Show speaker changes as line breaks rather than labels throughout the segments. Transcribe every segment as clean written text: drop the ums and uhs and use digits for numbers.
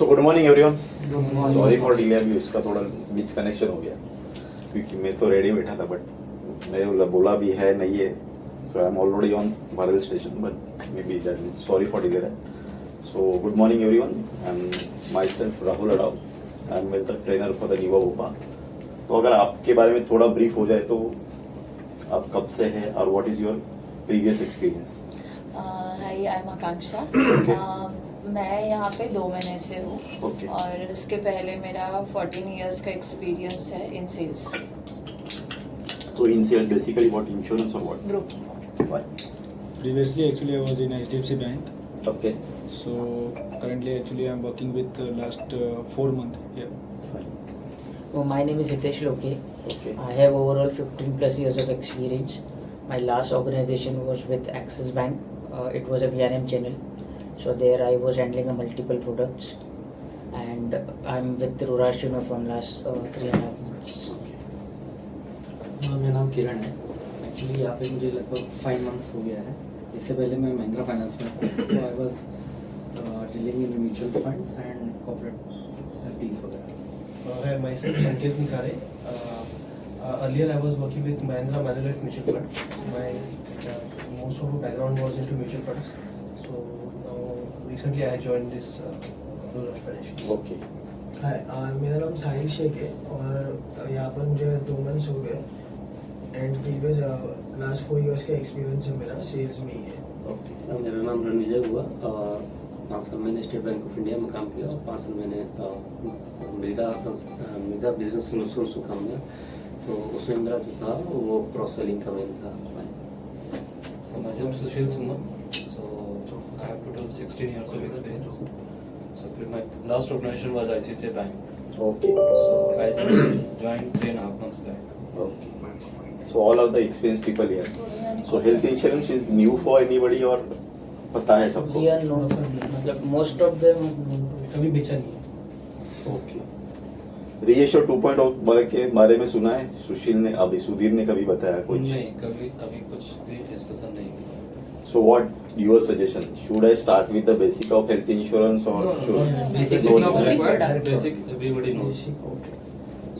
So good morning everyone.
Good morning.
Sorry for delay, अभी उसका थोड़ा मिसकनेक्शन हो गया क्योंकि मैं तो रेडी बैठा था बट मैं बोला भी है नहीं है। So I am already on barrel station but maybe that mean sorry for delay that. So good morning everyone, I am myself Rahul Adav, I am well the trainer for the Niva Bupa. तो अगर आपके बारे में थोड़ा brief हो जाए तो आप कब से हैं और what is your previous experience?
Hi, I am Akanksha. मैं यहाँ पे 2 महीने से हूँ
Okay.
और इसके पहले मेरा 14 इयर्स का एक्सपीरियंस है इन सेल्स
तो इन सेल्स बेसिकली व्हाट, इंश्योरेंस और what?
Broking.
Previously, actually, I was in HDFC Bank.
Okay
So currently, actually, I'm working with last 4 months here.
Oh, my name is Hitesh Loke.
Okay
I have overall 15 plus years of experience. My last organization was with Axis Bank. It was a VRM channel. So there I was handling a multiple products. And I'm with Rurash from last 3.5 months.
मेरा नाम किरण है। Actually यहाँ पे मुझे लगभग 5 months हो गया है। इससे पहले मैं महिंद्रा फाइनेंस में था, तो I was dealing in mutual funds and corporate FDs वगैरह।
Hi, myself Sanket Nikhare. Earlier I was working with Mahindra Manulife Mutual Fund. My most of my background was into mutual funds. So now recently I joined this Rurash Financial.
Okay
hi, मेरा नाम साहिल शेख है और यहाँ पर मुझे 2 months हो गए and previous last 4 years का एक्सपीरियंस है मेरा सेल्स में ही है।
ओके
मेरा नाम रणविजय हुआ। 5 साल मैंने स्टेट बैंक ऑफ इंडिया में काम किया और 5 साल मैंने मृदा बिजनेस सोल्यूशंस में काम किया। तो उसमें मेरा जो था वो क्रॉस सेलिंग का मेन था।
So myself Sushil Suman. So I have total 16 years of experience. So my last organization was ICICI Bank.
Okay
So I just joined 3.5 months back.
Okay. So all are the experienced people here. So health insurance is new for anybody or पता है सबको?
We are no, मतलब most of them.
कभी बेचा नहीं है।
Okay. Reassure 2.0 के बारे में सुना है? सुशील ने अभी सुधीर ने कभी बताया कुछ?
नहीं, कभी अभी कुछ भी डिस्कशन नहीं हुआ।
So what your suggestion? Should I start with the basic of health insurance or should?
Basic
No,
not
no.
required. Basic everybody knows.
Okay.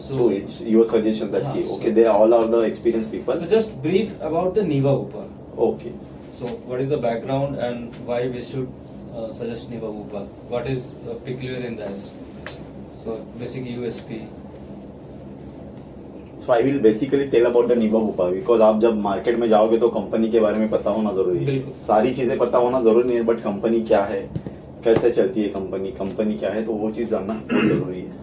So it's your suggestion that
हाँ,
okay, they all are the experienced people.
So just brief about the Niva Upar.
Okay.
So what is the background and why we should suggest Niva Upar? What is peculiar in this? So basic USP.
So I will basically tell about the Niva Bhupa because आप जब market में जाओगे तो company के बारे में पता होना जरूरी है।
बिल्कुल।
सारी चीजें पता होना जरूरी नहीं है बट कंपनी क्या है, कैसे चलती है कंपनी क्या है, तो वो चीज जानना बहुत जरूरी है।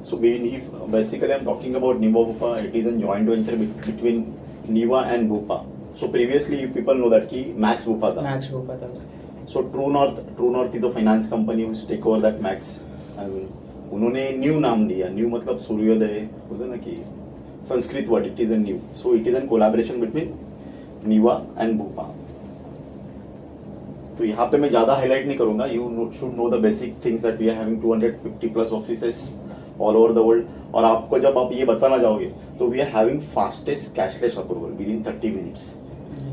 So basically I'm talking about Niva Bhupa. It is a joint venture between Niva and Bhupa. So previously you people know that कि Max Bhupa था.
Max को पता था.
So True North is a finance company who take over that Max. And उन्होंने new नाम दिया. New मतलब सूर्योदय बोलते हैं ना कि Sanskrit word. It is a new. So it is a collaboration between Niva and Bhupa. तो यहाँ पे मैं ज़्यादा हाईलाइट नहीं करूँगा. You should know the basic things that we are having 250 plus offices all over the world. और आपको जब आप ये बताना जाओगे तो we are having fastest cashless approval with in 30 minutes.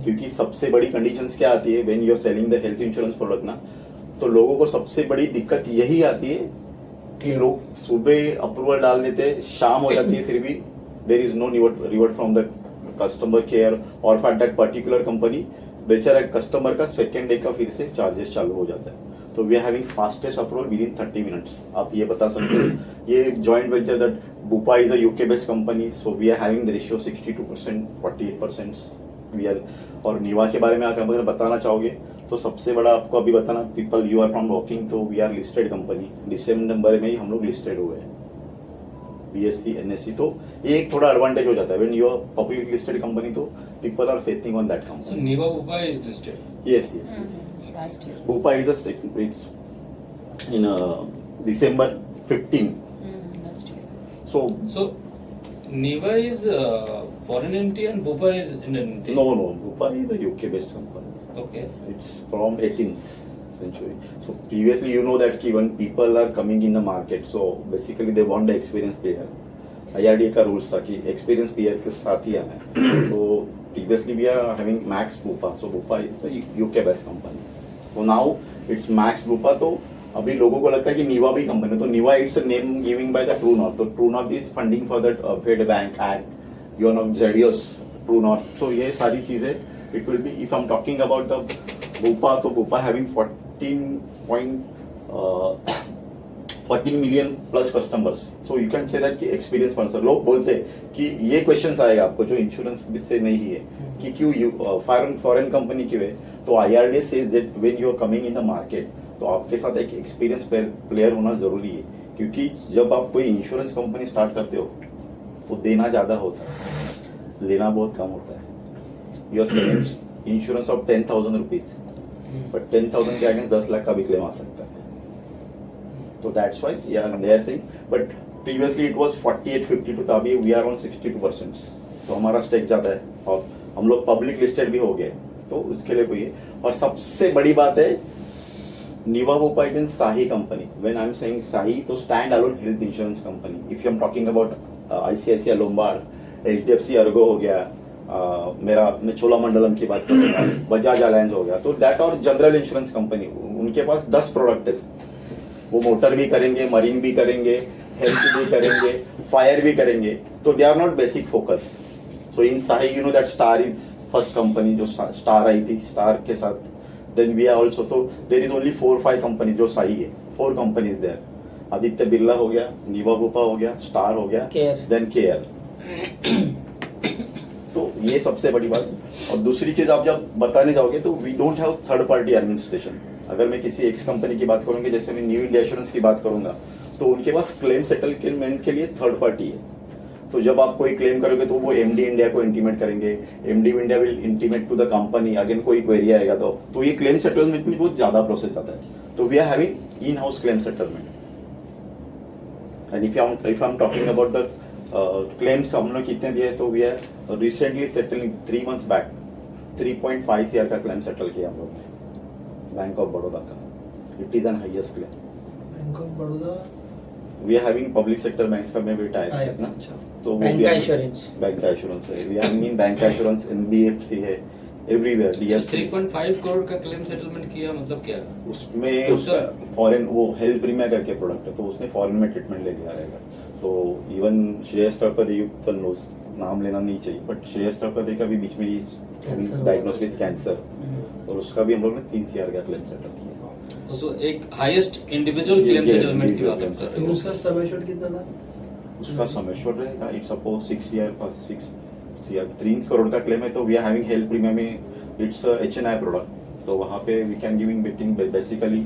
क्योंकि सबसे बड़ी कंडीशंस क्या आती है when you are selling the health insurance product ना, तो लोगों को सबसे बड़ी दिक्कत यही आती है कि लोग सुबह अप्रूवल डाल देते, शाम हो जाती है, फिर भी there is no revert from the customer care और फॉर दैट पर्टिकुलर कंपनी बेचारा कस्टमर का सेकेंड डे का फिर से चार्जेस चालू हो जाता है. तो we are having fastest approval with in 30 minutes. आप ये बता सकते हो. ये joint venture that Bupa is a UK based company. So we are having the ratio 62%, 48% we are. और नीवा के बारे में अगर बताना चाहोगे तो सबसे बड़ा आपको अभी बताना, people you are from walking, तो वी आर लिस्टेड कंपनी. दिसंबर में ही हम लोग लिस्टेड हुए हैं. BSc NSC, तो ये एक थोड़ा एडवांटेज हो जाता है when you are public listed company, तो people are faithing on that
So
company.
Niva Bupa is listed.
Yes, yes.
Last year.
Bupa is a state, it's in December 15.
Last year.
So
So Niva is foreign entity and Bupa is Indian entity.
no, Bupa is a UK based company.
Okay.
It's from 18th century. So previously you know that when people are coming in the market, so basically they want the experienced player. IRDA का rules था कि experienced player के साथ ही आना है. So previously we are having Max Bupa. So Bupa is a UK based company. So now it's Max Bupa. तो अभी लोगों को लगता है कि नीवा भी कंपनी है, तो Niva its name giving by the True North. तो True North is funding for the fed bank act, you know जेडियस ट्रू नॉर्थ. सो ये सारी चीजें it will be, if I am talking about the Bupa, तो Bupa having 14 million plus customers. So you can say that कि experience sponsor. लोग बोलते हैं कि ये क्वेश्चंस आएगा आपको जो इंश्योरेंस से नहीं है कि क्यों फॉरेन कंपनी क्यों है. तो IRDA says that when you are coming in the market, तो आपके साथ एक एक्सपीरियंस प्लेयर होना जरूरी है, क्योंकि जब आप कोई इंश्योरेंस कंपनी स्टार्ट करते हो तो देना ज्यादा होता है, लेना बहुत कम होता है. You are saving insurance of 10,000 rupees, but 10,000 के अगेंस्ट 10 लाख का भी क्लेम आ सकता है. तो that's why they are saying, but previously it was 48-52, तो अभी वी आर ऑन 62%. तो हमारा स्टेक ज्यादा है और हम लोग पब्लिक लिस्टेड भी हो गए, तो उसके लिए कोई है. और सबसे बड़ी बात है, Niva Bupa is in Sahi company. When I'm saying Sahi, तो stand alone health insurance company. If I'm talking about ICICI Lombard, HDFC Ergo हो गया, मैं चोलामंडलम की बात करूँगा, बजाज अलायंस हो गया, तो दैट और जनरल इंश्योरेंस कंपनी, उनके पास 10 प्रोडक्ट है. वो मोटर भी करेंगे, मरीन भी करेंगे, हेल्थ भी करेंगे, फायर भी करेंगे. तो they are not basic focus. So in साही you know that Star is first company जो स्टार आई थी, स्टार के साथ then we are also, so there is only 4-5 company जो सही है. 4 companies there. आदित्य बिरला हो गया, नीवा बुपा हो गया, स्टार हो गया, देन केयर. तो ये सबसे बड़ी बात. और दूसरी चीज आप जब बताने जाओगे तो we don't have third party administration. अगर मैं किसी एक्स कंपनी की बात करूंगी, जैसे मैं न्यू इंडिया एश्योरेंस की बात करूंगा, तो उनके पास क्लेम सेटलमेंट के लिए थर्ड पार्टी है. तो जब आप कोई क्लेम करोगे तो वो MD इंडिया को इंटीमेट करेंगे, MD India will intimate to the company, again कोई क्वेरी आएगा तो ये क्लेम सेटलमेंट में बहुत ज्यादा प्रोसेस जाता है. तो we are having in house claim settlement. And if I am talking about the claims हम लोग कितने दिए, तो we are recently settling 3 months back 3.5 CR का क्लेम सेटल किया हम लोग ने बैंक ऑफ बड़ौदा का. It is an highest claim.
Bank of Baroda
we are having public sector banks का में भी टाइप है ना, तो वो
बैंक
भी
का इंश्योरेंस,
बैंक का इंश्योरेंस है. वी आर मीन बैंक का इंश्योरेंस, NBFC है, एवरीवेयर.
So
DS
3.5 करोड़ का क्लेम सेटलमेंट किया, मतलब क्या?
उसमें
तो
उसका फॉरेन वो हेल्थ प्रीमियर करके प्रोडक्ट है, तो उसमें फॉरेन में ट्रीटमेंट ले लिया रहेगा. तो even Shreyas Tripathi you can knows, नाम लेना नहीं चाहिए, बट श्रेयस त्रिपाठी का भी बीच में डायग्नोस विद कैंसर, और उसका भी हम लोग ने 3 CR का क्लेम सेटल किया.
So एक हाईएस्ट इंडिविजुअल क्लेम
ये
सेटलमेंट की बात
individual
हम कर रहे हो.
उसका सम एश्योर्ड कितना था?
उसका समेश्वर रहेगा, इट्स सपोज 6 CR 3 करोड़ का क्लेम है. तो we are having health premium में इट्स HNI प्रोडक्ट, तो वहाँ पे we can giving betting basically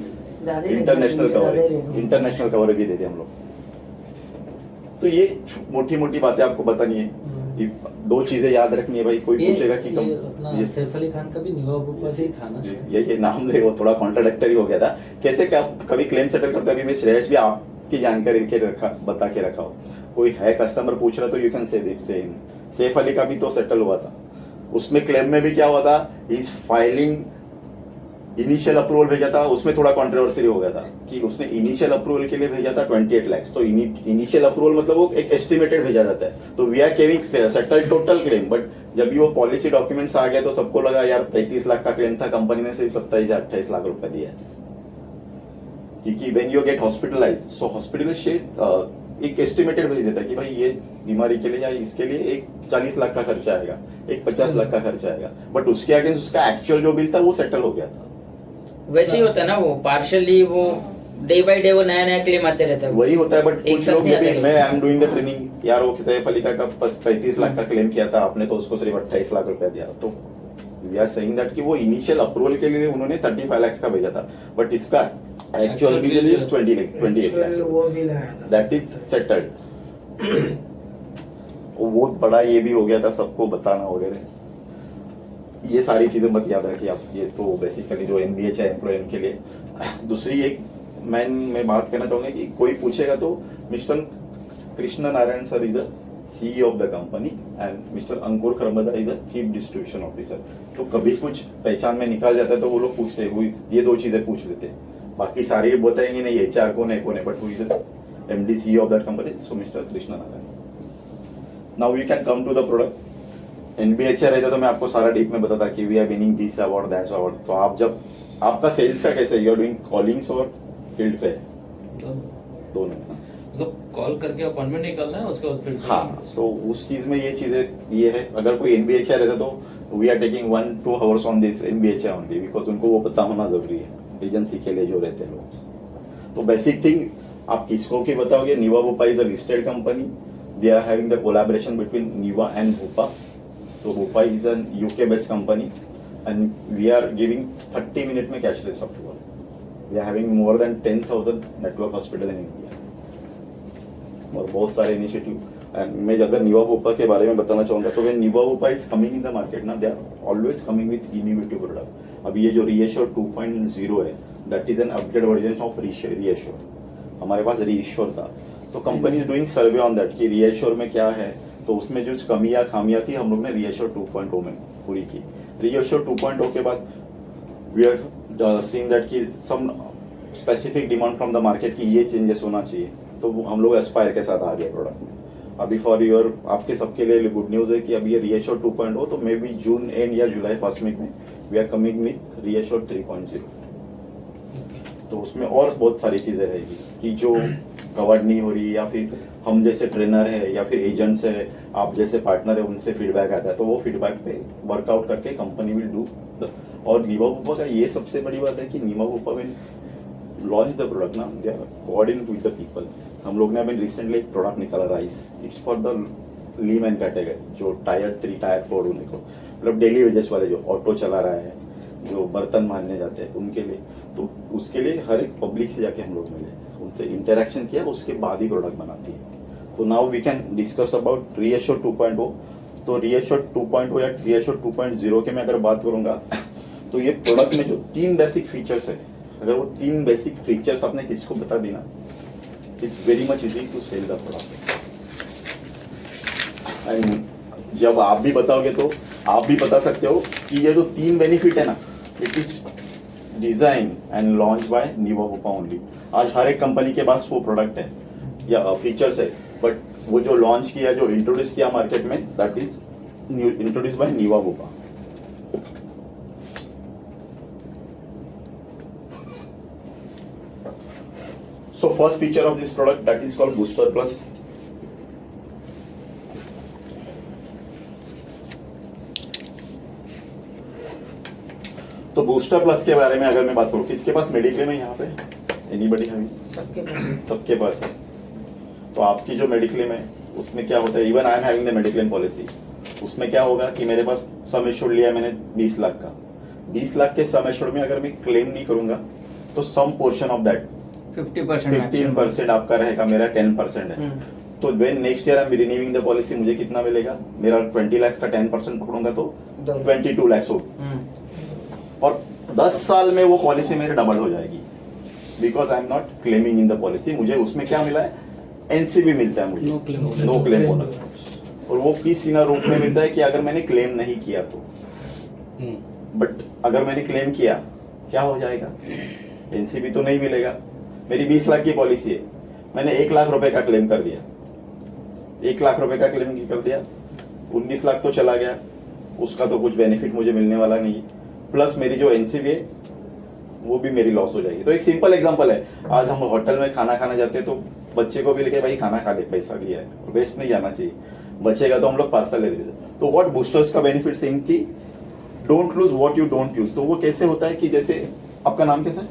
international coverage भी देते हम लोग. तो ये मोटी मोटी बातें आपको बतानी है. ये 2 चीजें याद रखनी है भाई. कोई पूछेगा कि
ये अपना सैफ अली खान का भी निवा बुपा से ही था ना.
ये नाम ले वो थोड़ा कॉन्ट्राडिक्टरी हो गया था. कैसे क्या कभी क्लेम सेटल करते, अभी मैं श्रेयस भी आपकी जानकारी के बता के रखा हो. कोई है कस्टमर पूछ रहा तो यू कैन से सैफ अली का भी तो सेटल हुआ था. उसमें क्लेम में भी क्या हुआ था, इज फाइलिंग इनिशियल अप्रूवल भेजा था, उसमें थोड़ा कंट्रोवर्सी हो गया था कि उसने इनिशियल अप्रूवल के लिए भेजा था 28 लाख. तो इनिशियल अप्रूवल मतलब वो एक एस्टिमेटेड भेजा जाता है. तो we are having settle total claim, but जब भी वो पॉलिसी डॉक्यूमेंट्स आ गए तो सबको लगा यार 35 लाख का क्लेम था, कंपनी ने सिर्फ 27-28 लाख रुपए दिया. क्योंकि when you get hospitalise, so hospital एक एस्टिमेटेड भेज देता है कि भाई ये बीमारी के लिए या इसके लिए एक 40 लाख का खर्चा आएगा, एक 50 लाख का खर्चा आएगा, बट उसके अगेंस्ट उसका एक्चुअल जो बिल था वो सेटल हो गया था.
वैसे ही होता है ना, वो पार्शियली वो डे बाय डे वो नया नया क्लेम आते रहता है.
वही होता है. बट
एक
कुछ
साथ
लोग
नहीं
भी,
आते.
मैं I am doing the training, यार वो सैफ अली का 35 लाख का क्लेम किया था आपने, तो उसको सिर्फ 28 लाख रुपया दिया. तो वी आर सेइंग दैट कि वो इनिशियल अप्रूवल के लिए उन्होंने 35 लाख का भेजा था, बट इसका एक्चुअल बिल इज 28
वो
लाख.
बिल आया था.
That is settled. वो बड़ा ये भी हो गया था सबको बताना वगैरह, ये सारी चीजें मत याद रखिए आप। ये तो बेसिकली जो एनबीएच है एम्प्लॉय के लिए। दूसरी एक मैं बात करना चाहूंगा कि कोई पूछेगा तो mister Krishna Narayan sir is the CEO of the company and mister Ankur Kharbanda is the chief distribution officer. तो कभी कुछ पहचान में निकाल जाता है तो वो लोग पूछते हैं, वो ये दो चीजें पूछ लेते हैं, बाकी सारी बताएंगे नहीं HR कौन है but who is the MD CEO of that company, so mister Krishna Narayan. Now we can come to the product. NBHR रहता तो मैं आपको सारा डीप में बताता कि we are winning this award that award. तो आप जब आपका सेल्स का कैसे, यू आर डूइंग कॉलिंग्स और फील्ड पे दोनों ना?
मतलब कॉल करके अपॉइंटमेंट निकालना है उसके बाद फिर
हाँ, तो उस चीज में ये चीजें ये है। अगर कोई एनबीएचआर रहता तो we are taking 1-2 hours on this NBHR only, because उनको वो पता होना जरूरी है एजेंसी के लिए जो रहते हैं लोग। तो बेसिक थिंग आप किसको की बताओगे, Niva Bupa is a listed company, they are having the collaboration between Niva and Bupa. So Bupa is an UK based company and we are giving 30 minute में cashless approval. We are having more than 10,000 network hospital in India और बहुत सारे initiative. And मैं अगर निवा भोपा के बारे में बताना चाहूंगा तो when Niva Bupa is coming in the market ना, they are always coming with innovative product. अभी ये जो रीएश्योर 2.0 है, that is an upgrade version of reassure. हमारे पास रीएश्योर था तो company is doing survey on that कि रीएश्योर में क्या है, तो उसमें जो कमियां खामियां थी हम लोग ने रीएश्योर 2.0 में पूरी की। रीएश्योर 2.0 के बाद वी आर सीइंग दैट कि some specific demand from the market की ये चेंजेस होना चाहिए, तो हम लोग एस्पायर के साथ आ गए प्रोडक्ट में। अभी फॉर योर आपके सबके लिए गुड न्यूज है कि अभी ये रीएश्योर 2.0 तो मे बी जून एंड या जुलाई फर्स्ट वीक में we are coming with Reassure 3.0। तो उसमें और बहुत सारी चीजें रहेगी कि जो कवर्ड नहीं हो रही, या फिर हम जैसे ट्रेनर है या फिर एजेंट्स है, आप जैसे पार्टनर है, उनसे फीडबैक आता है तो वो फीडबैक पे वर्कआउट करके कंपनी विल डू। और निवा भोपा का ये सबसे बड़ी बात है कि Niva Bupa will launch the product ना, they are coordinate with the people. हम लोग ने अभी रिसेंटली एक प्रोडक्ट निकाला Rise, it's for the layman category, जो टायर 3 टायर 4 होने को, मतलब डेली वेजेस वाले जो ऑटो चला रहा है, जो बर्तन मारने जाते हैं उनके लिए। तो उसके लिए हर एक पब्लिक से जाके हम लोग मिले, उनसे इंटरेक्शन किया, उसके बाद ही प्रोडक्ट बनाती है। तो now we can discuss about Reassure 2.0। तो रीएश्योर 2.0 या रीएश्योर 2.0 के मैं अगर बात करूंगा तो ये प्रोडक्ट में जो 3 बेसिक फीचर्स है, अगर वो 3 बेसिक फीचर्स आपने किसको बता दी ना, it's very much easy to sell the product. And जब आप भी बताओगे तो आप भी बता सकते हो कि ये जो 3 बेनिफिट है ना, it is design and launch by Niva Bhopa only. आज हर एक कंपनी के पास वो प्रोडक्ट है या फीचर्स है, बट वो जो लॉन्च किया, जो इंट्रोड्यूस किया मार्केट में, that is introduce by Niva Bhopa. So first feature of this product, that is called Booster Plus. तो बूस्टर प्लस के बारे में अगर मैं बात करूं, किसके पास मेडिक्लेम है यहाँ पे? एनीबडी है? सबके पास है। तो आपकी जो मेडिक्लेम है उसमें क्या होता है, even I am having the mediclaim policy, उसमें क्या होगा कि मेरे पास सम एश्योर्ड लिया मैंने 20 लाख का, 20 लाख के सम एश्योर्ड में अगर मैं क्लेम नहीं करूंगा तो सम पोर्शन ऑफ दैट 15% आपका रहेगा, मेरा 10% है। तो when next year I am renewing the policy, मुझे कितना मिलेगा? मेरा 20 लाख का 10% पकड़ूंगा तो 22 लाख हो, और 10 साल में वो पॉलिसी मेरी डबल हो जाएगी, because I am not claiming in the policy. मुझे उसमें क्या मिला है? एनसीबी मिलता है मुझे, नो क्लेम बोनस। और वो किस रूप में मिलता है कि अगर मैंने क्लेम नहीं किया तो, बट अगर मैंने क्लेम किया क्या हो जाएगा? एनसीबी तो नहीं मिलेगा। मेरी 20 लाख की पॉलिसी है, मैंने 1 लाख रुपए का क्लेम कर दिया, 1 लाख रुपए का क्लेम कर दिया, 19 लाख तो चला गया, उसका तो कुछ बेनिफिट मुझे मिलने वाला नहीं, प्लस मेरी जो एनसीबी है वो भी मेरी लॉस हो जाएगी। तो एक सिंपल एग्जांपल है, आज हम होटल में खाना खाने जाते हैं तो बच्चे को भी लेके भाई खाना खा ले, पैसा दिया है, वेस्ट नहीं जाना चाहिए, बचेगा तो हम लोग पार्सल ले लेते। तो व्हाट बूस्टर्स का बेनिफिट सेम कि don't lose what you don't use. तो वो कैसे होता है कि जैसे आपका नाम कैसा है?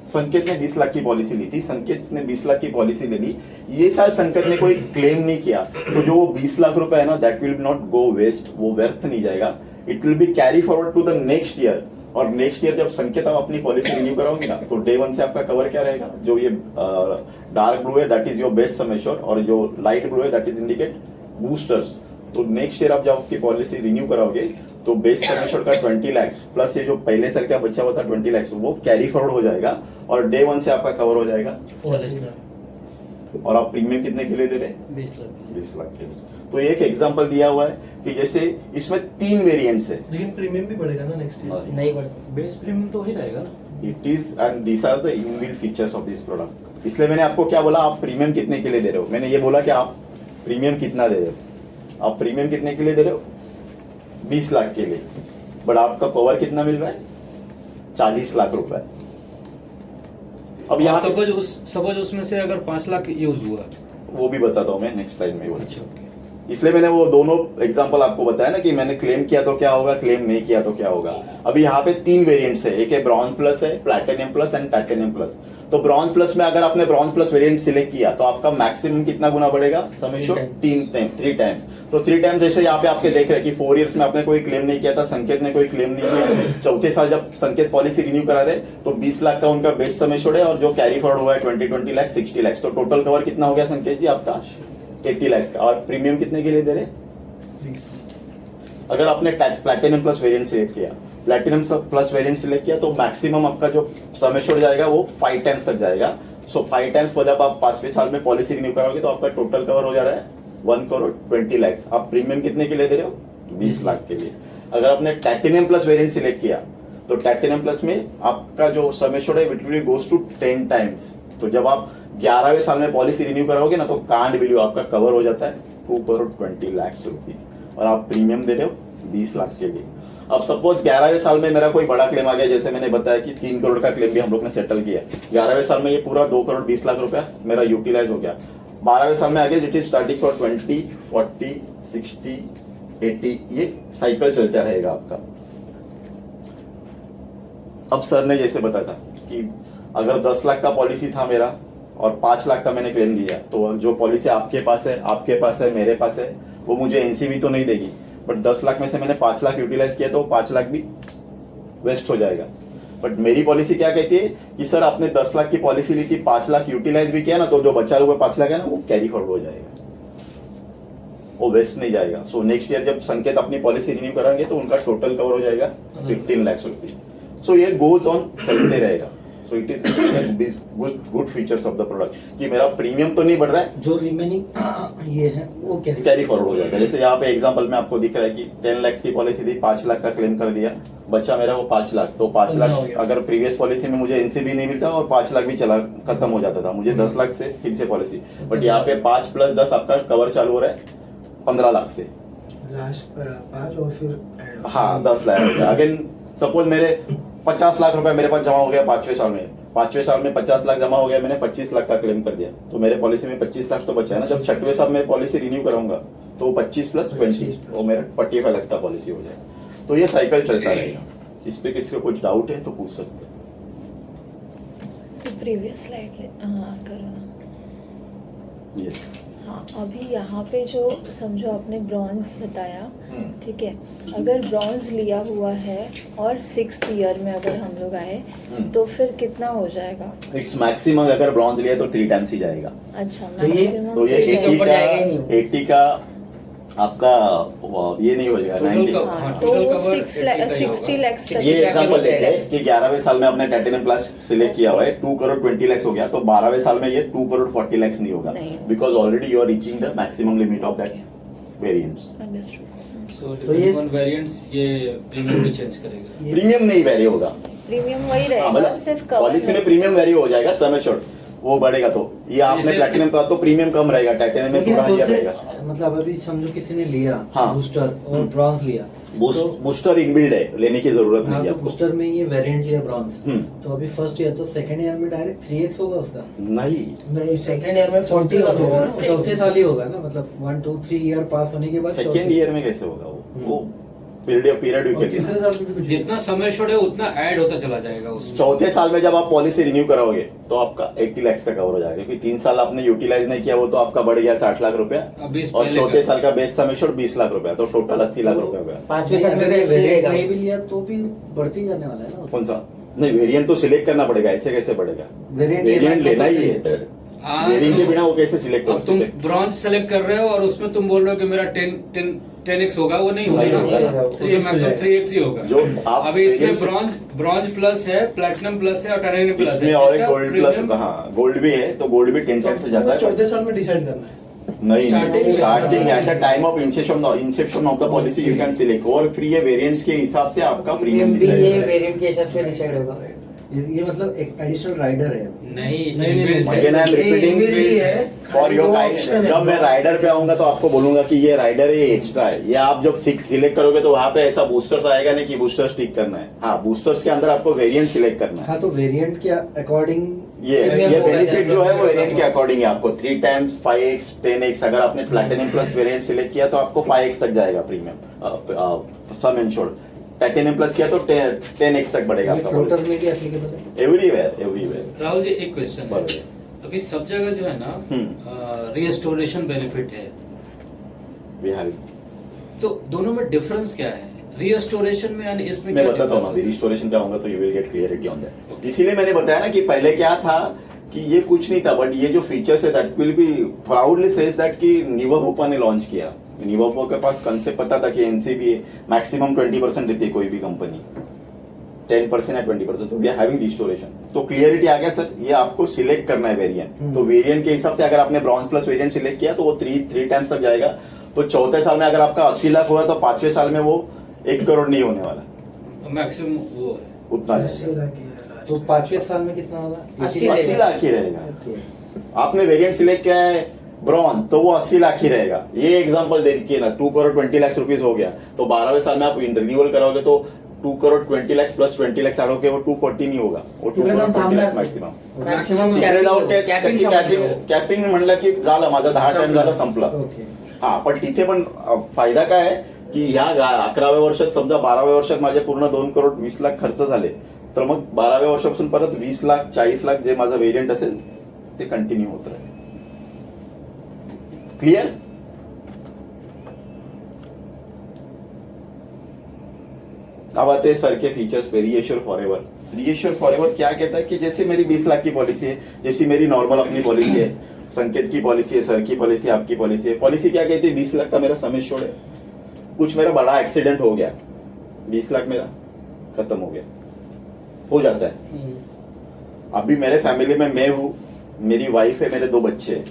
संकेत ने 20 लाख की पॉलिसी ली थी, संकेत ने 20 लाख की पॉलिसी ले ली, ये साल संकेत ने कोई क्लेम नहीं किया, तो जो 20 लाख रुपए है ना, that will not go waste, वो व्यर्थ नहीं जाएगा, it will be carry forward to the next year, और नेक्स्ट ईयर जब संकेत आप अपनी पॉलिसी रिन्यू कराओगे ना, तो डे 1 से आपका कवर क्या रहेगा, जो ये डार्क ब्लू है that is your best sum assured, और जो लाइट ब्लू है दैट इज इंडिकेट बूस्टर्स। तो नेक्स्ट ईयर आप जब आपकी पॉलिसी रिन्यू कराओगे तो बेस्ट सम एश्योर्ड का 20 लाख प्लस ये जो पहले साल का बचा हुआ था 20 लाख वो कैरी फॉरवर्ड हो जाएगा और डे 1 से आपका कवर हो जाएगा।
40 लाख,
और आप प्रीमियम कितने के लिए दे रहे हैं?
20 लाख।
20 लाख के लिए। तो एक एग्जांपल दिया हुआ है कि जैसे इसमें 3 वेरिएंट्स है,
लेकिन प्रीमियम भी बढ़ेगा ना नेक्स्ट ईयर?
नहीं बढ़
बेस प्रीमियम तो वही रहेगा ना।
It is and these are the inbuilt features of this product. इसलिए मैंने आपको क्या बोला, आप प्रीमियम कितने के लिए दे रहे हो, मैंने ये बोला कि आप प्रीमियम कितना दे रहे हो। आप प्रीमियम कितने के लिए दे रहे हो? 20 लाख के लिए, बट आपका कवर कितना मिल रहा है? 40 लाख रुपए। अब यहाँ
सपोज उसमें से अगर 5 लाख यूज हुआ,
वो भी बताता हूँ मैं नेक्स्ट स्लाइड में।
अच्छा ओके,
इसलिए मैंने वो दोनों एग्जांपल आपको बताया ना कि मैंने क्लेम किया तो क्या होगा, क्लेम नहीं किया तो क्या होगा। अभी यहाँ पे 3 वेरिएंट्स है, एक है ब्रॉन्ज प्लस है, platinum plus and titanium plus. तो ब्रॉन्ज प्लस में अगर आपने ब्रॉन्ज प्लस वेरिएंट सिलेक्ट किया तो आपका मैक्सिमम कितना गुना बढ़ेगा? Sum assured 3 times. तो 3 टाइम्स जैसे यहाँ पे आपके देख रहे हैं कि 4 इयर्स में आपने कोई क्लेम नहीं किया था, संकेत ने कोई क्लेम नहीं किया, चौथे साल जब संकेत पॉलिसी रिन्यू करा रहे तो 20 लाख का उनका बेस्ट सम एश्योर्ड है और जो कैरी फॉरवर्ड हुआ है 20 लाख 60 लाख। तो टोटल कवर कितना हो गया संकेत जी आपका? 80 लाख का। और प्रीमियम कितने के लिए दे रहे? अगर आपने प्लैटिनम प्लस वेरिएंट सिलेक्ट किया, प्लैटिनम प्लस वेरिएंट सिलेक्ट किया तो मैक्सिमम आपका जो सम एश्योर्ड जाएगा वो 5 टाइम्स तक जाएगा। सो 5 टाइम्स पर जब आप 5वें साल में पॉलिसी रिन्यू कराओगे तो आपका टोटल कवर हो जा रहा है 1 करोड़ 20 लाख। आप प्रीमियम कितने के लिए दे रहे हो? 20 लाख के लिए। अगर आपने टाइटेनियम प्लस वेरिएंट सिलेक्ट किया तो टाइटेनियम प्लस में आपका जो सम एश्योर्ड है it will goes to 10 times. तो जब आप 11वें साल में पॉलिसी रिन्यू कराओगे ना तो कांट बिलीव आपका कवर हो जाता है 2 करोड़ 20 लाख रुपीज और आप प्रीमियम दे रहे हो 20 लाख के लिए। अब सपोज 11वें साल में मेरा कोई बड़ा क्लेम आ गया, जैसे मैंने बताया कि 3 करोड़ का क्लेम भी हम लोग ने सेटल किया। 11वें साल में ये पूरा 2 करोड़ 20 लाख रुपया मेरा यूटिलाइज हो गया। 12वें साल में आगे इट इज स्टार्टिंग फॉर 20, 40, 60, 80, ये साइकिल चलता रहेगा आपका। अब सर ने जैसे बताया था कि अगर 10 लाख का पॉलिसी था मेरा और 5 लाख का मैंने क्लेम दिया तो जो पॉलिसी आपके पास है, आपके पास है, मेरे पास है, वो मुझे एनसीबी तो नहीं देगी, बट 10 लाख में से मैंने 5 लाख यूटिलाइज किया तो 5 लाख भी वेस्ट हो जाएगा। बट मेरी पॉलिसी क्या कहती है कि सर आपने 10 लाख की पॉलिसी ली थी, 5 लाख यूटिलाइज भी किया ना, तो जो बचा हुआ 5 लाख है ना वो कैरी फॉरवर्ड हो जाएगा, वो वेस्ट नहीं जाएगा। सो नेक्स्ट ईयर जब संकेत अपनी पॉलिसी रिन्यू कराएंगे तो उनका टोटल कवर हो जाएगा 15 लाख रुपीज। सो ये गोज ऑन चलते रहेगा। So it is good features of the product कि मेरा प्रीमियम तो नहीं बढ़ रहा है,
जो रिमेनिंग ये है वो
कैरी फॉरवर्ड हो जाएगा। जैसे यहाँ पे एग्जांपल में आपको दिख रहा है कि 10 लाख की पॉलिसी थी, 5 लाख का क्लेम कर दिया, बचा मेरा वो 5 लाख। तो 5 लाख अगर प्रीवियस पॉलिसी में मुझे एनसीबी नहीं मिलता और 5 लाख भी चला खत्म हो जाता था, मुझे 10 लाख से फिर से पॉलिसी। बट यहाँ पे 5 + 10 आपका कवर चालू हो रहा है 15 लाख से।
लास्ट 5 और फिर
हाँ 10 लाख हो गया। अगेन सपोज मेरे 50 लाख रुपए मेरे पास जमा हो गया 5वें साल में, 5वें साल में 50 लाख जमा हो गया, मैंने 25 लाख का क्लेम कर दिया, तो मेरे पॉलिसी में 25 लाख तो बचा है ना। जब 6वें साल में पॉलिसी रिन्यू कराऊंगा तो 25 + 20 वो मेरा 45 लाख का पॉलिसी हो जाएगा। तो ये साइकिल चलता रहेगा। इस पे किसी को कुछ डाउट है तो पूछ सकते हैं।
प्रीवियस स्लाइड करो।
यस
हाँ, अभी यहाँ पे जो समझो आपने ब्रॉन्ज बताया,
हम्म।
ठीक है, अगर ब्रॉन्ज लिया हुआ है और 6th ईयर में अगर हम लोग आए तो फिर कितना हो जाएगा?
इट्स मैक्सिमम अगर ब्रॉन्ज लिया तो 3 टाइम्स ही जाएगा।
अच्छा,
तो ये-
मैक्सिमम
तो ये
3
80 का आपका ये नहीं हो जाएगा 90 का।
हाँ, तो वो 60 लाख
ये एग्जांपल लेते हैं कि 11वें साल में आपने टाइटेनियम प्लस सिलेक्ट किया हुआ है, 2 करोड़ 20 लाख हो गया, तो 12वें साल में ये 2 करोड़ 40 लाख नहीं होगा,
नहीं।
Because already you are reaching the maximum limit of that variants.
Understood.
So
तो ये-
depending on variants ये प्रीमियम भी चेंज करेगा।
प्रीमियम नहीं वेरी होगा,
प्रीमियम वही
हाँ,
रहेगा,
मतलब
सिर्फ कवर
पॉलिसी में
नहीं।
प्रीमियम वेरी हो जाएगा, सम एश्योर्ड वो बढ़ेगा। तो ये आपने
जैसे-
प्लैटिनम का तो प्रीमियम कम रहेगा, टाइटेनियम में
लेकिन
थोड़ा
कौन
हायर
से-
रहेगा।
मतलब अभी समझो किसी ने लिया
हाँ।
बूस्टर और
हम्म।
ब्रॉन्ज लिया, तो
बूस्टर इनबिल्ड है, लेने की जरूरत
हाँ,
नहीं है
तो
आपको।
बूस्टर में ये वेरिएंट लिया ब्रॉन्ज,
हम्म।
तो अभी फर्स्ट ईयर तो सेकंड ईयर में डायरेक्ट 3x होगा उसका,
नहीं,
नहीं, सेकंड ईयर में 40 होगा।
चौथे साल ही होगा ना, मतलब 1 2 3 ईयर पास होने के बाद
सेकेंड ईयर में कैसे होगा वो?
हम्म।
वो पीरियड
और तीसरे साल में भी कुछ
जितना समय छोड़े उतना ऐड होता चला जाएगा उसमें।
चौथे साल में जब आप पॉलिसी रिन्यू कराओगे तो आपका 80 लाख का कवर हो जाएगा, क्योंकि 3 साल आपने यूटिलाइज नहीं किया, वो तो आपका बढ़ गया 60 लाख रुपया,
अब इस
और
पहले
चौथे
का-
साल का बेस सम एश्योर्ड 20 लाख रुपया, तो टोटल 80 लाख रुपया हो गया।
5वें साल में
अगर
भी ऐसे ही
वेरिएंट
रहेगा।
नहीं भी लिया तो भी बढ़ती जाने वाला है ना।
कौन सा? नहीं, वेरिएंट तो सिलेक्ट करना पड़ेगा, ऐसे कैसे पड़ेगा? वेरिएंट लेना ही है, वेरिएंट के बिना वो कैसे सिलेक्ट
अब तुम
होगा?
ब्रॉन्ज सेलेक्ट कर रहे हो और उसमें तुम बोल रहे हो कि मेरा 10x होगा, वो नहीं
नहीं
होगा
होगा
ना,
ना।
उसमें मैक्सिमम 3x ही होगा।
जो आप
अभी इसमें
वेरिएंट
ब्रॉन्ज प्लस है, प्लैटिनम प्लस है और टाइटेनियम प्लस है।
इसमें और एक
इसका
गोल्ड प्लस,
premium-
हाँ गोल्ड भी है, तो गोल्ड भी 10 टाइम्स हो जाता है।
चौथे साल में डिसाइड करना है।
नहीं,
Starting-
starting at the time of Inception of the policy you can select, और फिर ये वेरिएंट्स के हिसाब से आपका प्रीमियम
भी
डिसाइड
ये
होगा।
वेरिएंट के हिसाब से डिसाइड होगा।
ये मतलब एक एडिशनल राइडर है।
नहीं
Again I am repeating for your guide. जब मैं राइडर पे आऊंगा तो आपको बोलूंगा कि ये राइडर है, ये एक्स्ट्रा है। ये आप जब सिलेक्ट करोगे तो वहां पे ऐसा बूस्टर्स आएगा नहीं कि बूस्टर्स टिक करना है। हाँ, बूस्टर्स के अंदर आपको वेरिएंट सिलेक्ट करना है।
हाँ, तो वेरिएंट के अकॉर्डिंग
ये
Premium होगा
बेनिफिट जो है वो
ज्यादा।
वेरिएंट के अकॉर्डिंग है। आपको 3 टाइम्स 5x 10x, अगर आपने प्लैटिनम प्लस वेरिएंट सिलेक्ट किया तो आपको 5x तक जाएगा प्रीमियम सम इंश्योर्ड। टाइटेनियम प्लस किया तो 10x तक बढ़ेगा आपका
फ्लोटर में भी एप्लीकेबल है।
एवरीवेयर।
राहुल जी, एक क्वेश्चन है।
बराबर।
अभी सब जगह जो है ना रिस्टोरेशन बेनिफिट है,
वी हैव,
तो दोनों में डिफरेंस क्या है? रिस्टोरेशन में यानी इसमें
मैं
क्या
बताता हूँ ना,
difference होता है?
रिस्टोरेशन का होगा तो you will gate clarity on that. इसीलिए मैंने बताया ना कि पहले क्या था कि ये कुछ नहीं था, बट ये जो फीचर्स है that will B proudly says that कि निवाबोपा ने लॉन्च किया। निवाबो के पास कंसेप्ट पता था कि एनसीबी मैक्सिमम 20% देती है कोई भी कंपनी, 10% या 20%, तो वी आर हैविंग रिस्टोरेशन। तो क्लियरिटी आ गया सर, ये आपको सिलेक्ट करना है वेरिएंट। तो वेरिएंट के हिसाब से अगर आपने ब्रॉन्ज प्लस वेरिएंट सिलेक्ट किया तो वो 3 टाइम्स तक जाएगा। तो चौथे साल में अगर आपका 80 लाख हुआ तो 5वें साल में वो 1 करोड़ नहीं होने वाला,
मैक्सिमम वो है।
उतना
ऐसे
जाएगा।
लगी है last
तो
में।
5वें साल में कितना होगा?
80 लाख ही रहेगा।
ओके।
आपने वेरिएंट सिलेक्ट किया है ब्रॉन्ज, तो वो 80 लाख ही रहेगा। ये एग्जांपल दे दीजिए ना, 2 करोड़ 20 लाख रुपीस हो गया, तो 12वें साल में आप रिन्यूअल कराओगे तो 2 करोड़ 20 लाख प्लस 20 लाख ऐड होके वो 240 नहीं होगा, वो 2 करोड़ 20 लाख मॅक्सिमम।
मॅक्सिमम
तिकडे जाऊन कॅपिंग म्हणलं की झालं, माझा 10 टाइम झाला, संपला।
ओके.
हा, पण तिथे पण फायदा काय आहे की ह्या 11व्या वर्षात समजा 12व्या वर्षात माझे पूर्ण 2 करोड 20 लाख खर्च झाले, तर मग 12व्या वर्षापासून परत 20 लाख 40 लाख जे माझं वेरियंट असेल ते कंटिन्यू होत राहील। क्लियर? अब आते हैं सर के फीचर्स पे। Reassure forever. रीएश्योर फॉरएवर क्या कहता है कि जैसे मेरी 20 लाख की पॉलिसी है, जैसी मेरी नॉर्मल अपनी पॉलिसी है, संकेत की पॉलिसी है, सर की पॉलिसी, आपकी पॉलिसी है। पॉलिसी क्या कहती है? 20 लाख का मेरा सम एश्योर्ड है, कुछ मेरा बड़ा एक्सीडेंट हो गया, 20 लाख मेरा खत्म हो गया, हो जाता है। अभी मेरे फैमिली में मैं हूं, मेरी वाइफ है, मेरे 2 बच्चे हैं,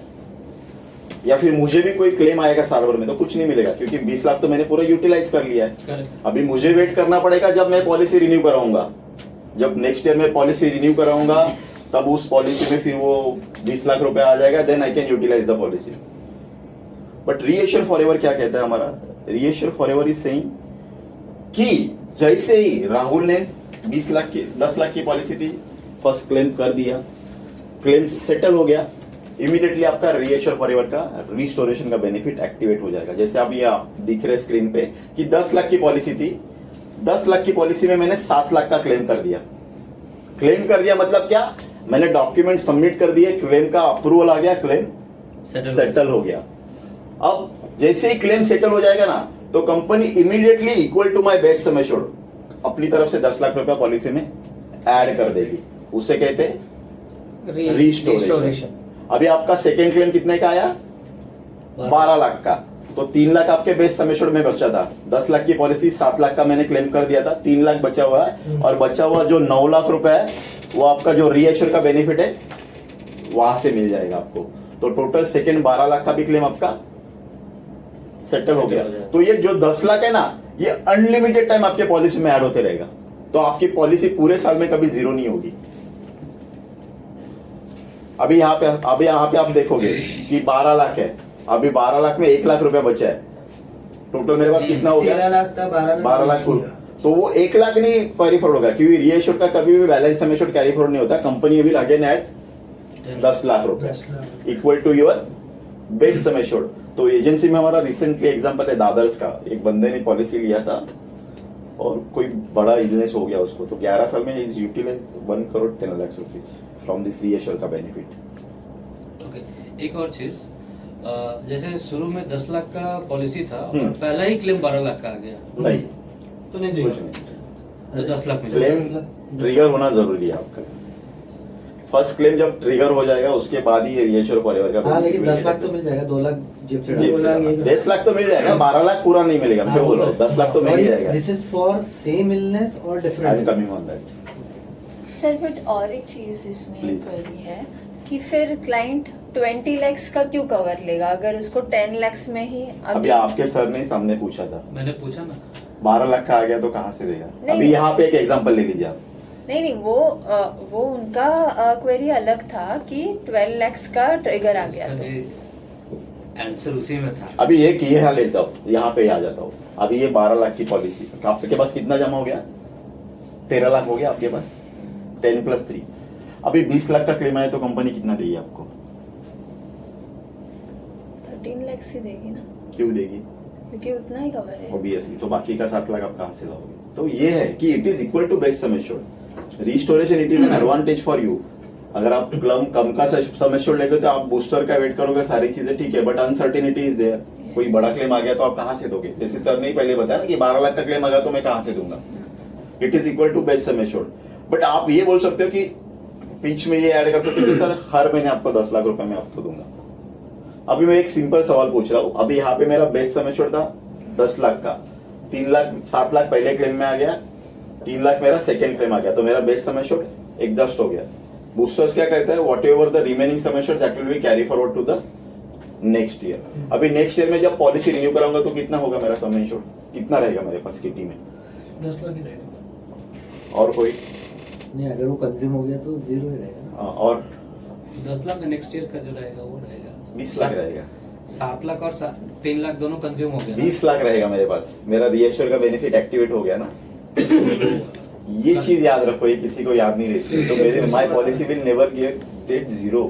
या फिर मुझे भी कोई क्लेम आएगा साल भर में तो कुछ नहीं मिलेगा, क्योंकि 20 लाख तो मैंने पूरा यूटिलाइज कर लिया है। अभी मुझे वेट करना पड़ेगा जब मैं पॉलिसी रिन्यू कराऊंगा, जब नेक्स्ट ईयर में पॉलिसी रिन्यू कराऊंगा तब उस पॉलिसी में फिर वो 20 लाख रुपए आ जाएगा, then I can utilise the policy. But Reassure forever क्या कहता है हमारा? रीएश्योर फॉरएवर इज सेइंग कि जैसे ही राहुल ने 10 लाख की पॉलिसी थी, फर्स्ट क्लेम कर दिया, क्लेम सेटल हो गया, इमीडिएटली आपका रीएश्योर फॉरएवर का रिस्टोरेशन का बेनिफिट एक्टिवेट हो जाएगा। जैसे आप ये दिख रहे स्क्रीन पे कि 10 लाख की पॉलिसी थी, 10 लाख की पॉलिसी में मैंने 7 लाख का क्लेम कर दिया। क्लेम कर दिया मतलब क्या? मैंने डॉक्यूमेंट सबमिट कर दिए, क्लेम का अप्रूवल आ गया, क्लेम सेटल हो गया। अब जैसे ही क्लेम सेटल हो जाएगा ना, तो company immediately equal to my best sum assured अपनी तरफ से 10 लाख रुपया पॉलिसी में ऐड कर देगी। उसे कहते हैं रिस्टोरेशन। अभी आपका सेकेंड क्लेम कितने का आया? 12 लाख का, तो 3 लाख आपके बेस्ट सम एश्योर्ड में बचा था। 10 लाख की पॉलिसी 7 लाख का मैंने क्लेम कर दिया था, 3 लाख बचा हुआ है, और बचा हुआ जो 9 लाख रुपए है वो आपका जो रीएश्योर का बेनिफिट है वहां से मिल जाएगा आपको। तो टोटल सेकेंड 12 लाख का भी क्लेम आपका सेटल हो गया। तो ये जो 10 लाख है ना, ये अनलिमिटेड टाइम आपके पॉलिसी में ऐड होते रहेगा, तो आपकी पॉलिसी पूरे साल में कभी जीरो नहीं होगी। अभी यहाँ पे आप देखोगे कि 12 लाख है, अभी 12 लाख में 1 लाख रुपया बचा है, टोटल मेरे पास कितना हो गया?
13 लाख था,
12 लाख को, तो वो 1 लाख नहीं कैरी फॉरवर्ड होगा, क्योंकि रीएश्योर का कभी भी balance sum assured carry forward नहीं होता। Company will again add 10 lakh रुपए
10 lakh
equal to your best sum assured. तो एजेंसी में हमारा रिसेंटली एग्जांपल है दादर्स का। एक बंदे ने पॉलिसी लिया था और कोई बड़ा इलनेस हो गया उसको, तो 11 साल में is utilise 1 crore 10 lakh rupees from this Reassure का बेनिफिट।
ओके, एक और चीज, जैसे शुरू में 10 लाख का पॉलिसी था और पहला ही क्लेम 12 लाख का आ गया,
नहीं
तो नहीं
कुछ
देगा।
नहीं,
तो 10 लाख मिलेगा।
क्लेम ट्रिगर होना जरूरी है आपका। फर्स्ट क्लेम जब ट्रिगर हो जाएगा उसके बाद ही ये रीएश्योर फॉरएवर का
हाँ, लेकिन
benefit
10 लाख तो मिल जाएगा, 2 लाख जेब से
जी,
डाल।
10 लाख तो मिल जाएगा, 12 लाख पूरा नहीं मिलेगा, मैं बोल रहा हूँ 10 लाख तो मिल ही जाएगा।
This is for same illness और
I am
different.
Coming on that.
Sir but और एक चीज़ इसमें
Please.
क्वेरी है कि फिर क्लाइंट 20 lakhs का क्यों कवर लेगा अगर उसको 10 lakhs में ही
अभी आपके सर ने सामने पूछा था,
मैंने पूछा ना,
12 लाख का आ गया तो कहाँ से देगा?
नहीं,
अभी यहाँ पे एक एग्जांपल ले लीजिए आप।
नहीं वो उनका क्वेरी अलग था कि 12 lakhs का ट्रिगर आ गया
इसका
तो
भी आंसर उसी में था।
अभी ये किए यहाँ लेता हूँ, यहाँ पे आ जाता हूँ। अभी ये 12 लाख की पॉलिसी, आपके पास कितना जमा हो गया? 13 लाख हो गया आपके पास, 10 + 3। अभी 20 लाख का क्लेम आया तो कंपनी कितना देगी आपको?
13 lakhs ही देगी ना,
क्यों देगी?
क्योंकि उतना ही कवर है।
ऑब्वियसली, तो बाकी का 7 लाख आप कहाँ से लाओगे? तो ये है कि it is equal to best sum assured. Restoration it is an advantage for you. अगर आप कम का सम एश्योर्ड लेंगे तो आप बूस्टर का वेट करोगे, सारी चीजें ठीक है, बट अनसर्टेनिटी इज देयर। कोई बड़ा क्लेम आ गया तो आप कहाँ से दोगे? जैसे सर ने पहले बताया ना कि 12 लाख का क्लेम आ गया तो मैं कहाँ से दूंगा? It is equal to best sum assured. But आप ये बोल सकते हो कि पिच में ये ऐड कर सकते हो कि सर हर महीने आपको 10 लाख रुपए मैं आपको दूंगा। अभी मैं एक सिंपल सवाल पूछ रहा हूँ, अभी यहाँ पे मेरा बेस्ट सम एश्योर्ड था 10 लाख का, 7 लाख पहले क्लेम में आ गया, 3 लाख मेरा सेकंड क्लेम आ गया, तो मेरा बेस्ट सम एश्योर्ड एग्जॉस्ट हो गया। बूस्टर्स क्या कहता है? Whatever the remaining sum assured that will be carry forward to the next year. अभी नेक्स्ट ईयर में जब पॉलिसी रिन्यू कराऊंगा तो कितना होगा मेरा सम एश्योर्ड? कितना रहेगा मेरे पास किटी में?
10 लाख ही रहेगा।
और कोई?
नहीं, अगर वो कंज्यूम हो गया तो 0 ही रहेगा ना।
और
10 लाख नेक्स्ट ईयर का जो रहेगा वो रहेगा
20 लाख रहेगा।
7 लाख और 3 लाख दोनों कंज्यूम हो गया ना?
20 लाख रहेगा मेरे पास। मेरा रीएश्योर का बेनिफिट एक्टिवेट हो गया ना। ये चीज याद रखो, ये किसी को याद नहीं रहती। तो मेरे my policy will never get 0।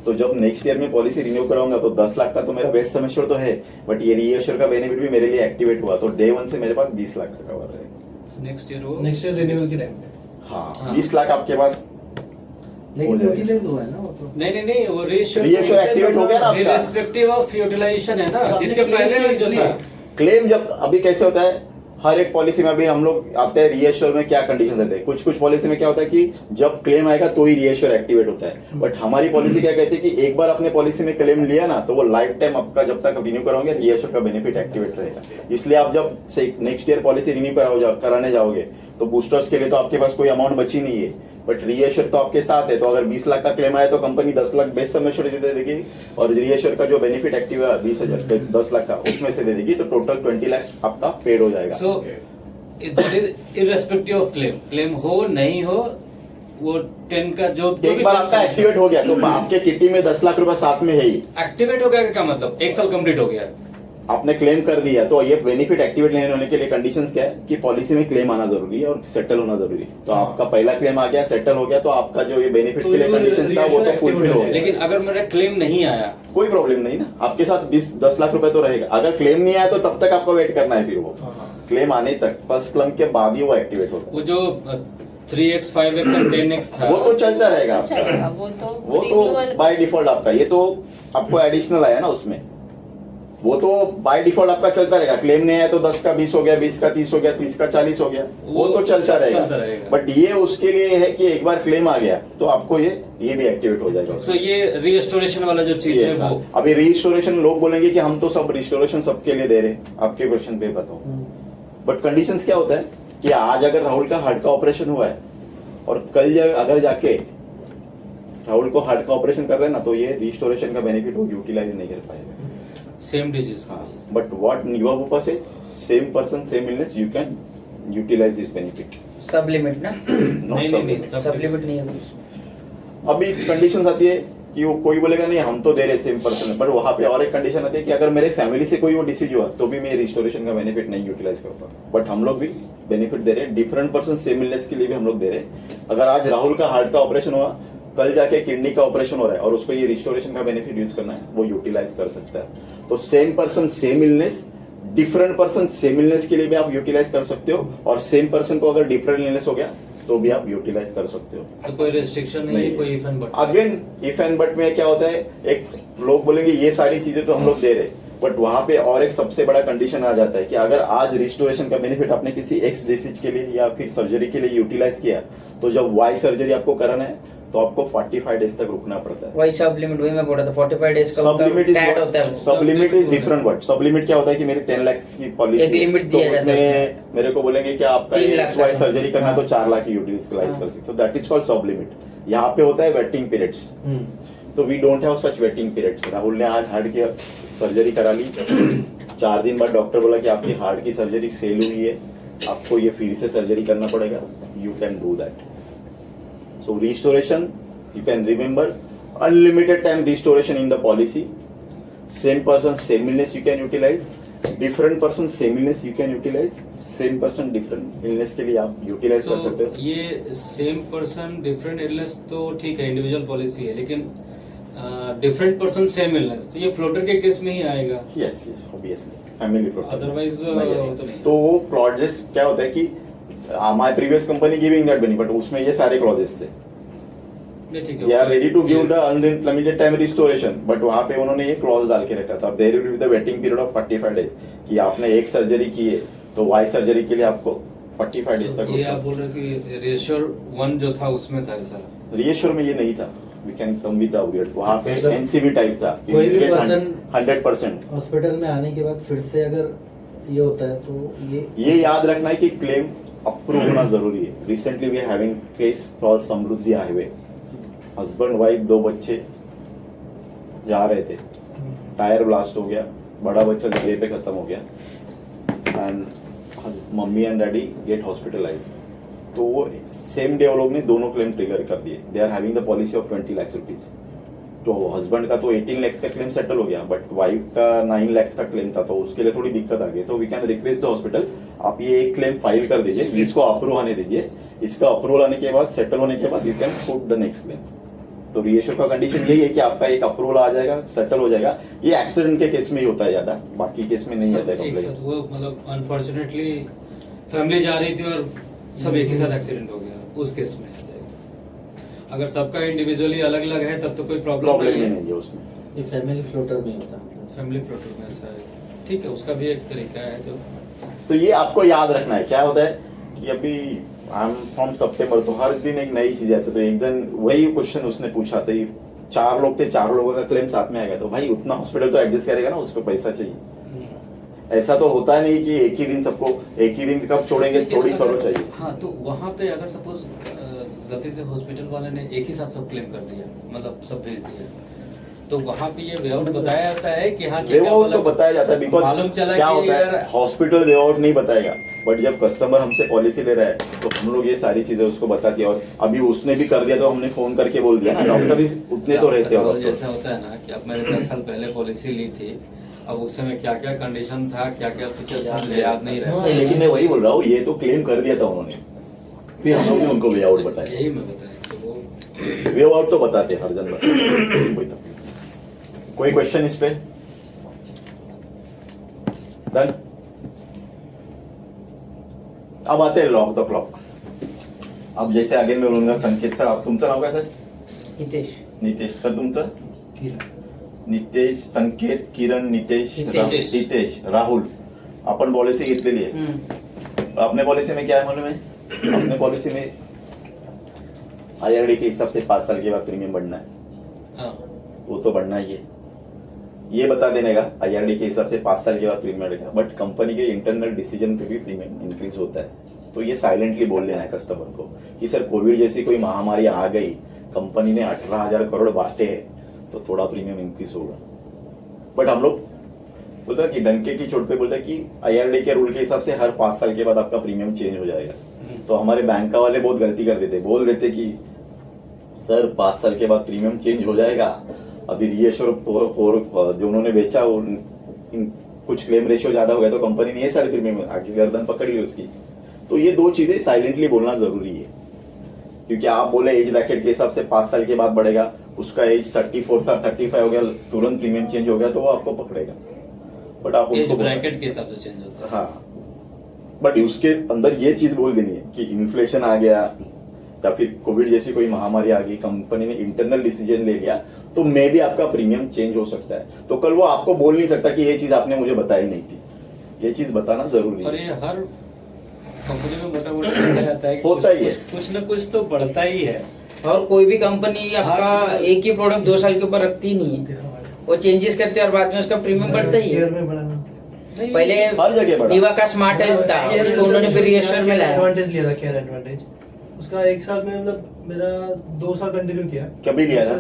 तो जब नेक्स्ट ईयर में पॉलिसी रिन्यू कराऊंगा तो 10 लाख का तो मेरा बेस्ट सम एश्योर्ड तो है, बट ये रीएश्योर का बेनिफिट भी मेरे लिए एक्टिवेट हुआ, तो डे 1 से मेरे पास 20 लाख का कवर रहेगा।
नेक्स्ट ईयर वो
नेक्स्ट ईयर रिन्यूअल के टाइम पे
हाँ, 20 लाख आपके पास।
लेकिन
हो जाएगा।
यूटिलाइज हुआ है ना वो तो।
नहीं वो
Reassure activate हो गया ना आपका।
इर्रेस्पेक्टिव ऑफ यूटिलाइजेशन है ना, इसके पहले जो था।
क्लेम जब अभी कैसे होता है, हर एक पॉलिसी में अभी हम लोग आते हैं रीएश्योर में क्या कंडीशन देते हैं। कुछ पॉलिसी में क्या होता है कि जब क्लेम आएगा तो ही रीएश्योर एक्टिवेट होता है, बट हमारी पॉलिसी क्या कहती है कि एक बार अपने पॉलिसी में क्लेम लिया ना तो वो लाइफ टाइम आपका जब तक रिन्यू कराओगे रीएश्योर का बेनिफिट एक्टिवेट रहेगा। इसलिए आप जब से नेक्स्ट ईयर पॉलिसी रिन्यू कराने जाओगे तो बूस्टर्स के लिए तो आपके पास कोई अमाउंट बची नहीं है, बट रीएश्योर तो आपके साथ है। तो अगर 20 लाख का क्लेम आया तो company 10 lakh best sum assured दे देगी, और रीएश्योर का जो बेनिफिट एक्टिव है 10 लाख का उसमें से दे देगी, तो टोटल 20 लाख आपका पेड हो जाएगा।
So that is irrespective of claim हो नहीं हो, वो 10 का जो
एक बार आपका एक्टिवेट हो गया तो आपके किटी में 10 लाख रुपए साथ में है ही।
एक्टिवेट हो गया का क्या मतलब? 1 साल कंप्लीट हो गया,
आपने क्लेम कर दिया, तो ये बेनिफिट एक्टिवेट लेने होने के लिए कंडीशंस क्या है कि पॉलिसी में क्लेम आना जरूरी है और सेटल होना जरूरी है। तो आपका पहला क्लेम आ गया, सेटल हो गया, तो आपका जो ये बेनिफिट
तो
के लिए
ये
कंडीशन था वो तो
reassure
फुलफिल हो गया।
लेकिन अगर मेरा क्लेम नहीं आया,
कोई प्रॉब्लम नहीं ना, आपके साथ 10 लाख रुपए तो रहेगा। अगर क्लेम नहीं आया तो तब तक आपको वेट करना है, फिर वो क्लेम आने तक फर्स्ट क्लेम के बाद ही वो एक्टिवेट होगा।
वो जो 3x 5x और 10x था,
वो तो चलता रहेगा
चलेगा,
आपका,
वो तो
वो
renewal-
तो बाय डिफॉल्ट आपका, ये तो आपको एडिशनल आया ना उसमें, वो तो बाय डिफॉल्ट आपका चलता रहेगा। क्लेम नहीं आया तो 10 का 20 हो गया, 20 का 30 हो गया, 30 का 40 हो गया, वो तो चलता रहेगा। बट ये उसके लिए है कि एक बार क्लेम आ गया तो आपको ये भी एक्टिवेट हो जाएगा।
सो ये रीस्टोरेशन वाला जो चीज है वो
अभी रिस्टोरेशन लोग बोलेंगे कि हम तो सब रिस्टोरेशन सबके लिए दे रहे हैं, आपके क्वेश्चन पे बताओ। बट कंडीशंस क्या होता है कि आज अगर राहुल का हार्ट का ऑपरेशन हुआ है और कल अगर जाके राहुल को हार्ट का ऑपरेशन कर रहे हैं ना, तो ये रिस्टोरेशन का बेनिफिट वो यूटिलाइज नहीं कर पाएगा।
सेम डिजीज का।
बट व्हाट युवा पर्पस है, same person same illness, you can utilise this benefit.
Sub limit ना,
नहीं
सब लिमिट नहीं है।
अभी कंडीशन आती है कि वो कोई बोलेगा नहीं हम तो दे रहे सेम पर्सन, बट वहां पे और एक कंडीशन आती है कि अगर मेरे फैमिली से कोई वो डिसीज हुआ तो भी मैं रिस्टोरेशन का बेनिफिट नहीं यूटिलाइज कर पाऊंगा। बट हम लोग भी बेनिफिट दे रहे हैं, डिफरेंट पर्सन सेम इलनेस के लिए भी हम लोग दे रहे हैं। अगर आज राहुल का हार्ट का ऑपरेशन हुआ, कल जाके किडनी का ऑपरेशन हो रहा है और उसको ये रिस्टोरेशन का बेनिफिट यूज करना है, वो यूटिलाइज कर सकता है। तो same person same illness, different person same illness के लिए भी आप यूटिलाइज कर सकते हो, और सेम पर्सन को अगर डिफरेंट इलनेस हो गया तो भी आप यूटिलाइज कर सकते हो।
तो कोई रिस्ट्रिक्शन नहीं है, कोई if and but.
Again if and but में क्या होता है, एक लोग बोलेंगे ये सारी चीजें तो हम लोग दे रहे, बट वहां पे और एक सबसे बड़ा कंडीशन आ जाता है कि अगर आज रिस्टोरेशन का बेनिफिट आपने किसी एक्स डिसीज के लिए या फिर सर्जरी के लिए यूटिलाइज किया, तो जब वाई सर्जरी आपको कराना है तो आपको 45 डेज तक रुकना पड़ता है।
वही सब लिमिट, वही मैं बोल रहा था 45 डेज का
सब लिमिट
टैट होता है।
सब लिमिट इज डिफरेंट वर्ड। सब लिमिट क्या होता है कि मेरे 10 लाख की पॉलिसी
एक लिमिट दिया जाता है
उसमें मेरे को बोलेंगे कि आपका
3 लाख
एक्स वाई
का।
सर्जरी करना है तो
हाँ।
4 लाख की यूटिलाइज कर सकते हो, that is called sub limit. यहाँ पे होता है वेटिंग पीरियड्स, तो we don't have such waiting periods. Rahul ने आज हार्ट की सर्जरी करा ली, 4 दिन बाद डॉक्टर बोला कि आपकी हार्ट की सर्जरी फेल हुई है, आपको ये फिर से सर्जरी करना पड़ेगा, you can do that. So restoration, you can remember, unlimited time restoration in the policy. Same person same illness you can utilize, different person same illness you can utilize, same person different illness के लिए आप utilise कर सकते हो।
ये same person different illness तो ठीक है, इंडिविजुअल पॉलिसी है, लेकिन डिफरेंट पर्सन सेम इलनेस तो ये फ्लोटर के केस में ही आएगा।
Yes yes obviously family plot,
Otherwise,
तो
नहीं।
तो वो क्लॉजेस क्या होता है कि my previous company giving that benefit, उसमें ये सारे क्लॉजेस थे,
ये ठीक
they are ready to give the
है।
अनलिमिटेड टाइम रिस्टोरेशन, बट वहां पे उन्होंने ये क्लॉज डाल के रखा था, there will be the waiting period of 45 days कि आपने एक सर्जरी की है तो वाई सर्जरी के लिए आपको 45 डेज तक
ये आप बोल रहे हो कि रेश्योर 1 जो था उसमें था ऐसा।
रिएश्योर में ये नहीं था, we can come with the वहां पे
मतलब
एनसीबी टाइप था,
कोई भी person
100%।
हॉस्पिटल में आने के बाद फिर से अगर ये होता है तो
ये याद रखना है कि क्लेम अप्रूव होना जरूरी है। Recently we are having case for Samruddhi highway, husband wife 2 बच्चे जा रहे थे, टायर ब्लास्ट हो गया, बड़ा बच्चा जगह पे खत्म हो गया, and mummy and daddy get hospitalise. तो वो सेम डे वो लोग ने दोनों क्लेम ट्रिगर कर दिए। They are having the policy of 20 lakh rupees. तो हस्बैंड का तो 18 लाख का क्लेम सेटल हो गया, बट वाइफ का 9 लाख का क्लेम था, तो उसके लिए थोड़ी दिक्कत आ गई। तो we can request the hospital, आप ये एक क्लेम फाइल कर दीजिए, इसको अप्रूव आने दीजिए, इसका अप्रूवल आने के बाद सेटल होने के बाद you can put the next claim. तो रिएश्योर का कंडीशन यही है कि आपका एक अप्रूवल आ जाएगा, सेटल हो जाएगा। ये एक्सीडेंट के केस में ही होता है ज्यादा, बाकी केस में नहीं आता है
एक
कंप्लेंट।
साथ वो मतलब अनफॉर्चुनेटली फैमिली जा रही थी और सब एक ही साथ एक्सीडेंट हो गया, उस केस में आ जाएगा। अगर सबका इंडिविजुअली अलग अलग है तब तो कोई प्रॉब्लम
प्रॉब्लम
नहीं
ही
है।
नहीं है उसमें।
ये फैमिली फ्लोटर में होता है।
फैमिली प्रोटेक्ट में ऐसा है, ठीक है, उसका भी एक तरीका है जो।
तो ये आपको याद रखना है। क्या होता है कि अभी आई एम फ्रॉम सितंबर, तो हर दिन एक नई चीज आती है। तो एक दिन वही क्वेश्चन उसने पूछा था, 4 लोग थे, 4 लोगों का क्लेम साथ में आ गया, तो भाई उतना हॉस्पिटल तो एडजस्ट करेगा ना, उसको पैसा चाहिए। ऐसा तो होता है नहीं कि एक ही दिन सबको, एक ही दिन कब छोड़ेंगे, थोड़ी करो चाहिए।
हाँ, तो वहाँ पे अगर सपोज गलती से हॉस्पिटल वाले ने एक ही साथ सब क्लेम कर दिया, मतलब सब भेज दिया, तो वहाँ पे ये वे आउट बताया जाता है कि हाँ
वे आउट तो बताया जाता है, बिकॉज
मालूम चला
क्या
कि
होता है
यार
हॉस्पिटल वे आउट नहीं बताएगा, बट जब कस्टमर हमसे पॉलिसी ले रहा है तो हम लोग ये सारी चीजें उसको बताती है। और अभी उसने भी कर दिया तो हमने फोन करके बोल दिया ना, डॉक्टर उतने तो रहते हो।
और जैसा होता है ना कि अब मैंने 10 साल पहले पॉलिसी ली थी, अब उस समय क्या क्या कंडीशन था, क्या क्या फीचर्स था, मुझे याद नहीं रहता।
लेकिन मैं वही बोल रहा हूँ, ये तो क्लेम कर दिया था उन्होंने, फिर हम लोग ने उनको वे आउट बताया।
यही मैं बताया कि वो
वे आउट तो बताते हैं हर जन बताते। कोई क्वेश्चन इस पे? डन। अब आते हैं लॉक द क्लॉक। अब जैसे आगे मैं बोलूंगा संकेत सर, आप तुमचं नाव काय सर?
हितेश
नितेश सर, तुमचं?
किरण
नितेश, संकेत, किरण, नितेश,
हितेश.
हितेश, राहुल। आपण पॉलिसी घेतलेली आहे। अपने पॉलिसी में क्या है मालूम है? अपने पॉलिसी में IRD के हिसाब से 5 साल के बाद प्रीमियम बढ़ना है।
हाँ,
वो तो बढ़ना ही है, ये बता देने का IRD के हिसाब से 5 साल के बाद प्रीमियम बढ़ेगा, बट कंपनी के इंटरनल डिसीजन पे भी प्रीमियम इंक्रीज होता है। तो ये साइलेंटली बोल देना है कस्टमर को कि सर कोविड जैसी कोई महामारी आ गई, कंपनी ने 18,000 करोड़ बांटे हैं, तो थोड़ा प्रीमियम इंक्रीज होगा। बट हम लोग बोलते हैं कि डंके की चोट पे बोलते हैं कि IRD के रूल के हिसाब से हर 5 साल के बाद आपका प्रीमियम चेंज हो जाएगा। तो हमारे बैंक का वाले बहुत गलती कर देते, बोल देते कि सर 5 साल के बाद प्रीमियम चेंज हो जाएगा। अभी रिएश्योर जो उन्होंने बेचा कुछ क्लेम रेशियो ज्यादा हो गया, तो कंपनी ने ये सारे प्रीमियम आगे गर्दन पकड़ ली उसकी। तो ये 2 चीजें साइलेंटली बोलना जरूरी है, क्योंकि आप बोले एज ब्रैकेट के हिसाब से 5 साल के बाद बढ़ेगा, उसका एज 34 था, 35 हो गया, तुरंत प्रीमियम चेंज हो गया, तो वो आपको पकड़ेगा। बट आप
एज
उनको
ब्रैकेट के हिसाब से चेंज होता है।
हाँ, बट उसके अंदर ये चीज बोल देनी है कि इन्फ्लेशन आ गया या फिर कोविड जैसी कोई महामारी आ गई, कंपनी ने इंटरनल डिसीजन ले लिया, तो मे भी आपका प्रीमियम चेंज हो सकता है। तो कल वो आपको बोल नहीं सकता कि ये चीज आपने मुझे बताई नहीं थी, ये चीज बताना जरूरी
और
है।
ये हर कंपनी में मोटा मोटा देखा जाता है कि
होता ही है।
कुछ ना कुछ तो बढ़ता ही है।
और कोई भी कंपनी आपका
हाँ,
एक ही प्रोडक्ट 2 साल के ऊपर रखती नहीं है, वो चेंजेस करते हैं और बाद में उसका प्रीमियम बढ़ता ही है।
ईयर में बढ़ा ना।
नहीं,
पहले
हर जगह बढ़ा।
नीवा का स्मार्ट हेल्थ था, उसको उन्होंने फिर रीअश्योर में लाया।
एडवांटेज लिया था, केयर एडवांटेज। उसका 1 साल में मतलब मेरा 2 साल कंटिन्यू किया।
कभी लिया था?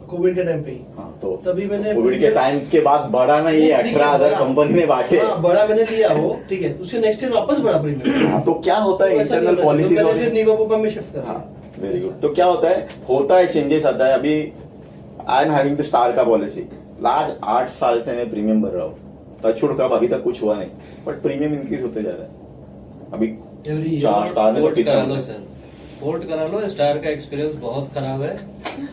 कोविड के टाइम पे ही।
हाँ, तो
तभी मैंने
कोविड के टाइम के बाद बढ़ा ना, ये 18,000 कंपनी ने बांटे।
हाँ, बड़ा मैंने लिया वो, ठीक है। उसके नेक्स्ट ईयर वापस बड़ा प्रीमियम।
हाँ, तो क्या होता है इंटरनल पॉलिसी
मैंने फिर नीवा पोपा में शिफ्ट कर।
हाँ, वेरी गुड। तो क्या होता है चेंजेस आता है। अभी I am having the star का पॉलिसी, लास्ट 8 साल से मैं प्रीमियम भर रहा हूँ। टचवुड का अभी तक कुछ हुआ नहीं, बट प्रीमियम इंक्रीज होते जा रहा है। अभी
Every year।
चार स्टार में तो
पोर्ट
कितना
करा
होता
लो
है?
सर, पोर्ट करा लो। स्टार का एक्सपीरियंस बहुत खराब है,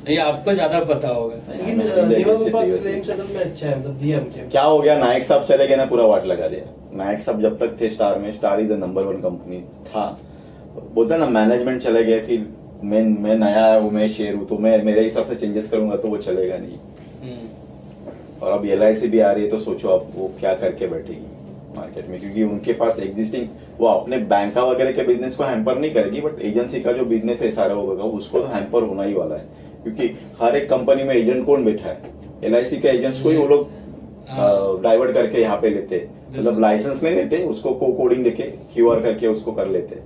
ये आपको ज्यादा पता होगा।
लेकिन नीवा पोपा क्लेम सेटल में अच्छा है, मतलब दिया मुझे।
क्या हो गया, नायक साहब चले गए ना, पूरा वाट लगा दिया। नायक साहब जब तक थे स्टार में, star is the number 1 company था। बोलता ना, मैनेजमेंट चले गए, फिर मैं नया आया हूँ, मैं शेयर हूँ, तो मैं मेरे हिसाब से चेंजेस करूंगा तो वो चलेगा नहीं। और अब LIC भी आ रही है, तो सोचो आप वो क्या करके बैठेगी मार्केट में, क्योंकि उनके पास एग्जिस्टिंग, वो अपने बैंका वगैरह के बिजनेस को हैम्पर नहीं करेगी, बट एजेंसी का जो बिजनेस है सारा होगा उसको तो हैम्पर होना ही वाला है। क्योंकि हर एक कंपनी में एजेंट कौन बैठा है? LIC के एजेंट्स को ही वो लोग डाइवर्ट करके यहाँ पे लेते, मतलब लाइसेंस नहीं लेते, उसको कोडिंग देके QR करके उसको कर लेते,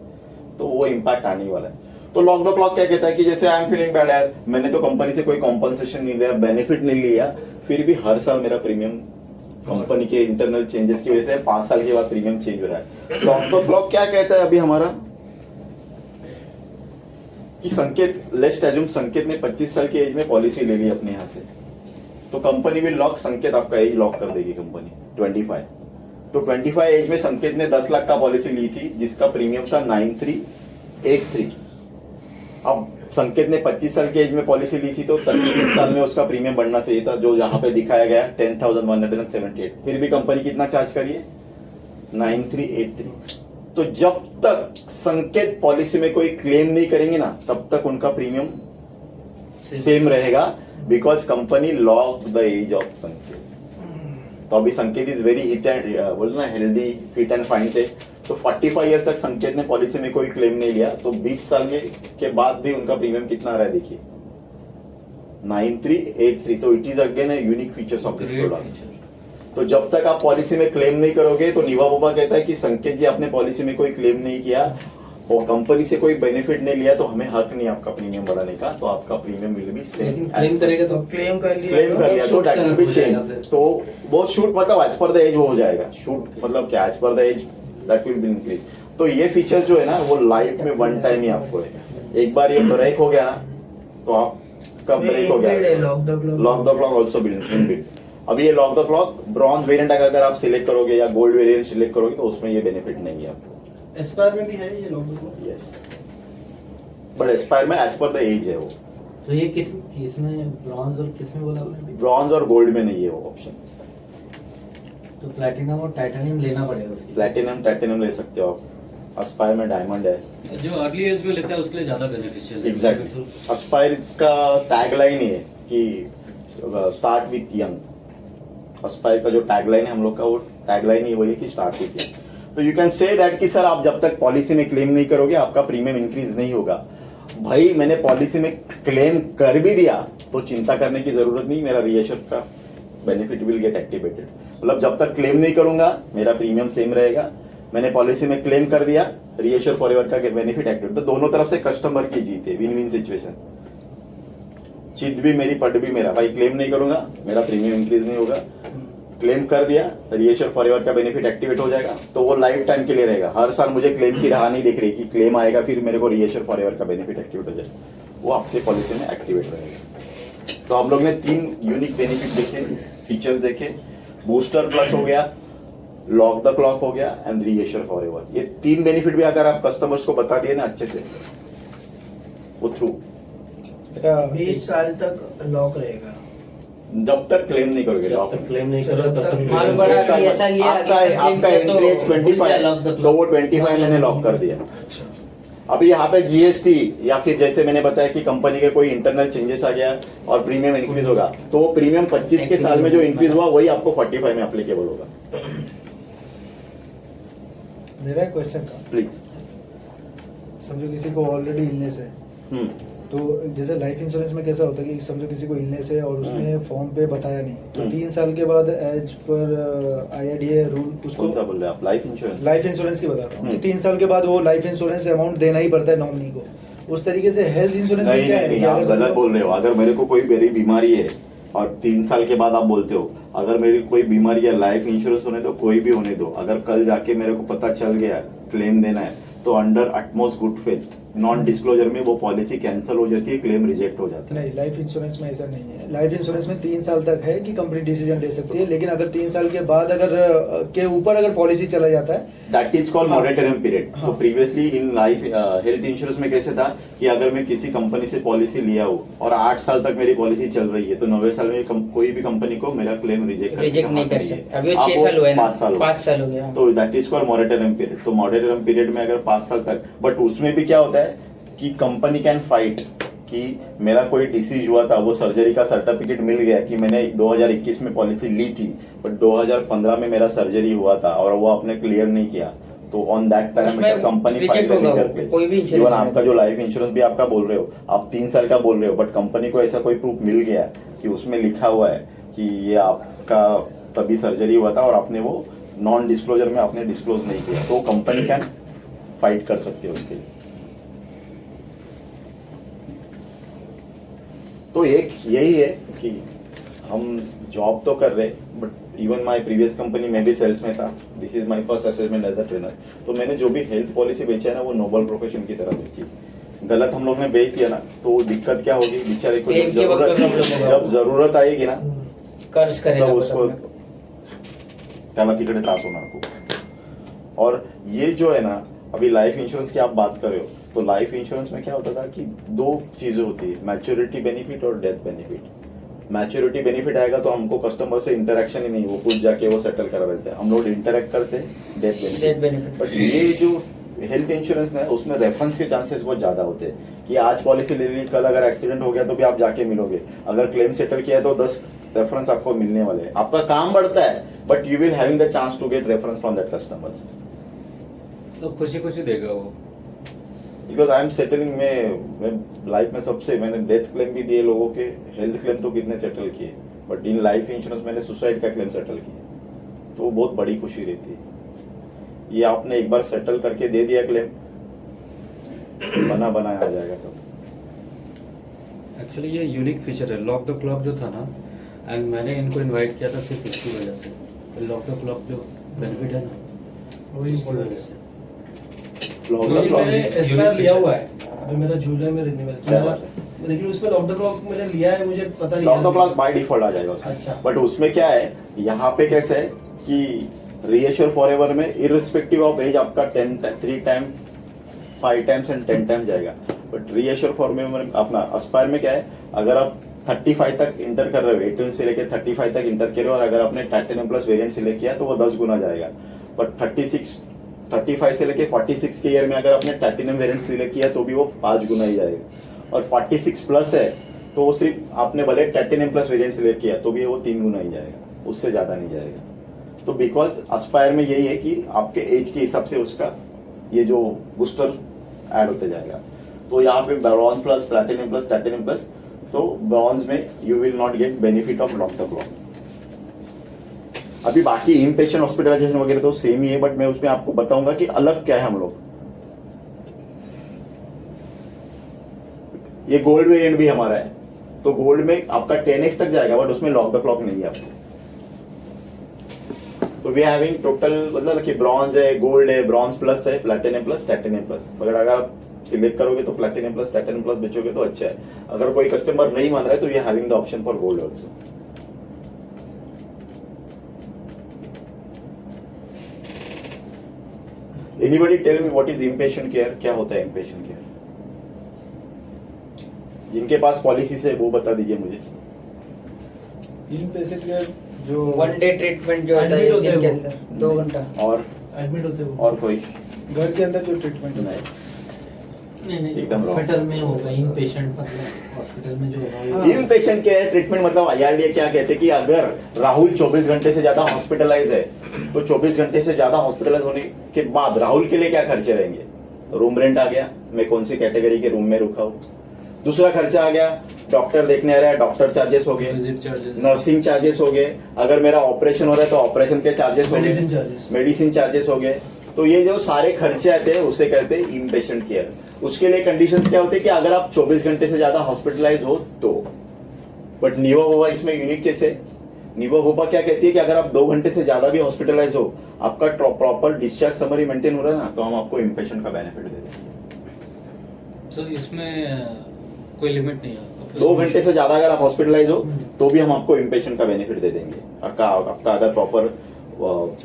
तो वो इम्पैक्ट आने वाला है। तो लॉक द क्लॉक क्या कहता है कि जैसे आई एम फीलिंग बैड यार, मैंने तो कंपनी से कोई कॉम्पनसेशन नहीं लिया, बेनिफिट नहीं लिया, फिर भी हर साल मेरा प्रीमियम कंपनी के इंटरनल चेंजेस की वजह से 5 साल के बाद प्रीमियम चेंज हो रहा है। लॉक द क्लॉक क्या कहता है अभी हमारा कि संकेत, लेट्स एज्यूम संकेत ने 25 साल की एज में पॉलिसी ले ली अपने यहाँ से, तो कंपनी विल लॉक, संकेत आपका एज लॉक कर देगी कंपनी 25। तो 25 एज में संकेत ने 10 लाख का पॉलिसी ली थी, जिसका प्रीमियम था 9383। अब संकेत ने 25 साल की एज में पॉलिसी ली थी, तो 33 साल में उसका प्रीमियम बढ़ना चाहिए था, जो यहाँ पे दिखाया गया 10,178। फिर भी कंपनी कितना चार्ज करी है? 9383। तो जब तक संकेत पॉलिसी में कोई क्लेम नहीं करेंगे ना, तब तक उनका प्रीमियम सेम रहेगा, because company lock the age of Sanket. तो अभी संकेत इज वेरी बोलना हेल्दी, फिट एंड फाइन थे, तो 45 ईयर्स तक संकेत ने पॉलिसी में कोई क्लेम नहीं लिया, तो 20 साल के बाद भी उनका प्रीमियम कितना आ रहा है देखिए, 9383। तो it is again a unique features of this product. तो जब तक आप पॉलिसी में क्लेम नहीं करोगे, तो नीवा पोपा कहता है कि संकेत जी आपने पॉलिसी में कोई क्लेम नहीं किया और कंपनी से कोई बेनिफिट नहीं लिया, तो हमें हक नहीं आपका प्रीमियम बढ़ाने का, तो आपका प्रीमियम विल बी सेम।
लेकिन क्लेम करेगा तो
क्लेम कर लिया
क्लेम कर लिया तो
shoot
दैट विल बी
हो जाएगा
चेंज।
फिर।
तो वो शूट मतलब एज पर द एज वो हो जाएगा। शूट मतलब क्या, as per the age that will be increase. तो ये फीचर जो है ना, वो लाइफ में 1 टाइम ही आपको है। एक बार ये ब्रेक हो गया ना, तो आपका ब्रेक हो गया। Lock the clock also build. अभी ये lock the clock bronze variant अगर आप सिलेक्ट करोगे या गोल्ड वेरिएंट सिलेक्ट करोगे, तो उसमें ये बेनिफिट नहीं है आपको।
एस्पायर में भी है ये lock the clock.
Yes, but Aspire में एज पर द एज है वो।
तो ये किस इसमें ब्रॉन्ज और किस में बोला आपने?
ब्रॉन्ज और गोल्ड में नहीं है वो ऑप्शन।
तो प्लैटिनम और टाइटेनियम लेना पड़ेगा उसकी।
प्लैटिनम टाइटेनियम ले सकते हो आप। एस्पायर में डायमंड है।
जो अर्ली एज में लेता है उसके लिए ज्यादा बेनिफिशियल है।
एग्जैक्टली, एस्पायर का टैगलाइन है कि स्टार्ट विथ यंग। एस्पायर का जो टैगलाइन है हम लोग का, वो टैगलाइन ही वही है कि स्टार्ट विथ यंग। तो यू कैन से दैट कि सर आप जब तक पॉलिसी में क्लेम नहीं करोगे, आपका प्रीमियम इंक्रीज नहीं होगा। भाई मैंने पॉलिसी में क्लेम कर भी दिया तो चिंता करने की जरूरत नहीं, मेरा रीएश्योर का बेनिफिट विल गेट एक्टिवेटेड। मतलब जब तक क्लेम नहीं करूंगा मेरा प्रीमियम सेम रहेगा, मैंने पॉलिसी में क्लेम कर दिया, रीएश्योर फॉरएवर का बेनिफिट एक्टिवेट। तो दोनों तरफ से कस्टमर की जीत है, विन विन सिचुएशन। चित भी मेरी, पट भी मेरा। भाई क्लेम नहीं करूंगा, मेरा प्रीमियम इंक्रीज नहीं होगा। क्लेम कर दिया, रीएश्योर फॉरएवर का बेनिफिट एक्टिवेट हो जाएगा, तो वो लाइफ टाइम के लिए रहेगा। हर साल मुझे क्लेम की राह नहीं दिख रही कि क्लेम आएगा फिर मेरे को रीएश्योर फॉरएवर का बेनिफिट एक्टिवेट हो जाएगा, वो आपके पॉलिसी में एक्टिवेट रहेगा। तो हम लोग ने 3 यूनिक बेनिफिट देखे, फीचर्स देखे। बूस्टर प्लस हो गया, लॉक द क्लॉक हो गया एंड रीएश्योर फॉरएवर। ये 3 बेनिफिट भी अगर आप कस्टमर्स को बता दिए ना अच्छे से, वो थ्रू
20 साल तक लॉक रहेगा।
जब तक क्लेम नहीं करोगे
जब तक क्लेम नहीं करो तब तक
मालूम पड़ा
ऐसा
कि ऐसा ये
आपका
आगे से
आपका
claim
एंट्री
किया तो भूल जाए lock the
25,
clock।
तो वो 25 मैंने लॉक कर दिया।
अच्छा
अभी यहाँ पे जीएसटी या फिर जैसे मैंने बताया कि कंपनी के कोई इंटरनल चेंजेस आ गया और प्रीमियम इंक्रीज होगा, तो वो प्रीमियम 25 के साल में जो इंक्रीज हुआ वही आपको 45 में अप्लीकेबल होगा।
मेरा एक क्वेश्चन था,
प्लीज।
समझो किसी को ऑलरेडी इलनेस है, तो जैसे लाइफ इंश्योरेंस में कैसा होता है कि समझो किसी को इलनेस है और उसने फॉर्म पे बताया नहीं, तो 3 साल के बाद एज पर IRDA रूल उसको,
कौन सा बोल रहे हैं आप? Life insurance?
लाइफ इंश्योरेंस की बता रहा हूँ कि 3 साल के बाद वो लाइफ इंश्योरेंस अमाउंट देना ही पड़ता है नॉमिनी को। उस तरीके से हेल्थ इंश्योरेंस में
नहीं
क्या
नहीं
है
नहीं,
कि
आप
अगर
गलत बोल रहे हो। अगर मेरे को कोई मेरी बीमारी है और 3 साल के बाद आप बोलते हो अगर मेरी कोई बीमारी है, लाइफ इंश्योरेंस होने दो, कोई भी होने दो, अगर कल जाके मेरे को पता चल गया क्लेम देना है, तो under utmost good faith non disclosure में वो पॉलिसी कैंसिल हो जाती है, क्लेम रिजेक्ट हो जाता है।
नहीं, लाइफ इंश्योरेंस में ऐसा नहीं है। लाइफ इंश्योरेंस में 3 साल तक है कि कंपनी डिसीजन ले सकती है, लेकिन अगर 3 साल के बाद अगर के ऊपर अगर पॉलिसी चला जाता है,
that is called moratorium period.
हाँ।
तो previously in life health insurance में कैसे था कि अगर मैं किसी कंपनी से पॉलिसी लिया हूँ और 8 साल तक मेरी पॉलिसी चल रही है, तो 9वें साल में कोई भी कंपनी को मेरा क्लेम रिजेक्ट
नहीं कर सकते। अभी 6 साल हुए ना, 5 साल हो गया,
तो that is called moratorium period. तो मॉरेटोरियम पीरियड में अगर 5 साल तक, बट उसमें भी क्या होता है कि कंपनी कैन फाइट कि मेरा कोई डिसीज हुआ था, वो सर्जरी का सर्टिफिकेट मिल गया कि मैंने 2021 में पॉलिसी ली थी, बट 2015 में मेरा सर्जरी हुआ था और वो आपने क्लियर नहीं किया, तो on that parameter company fight नहीं
कोई भी
कर। इवन आपका जो लाइफ इंश्योरेंस भी आपका बोल रहे हो, आप 3 साल का बोल रहे हो, बट कंपनी को ऐसा कोई प्रूफ मिल गया कि उसमें लिखा हुआ है कि ये आपका तभी सर्जरी हुआ था और आपने वो नॉन डिस्क्लोजर में आपने डिस्क्लोज नहीं किया, तो कंपनी कैन फाइट कर सकती है उसके लिए। तो एक यही है कि हम जॉब तो कर रहे, but even my previous company में भी सेल्स में था। This is my first assessment as a trainer. तो मैंने जो भी हेल्थ पॉलिसी बेचा है ना, वो नोबल प्रोफेशन की तरह बेची। गलत हम लोग ने बेच दिया ना, तो दिक्कत क्या होगी बेचारे को, जब जरूरत आएगी ना
कर्ज करेगा
तब उसको त्याला तिकडे त्रास होणार खूप। और ये जो है ना, अभी लाइफ इंश्योरेंस की आप बात कर रहे हो, तो लाइफ इंश्योरेंस में क्या होता था कि 2 चीजें होती है, मैच्योरिटी बेनिफिट और डेथ बेनिफिट। मैच्योरिटी बेनिफिट आएगा तो हमको कस्टमर से इंटरेक्शन ही नहीं, वो खुद जाके वो सेटल करा देते हैं, हम लोग इंटरेक्ट करते हैं, डेथ बेनिफिट। बट ये जो हेल्थ इंश्योरेंस है उसमें रेफरेंस के चांसेस बहुत ज्यादा होते हैं कि आज पॉलिसी ले ली, कल अगर एक्सीडेंट हो गया तो भी आप जाके मिलोगे, अगर क्लेम सेटल किया है तो 10 रेफरेंस आपको मिलने वाले हैं। आपका काम बढ़ता है, but you will having the chance to get reference from that customers.
तो खुशी खुशी देगा वो,
बिकॉज आई एम सेटलिंग में लाइफ में सबसे मैंने डेथ क्लेम भी दिए लोगों के, हेल्थ क्लेम तो कितने सेटल किए, बट इन लाइफ इंश्योरेंस मैंने सुसाइड का क्लेम सेटल किया, तो वो बहुत बड़ी खुशी रहती है। ये आपने एक बार सेटल करके दे दिया क्लेम, बना बनाया आ जाएगा सब।
एक्चुअली ये यूनिक फीचर है लॉक द क्लॉक जो था ना, एंड मैंने इनको इनवाइट किया था सिर्फ इसकी वजह से। लॉक द क्लॉक जो बेनिफिट है ना,
वही
इसकी वजह से।
मैंने एस्पायर लिया हुआ है, जो मेरा जुलाई में रिन्यूअल किया, लेकिन उसमें लॉक द क्लॉक मैंने लिया है, मुझे पता नहीं।
Lock the clock by default आ जाएगा उसमें।
अच्छा।
बट उसमें क्या है, यहाँ पे कैसे है कि रीएश्योर फॉरएवर में इररिस्पेक्टिव ऑफ एज आपका 3 टाइम 5 टाइम्स एंड 10 टाइम जाएगा। बट रीएश्योर फॉरएवर अपना एस्पायर में क्या है, अगर आप 35 तक इंटर कर रहे हो, 18 से लेकर 35 तक इंटर कर रहे हो, और अगर आपने टाइटेनियम प्लस वेरिएंट सिलेक्ट किया तो वो 10 गुना जाएगा। बट 35 से लेके 46 के ईयर में अगर आपने टाइटेनियम वेरिएंट सिलेक्ट किया तो भी वो 5 गुना ही जाएगा। और 46 प्लस है तो वो सिर्फ आपने भले टाइटेनियम प्लस वेरिएंट सिलेक्ट किया तो भी वो 3 गुना ही जाएगा, उससे ज्यादा नहीं जाएगा। तो बिकॉज एस्पायर में यही है कि आपके एज के हिसाब से उसका ये जो बूस्टर ऐड होते जाएगा। तो यहाँ पे bronze plus platinum plus titanium plus, तो ब्रॉन्ज में you will not get benefit of lock the clock. अभी बाकी इन पेशेंट हॉस्पिटलाइजेशन वगैरह तो सेम ही है, बट मैं उसमें आपको बताऊंगा कि अलग क्या है हम लोग। ये गोल्ड वेरिएंट भी हमारा है, तो गोल्ड में आपका 10x तक जाएगा, बट उसमें लॉक द क्लॉक नहीं है आपको। तो वी हैविंग टोटल मतलब कि ब्रॉन्ज है, गोल्ड है, ब्रॉन्ज प्लस है, प्लैटिनम प्लस, टाइटेनियम प्लस। मगर अगर आप सिलेक्ट करोगे तो प्लैटिनम प्लस टाइटेनियम प्लस बेचोगे तो अच्छा है। अगर कोई कस्टमर नहीं मान रहा है तो we are having the option for gold also. Anybody tell me what is inpatient care, क्या होता है इनपेशेंट केयर? जिनके पास पॉलिसी है वो बता दीजिए मुझे।
इन पेशेंट के जो
1 डे ट्रीटमेंट जो होता है
Admit
एक दिन
होते
के
हैं
अंदर 2 घंटा।
और
एडमिट होते हो
और कोई
घर के अंदर जो ट्रीटमेंट होता है
नहीं
एकदम wrong.
हॉस्पिटल में होगा इन पेशेंट मतलब हॉस्पिटल में जो होगा
इन पेशेंट के ट्रीटमेंट मतलब IRDA क्या कहते हैं कि अगर राहुल 24 घंटे से ज्यादा हॉस्पिटलाइज है तो 24 घंटे से ज्यादा हॉस्पिटलाइज होने के बाद राहुल के लिए क्या खर्चे रहेंगे? रूम रेंट आ गया, मैं कौन सी कैटेगरी के रूम में रुका हूँ। दूसरा खर्चा आ गया, डॉक्टर देखने आ रहा है, डॉक्टर चार्जेस हो गए,
विजिट चार्जेस,
नर्सिंग चार्जेस हो गए, अगर मेरा ऑपरेशन हो रहा है तो ऑपरेशन के चार्जेस हो
मेडिसिन
गए,
चार्जेस
मेडिसिन चार्जेस हो गए। तो ये जो सारे खर्चे आते हैं उसे कहते हैं इन पेशेंट केयर। उसके लिए कंडीशंस क्या होते हैं कि अगर आप 24 घंटे से ज्यादा हॉस्पिटलाइज हो तो। बट नीवा वोवा इसमें यूनिक केस है। नीवा वोवा क्या कहती है कि अगर आप 2 घंटे से ज्यादा भी हॉस्पिटलाइज हो, आपका प्रॉपर डिस्चार्ज समरी मेंटेन हो रहा है ना, तो हम आपको इन पेशेंट का बेनिफिट दे देंगे।
तो इसमें कोई लिमिट नहीं है।
2 घंटे से ज्यादा अगर आप हॉस्पिटलाइज हो तो भी हम आपको इम्पेशेंट का बेनिफिट दे देंगे। आपका अगर प्रॉपर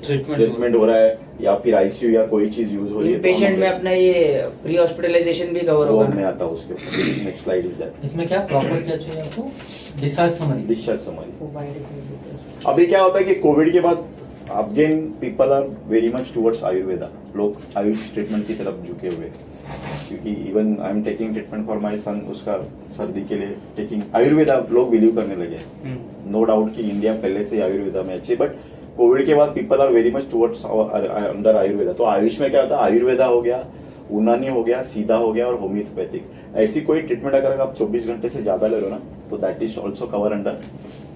ट्रीटमेंट हो रहा है या फिर आईसीयू या कोई चीज यूज हो रही है
पेशेंट में अपना ये प्री हॉस्पिटलाइजेशन भी कवर
वो
होगा
मैं
ना?
आता हूँ उसके ऊपर। नेक्स्ट स्लाइड इज दैट
इसमें क्या प्रॉपर क्या चाहिए आपको डिस्चार्ज समरी
डिस्चार्ज समरी। अभी क्या होता है कि कोविड के बाद again people are very much towards Ayurveda. लोग आयुष ट्रीटमेंट की तरफ झुके हुए, क्योंकि even I am taking treatment for my son, उसका सर्दी के लिए टेकिंग आयुर्वेदा लोग बिलीव करने लगे। नो डाउट कि इंडिया पहले से आयुर्वेदा में अच्छी, बट कोविड के बाद people are very much towards under Ayurveda. तो आयुष में क्या होता है, आयुर्वेदा हो गया, यूनानी हो गया, सीधा हो गया और होम्योपैथिक। ऐसी कोई ट्रीटमेंट अगर आप 24 घंटे से ज्यादा ले लो ना, तो that is also cover under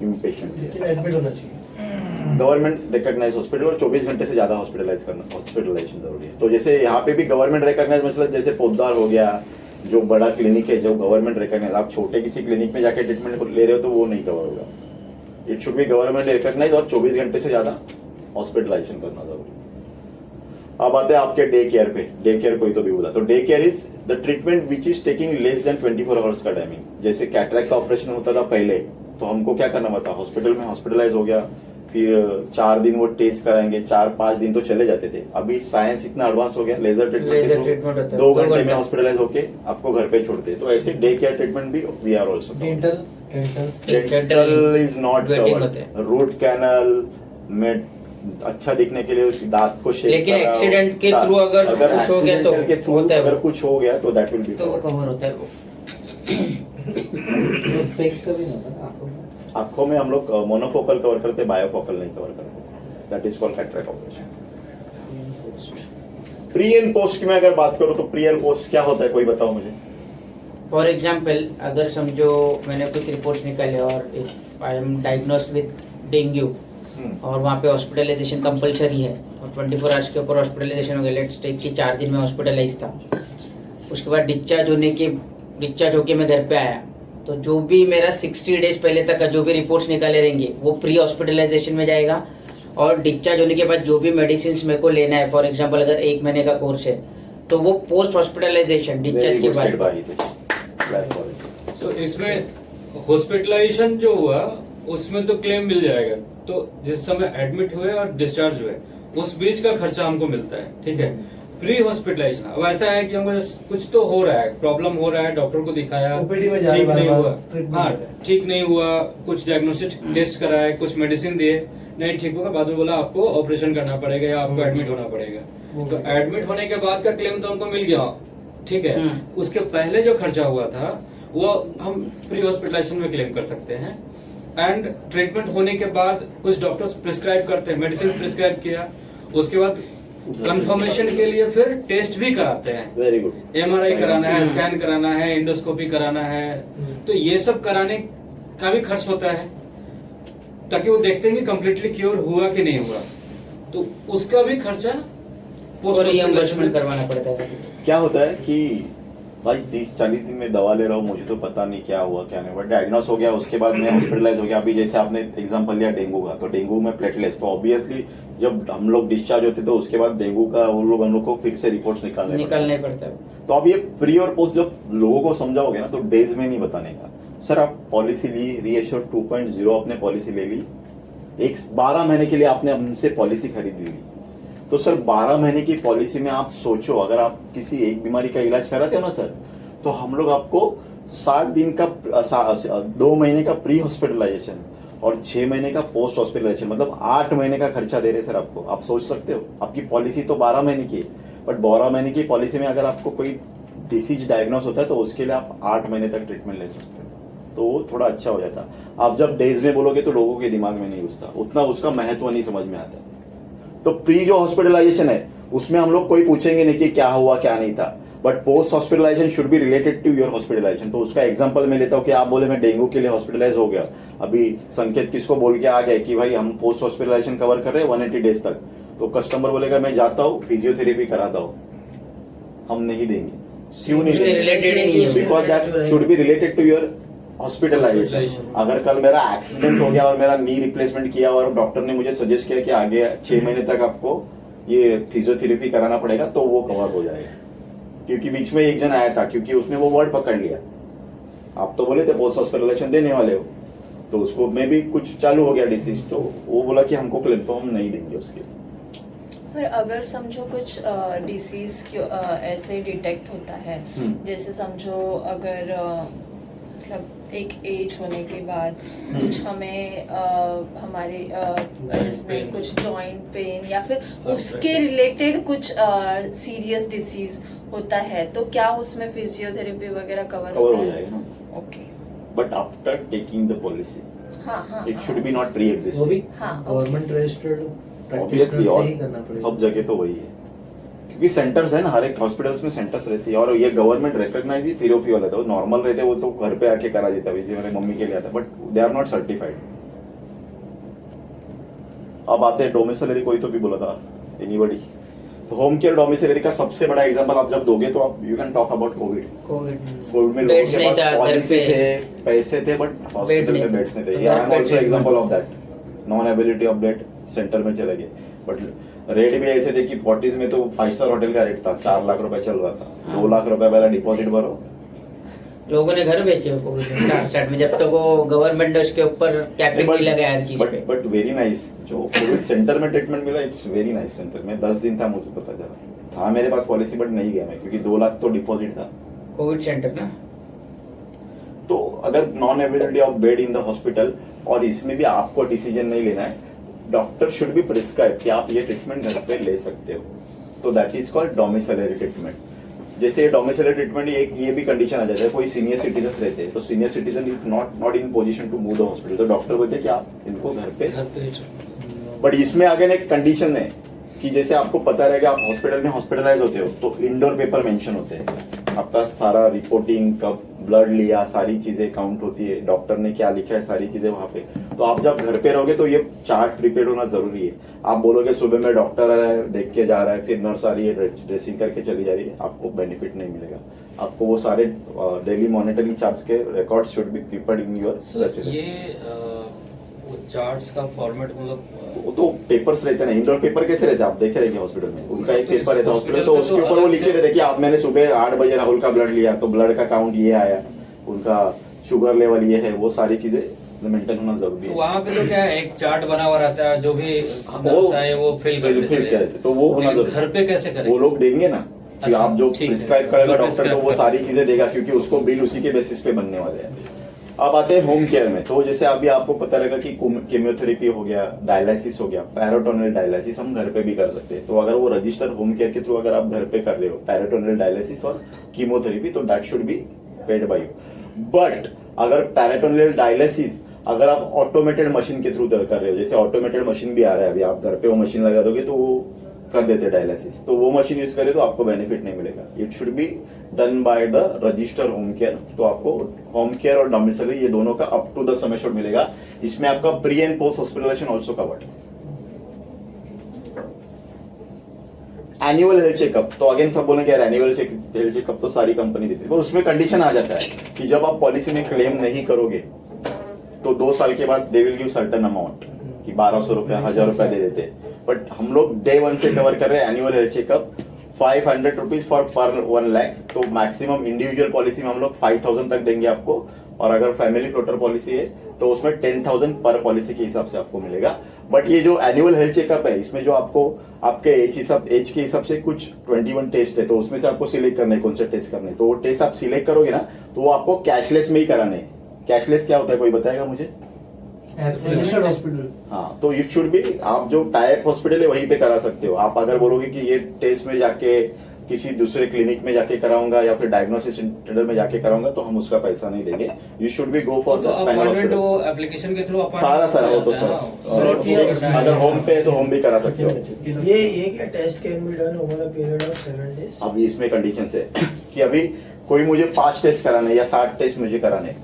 impatient.
लेकिन एडमिट होना चाहिए
गवर्नमेंट रिकॉग्नाइज हॉस्पिटल और 24 घंटे से ज्यादा हॉस्पिटलाइजेशन जरूरी है। तो जैसे यहाँ पे भी गवर्नमेंट रिकॉग्नाइज मतलब जैसे पोद्दार हो गया, जो बड़ा क्लिनिक है जो गवर्नमेंट रिकॉग्नाइज, आप छोटे किसी क्लिनिक में जाके ट्रीटमेंट ले रहे हो तो वो नहीं कवर होगा। It should be government recognise और 24 घंटे से ज्यादा हॉस्पिटलाइजेशन करना जरूरी। अब आते हैं आपके डे केयर पे। डे केयर कोई तो भी बोला, तो day care is the treatment which is taking less than 24 hours का टाइमिंग। जैसे कैटरेक्ट का ऑपरेशन होता था पहले, तो हमको क्या करना पड़ता, हॉस्पिटल में हॉस्पिटलाइज हो गया, फिर 4 दिन वो टेस्ट कराएंगे, 4-5 दिन तो चले जाते थे। अभी साइंस इतना एडवांस हो गया, लेजर ट्रीटमेंट 2 घंटे में हॉस्पिटलाइज होके आपको घर पे छोड़ते। तो ऐसे डे केयर ट्रीटमेंट भी we are also. Dental is not covered. Root canal में अच्छा दिखने के लिए दांत को शेप,
लेकिन एक्सीडेंट के थ्रू अगर कुछ हो गया तो
के थ्रू
होता है
अगर कुछ हो गया तो दैट विल बी
तो कवर होता है वो।
स्पेक का भी नहीं होता ना आंखों में।
आंखों में हम लोग मोनोफोकल कवर करते, बायोफोकल नहीं कवर करते। That is called cataract operation. Pre and post में अगर बात करो तो प्री एंड पोस्ट क्या होता है, कोई बताओ मुझे।
फॉर एग्जाम्पल अगर समझो मैंने कुछ रिपोर्ट निकाले और if I M diagnosed with dengue और वहाँ पे हॉस्पिटलाइजेशन कंपलसरी है और 24 आवर्स के ऊपर हॉस्पिटलाइजेशन हो गया, लेट्स टेक कि 4 दिन में हॉस्पिटलाइज था, उसके बाद डिस्चार्ज होके मैं घर पे आया, तो जो भी मेरा 60 डेज पहले तक का जो भी रिपोर्ट्स निकाले रहेंगे वो प्री हॉस्पिटलाइजेशन में जाएगा। और डिस्चार्ज होने के बाद जो भी मेडिसिन मेरे को लेना है, फॉर एग्जाम्पल अगर 1 महीने का कोर्स है तो वो पोस्ट हॉस्पिटलाइजेशन डिस्चार्ज के बाद।
तो इसमें हॉस्पिटलाइजेशन जो हुआ उसमें तो क्लेम मिल जाएगा। तो जिस समय एडमिट हुए और डिस्चार्ज हुए उस बीच का खर्चा हमको मिलता है, ठीक है। प्री हॉस्पिटलाइजेशन अब ऐसा है कि हमको कुछ तो हो रहा है, प्रॉब्लम हो रहा है, डॉक्टर को दिखाया,
ओपीडी में जा रहे
ठीक नहीं
बार-बार,
हुआ,
ट्रीटमेंट
हाँ
हो रहा है।
ठीक नहीं हुआ, कुछ डायग्नोस्टिक टेस्ट कराए, कुछ मेडिसिन दिए, नहीं ठीक होगा, बाद में बोला आपको ऑपरेशन करना पड़ेगा या आपको एडमिट होना पड़ेगा। तो एडमिट होने के बाद का क्लेम तो हमको मिल गया, ठीक है। उसके पहले जो खर्चा हुआ था वो हम प्री हॉस्पिटलाइजेशन में क्लेम कर सकते हैं। एंड ट्रीटमेंट होने के बाद कुछ डॉक्टर्स प्रिस्क्राइब करते हैं, मेडिसिन प्रिस्क्राइब किया, उसके बाद कंफर्मेशन के लिए फिर टेस्ट भी कराते हैं।
Very good.
MRI कराना है, स्कैन कराना है, एंडोस्कोपी कराना है, तो ये सब कराने का भी खर्च होता है, ताकि वो देखते हैं कि कम्प्लीटली क्योर हुआ कि नहीं हुआ। तो उसका भी खर्चा
और रिइंबर्समेंट करवाना पड़ता है।
क्या होता है कि भाई 30-40 दिन में दवा ले रहा हूँ, मुझे तो पता नहीं क्या हुआ क्या नहीं, बट डायग्नोस हो गया, उसके बाद मैं हॉस्पिटलाइज हो गया। अभी जैसे आपने एग्जांपल लिया डेंगू का, तो डेंगू में प्लेटलेट्स, तो ऑब्वियसली जब हम लोग डिस्चार्ज होते तो उसके बाद डेंगू का हम लोग को फिर से रिपोर्ट्स निकालने
पड़ता है।
तो अब ये प्री और पोस्ट जब लोगों को समझाओगे ना, तो डेज में नहीं बताने का। सर आप पॉलिसी ली, रीएश्योर 2.0 आपने पॉलिसी ले ली, 12 महीने के लिए आपने हमसे पॉलिसी खरीद ली, तो सर 12 महीने की पॉलिसी में आप सोचो, अगर आप किसी एक बीमारी का इलाज कराते हो ना सर, तो हम लोग आपको 60 दिन का 2 महीने का प्री हॉस्पिटलाइजेशन और 6 महीने का पोस्ट हॉस्पिटलाइजेशन, मतलब 8 महीने का खर्चा दे रहे सर आपको। आप सोच सकते हो, आपकी पॉलिसी तो 12 महीने की है, बट 12 महीने की पॉलिसी में अगर आपको कोई डिसीज डायग्नोस होता है तो उसके लिए आप 8 महीने तक ट्रीटमेंट ले सकते हो, तो वो थोड़ा अच्छा हो जाता। आप जब डेज में बोलोगे तो लोगों के दिमाग में नहीं घुसता, उतना उसका महत्व नहीं समझ में आता। तो प्री जो हॉस्पिटलाइजेशन है उसमें हम लोग कोई पूछेंगे नहीं कि क्या हुआ क्या नहीं था, but post hospitalisation should be related to your hospitalisation. तो उसका एग्जांपल मैं लेता हूँ कि आप बोले मैं डेंगू के लिए हॉस्पिटलाइज हो गया, अभी संकेत किसको बोल के आ गया कि भाई हम पोस्ट हॉस्पिटलाइजेशन कवर कर रहे हैं 180 डेज तक, तो कस्टमर बोलेगा मैं जाता हूँ फिजियोथेरेपी कराता हूँ, हम नहीं देंगे। क्यों नहीं देंगे? Because that should be related to your hospitalisation. अगर कल मेरा एक्सीडेंट हो गया और मेरा नी रिप्लेसमेंट किया और डॉक्टर ने मुझे सजेस्ट किया कि आगे 6 महीने तक आपको ये फिजियोथेरेपी कराना पड़ेगा, तो वो कवर हो जाएगा। क्योंकि बीच में एक जन आया था, क्योंकि उसने वो वर्ड पकड़ लिया, आप तो बोले थे पोस्ट हॉस्पिटलाइजेशन देने वाले हो, तो उसको में भी कुछ चालू हो गया डिसीज, तो वो बोला कि हमको क्लेम तो हम नहीं देंगे उसके।
पर अगर समझो कुछ डिसीज ऐसे डिटेक्ट होता है, जैसे समझो अगर मतलब एक एज होने के बाद कुछ हमें हमारे इसमें कुछ जॉइंट पेन या फिर उसके रिलेटेड कुछ सीरियस डिसीज होता है, तो क्या उसमें फिजियोथेरेपी वगैरह कवर
हो
होता है?
जाएगा,
okay,
but after taking the policy
हाँ,
it should be not pre
वो
एग्जिस्टिंग।
भी
हाँ,
गवर्नमेंट रजिस्टर्ड
ऑब्वियसली,
प्रैक्टिशनर
और
से ही करना पड़ेगा।
सब जगह तो वही है, क्योंकि सेंटर्स है ना, हर एक हॉस्पिटल्स में सेंटर्स रहती है, और ये गवर्नमेंट रिकॉग्नाइज ही थेरेपी वाला था, वो नॉर्मल रहते वो तो घर पे आके करा देता, वैसे मेरे मम्मी के लिए आता, but they are not certified. अब आते हैं डोमिसिलरी, कोई तो भी बोला था एनीबॉडी, तो होम केयर डोमिसिलरी का सबसे बड़ा एग्जांपल आप जब दोगे तो आप you can talk about Covid में लोगों
बेड्स
के
नहीं
पास
था, घर
पॉलिसी
पे।
थे, पैसे थे, बट हॉस्पिटल
नहीं
में
थे।
बेड्स नहीं थे।
घर
ये आई एम
पे
आल्सो
बेड
एग्जांपल
नहीं
of that, non ability of bed, centre में चले गए, बट रेट भी ऐसे थे कि 40 में तो 5 स्टार होटल का रेट था, 4 लाख रुपए चल रहा था, 2 लाख रुपए पहला डिपॉजिट भरो,
लोगों ने घर बेचे कोविड स्टार्ट में, जब तक वो गवर्नमेंट ने उसके ऊपर कैपिंग नहीं लगाया हर चीज पे।
बट वेरी नाइस, जो कोविड सेंटर में ट्रीटमेंट मिला, इट्स वेरी नाइस सेंटर में। 10 दिन था, मुझे पता चला था मेरे पास पॉलिसी, बट नहीं गया मैं, क्योंकि 2 लाख तो डिपॉजिट था।
कोविड सेंटर ना,
तो अगर non ability of bed in the hospital, और इसमें भी आपको डिसीजन नहीं लेना है, डॉक्टर शुड बी प्रिस्क्राइब कि आप ये ट्रीटमेंट घर पे ले सकते हो, तो that is called domiciliary treatment. जैसे डोमिसिलरी ट्रीटमेंट ये भी कंडीशन आ जाता है, कोई सीनियर सिटीजन रहते हैं तो senior citizen is not in position to move the hospital, तो डॉक्टर बोलते हैं कि आप इनको घर पे। बट इसमें अगेन एक कंडीशन है कि जैसे आपको पता रहेगा आप हॉस्पिटल में हॉस्पिटलाइज होते हो तो इंडोर पेपर मेंशन होते हैं, आपका सारा रिपोर्टिंग, कब ब्लड लिया, सारी चीजें काउंट होती है, डॉक्टर ने क्या लिखा है सारी चीजें वहां पे। तो आप जब घर पे रहोगे तो ये चार्ट प्रिपेयर होना जरूरी है। आप बोलोगे सुबह में डॉक्टर आ रहा है, देख के जा रहा है, फिर नर्स आ रही है, ड्रेसिंग करके चली जा रही है, आपको बेनिफिट नहीं मिलेगा। आपको वो सारे डेली मॉनिटरिंग चार्ट्स के record should be prepared in your.
ये चार्ट्स का फॉर्मेट मतलब
वो तो पेपर्स रहते हैं ना, इंडोर पेपर कैसे रहते हैं आप देखे रहेंगे हॉस्पिटल में, उनका एक पेपर रहता है हॉस्पिटल, तो उसके ऊपर वो लिखे रहते हैं कि आप मैंने सुबह 8 बजे राहुल का ब्लड लिया तो ब्लड का काउंट ये आया, उनका शुगर लेवल ये है, वो सारी चीजें मेंटेन होना जरूरी है।
वहाँ पे तो क्या है, एक चार्ट बना हुआ रहता है, जो भी
वो
नर्स आए वो फिल करते
रहते, तो वो होना
लेकिन
जरूरी।
घर पे कैसे करें?
वो लोग देंगे ना कि
अच्छा,
आप जो
ठीक है।
प्रिस्क्राइब करेगा
जो
डॉक्टर, तो
prescribe
वो सारी
करेगा।
चीजें देगा, क्योंकि उसको बिल उसी के बेसिस पे बनने वाले हैं। अब आते हैं होम केयर में, तो जैसे अभी आपको पता रहेगा कि केमियोथेरेपी हो गया, डायलिसिस हो गया, पैराटोनल डायलिसिस हम घर पे भी कर सकते हैं। तो अगर वो रजिस्टर होम केयर के थ्रू अगर आप घर पे कर रहे हो पैराटोनल डायलिसिस और कीमोथेरेपी, तो that should be paid by you. But अगर पैराटोनल डायलिसिस अगर आप ऑटोमेटेड मशीन के थ्रू कर रहे हो, जैसे ऑटोमेटेड मशीन भी आ रहा है अभी, आप घर पे वो मशीन लगा दोगे तो वो कर देते डायलिसिस, तो वो मशीन यूज करे तो आपको बेनिफिट नहीं मिलेगा। It should be done by the register home care. तो आपको होम केयर और डोमिसिलरी ये दोनों का up to the sum assured मिलेगा। इसमें आपका pre and post hospitalisation also covered. Annual health checkup, तो अगेन सब बोलेंगे यार एनुअल हेल्थ चेकअप तो सारी कंपनी देती है, पर उसमें कंडीशन आ जाता है कि जब आप पॉलिसी में क्लेम नहीं करोगे तो 2 साल के बाद they will give certain amount कि 1200 रुपया 1000 रुपया दे देते हैं। बट हम लोग डे 1 से कवर कर रहे हैं annual health checkup 500 rupees for पर 1 लाख। तो मैक्सिमम इंडिविजुअल पॉलिसी में हम लोग 5000 तक देंगे आपको, और अगर फैमिली फ्लोटर पॉलिसी है तो उसमें 10,000 पर पॉलिसी के हिसाब से आपको मिलेगा। बट ये जो एनुअल हेल्थ चेकअप है, इसमें जो आपको आपके एज के हिसाब से कुछ 21 टेस्ट है, तो उसमें से आपको सिलेक्ट करना है कौन से टेस्ट करने, तो वो टेस्ट आप सिलेक्ट करोगे ना तो वो आपको कैशलेस में ही कराने हैं। कैशलेस क्या होता है कोई बताएगा मुझे?
Registered hospital.
हाँ, तो इट शुड बी, आप जो टाइप हॉस्पिटल है वहीं पे करा सकते हो। आप अगर बोलोगे कि ये टेस्ट में जाके किसी दूसरे क्लिनिक में जाके कराऊंगा या फिर डायग्नोसिस सेंटर में जाके कराऊंगा तो हम उसका पैसा नहीं देंगे। You should be go for
तो अपॉइंटमेंट वो एप्लीकेशन के थ्रू
सारा हो तो सर, अगर होम पे है तो होम भी करा सकते हो।
ये क्या test can be done over a period of 7 days?
अभी इसमें कंडीशन है कि अभी कोई मुझे 5 टेस्ट कराने या 7 टेस्ट मुझे कराने,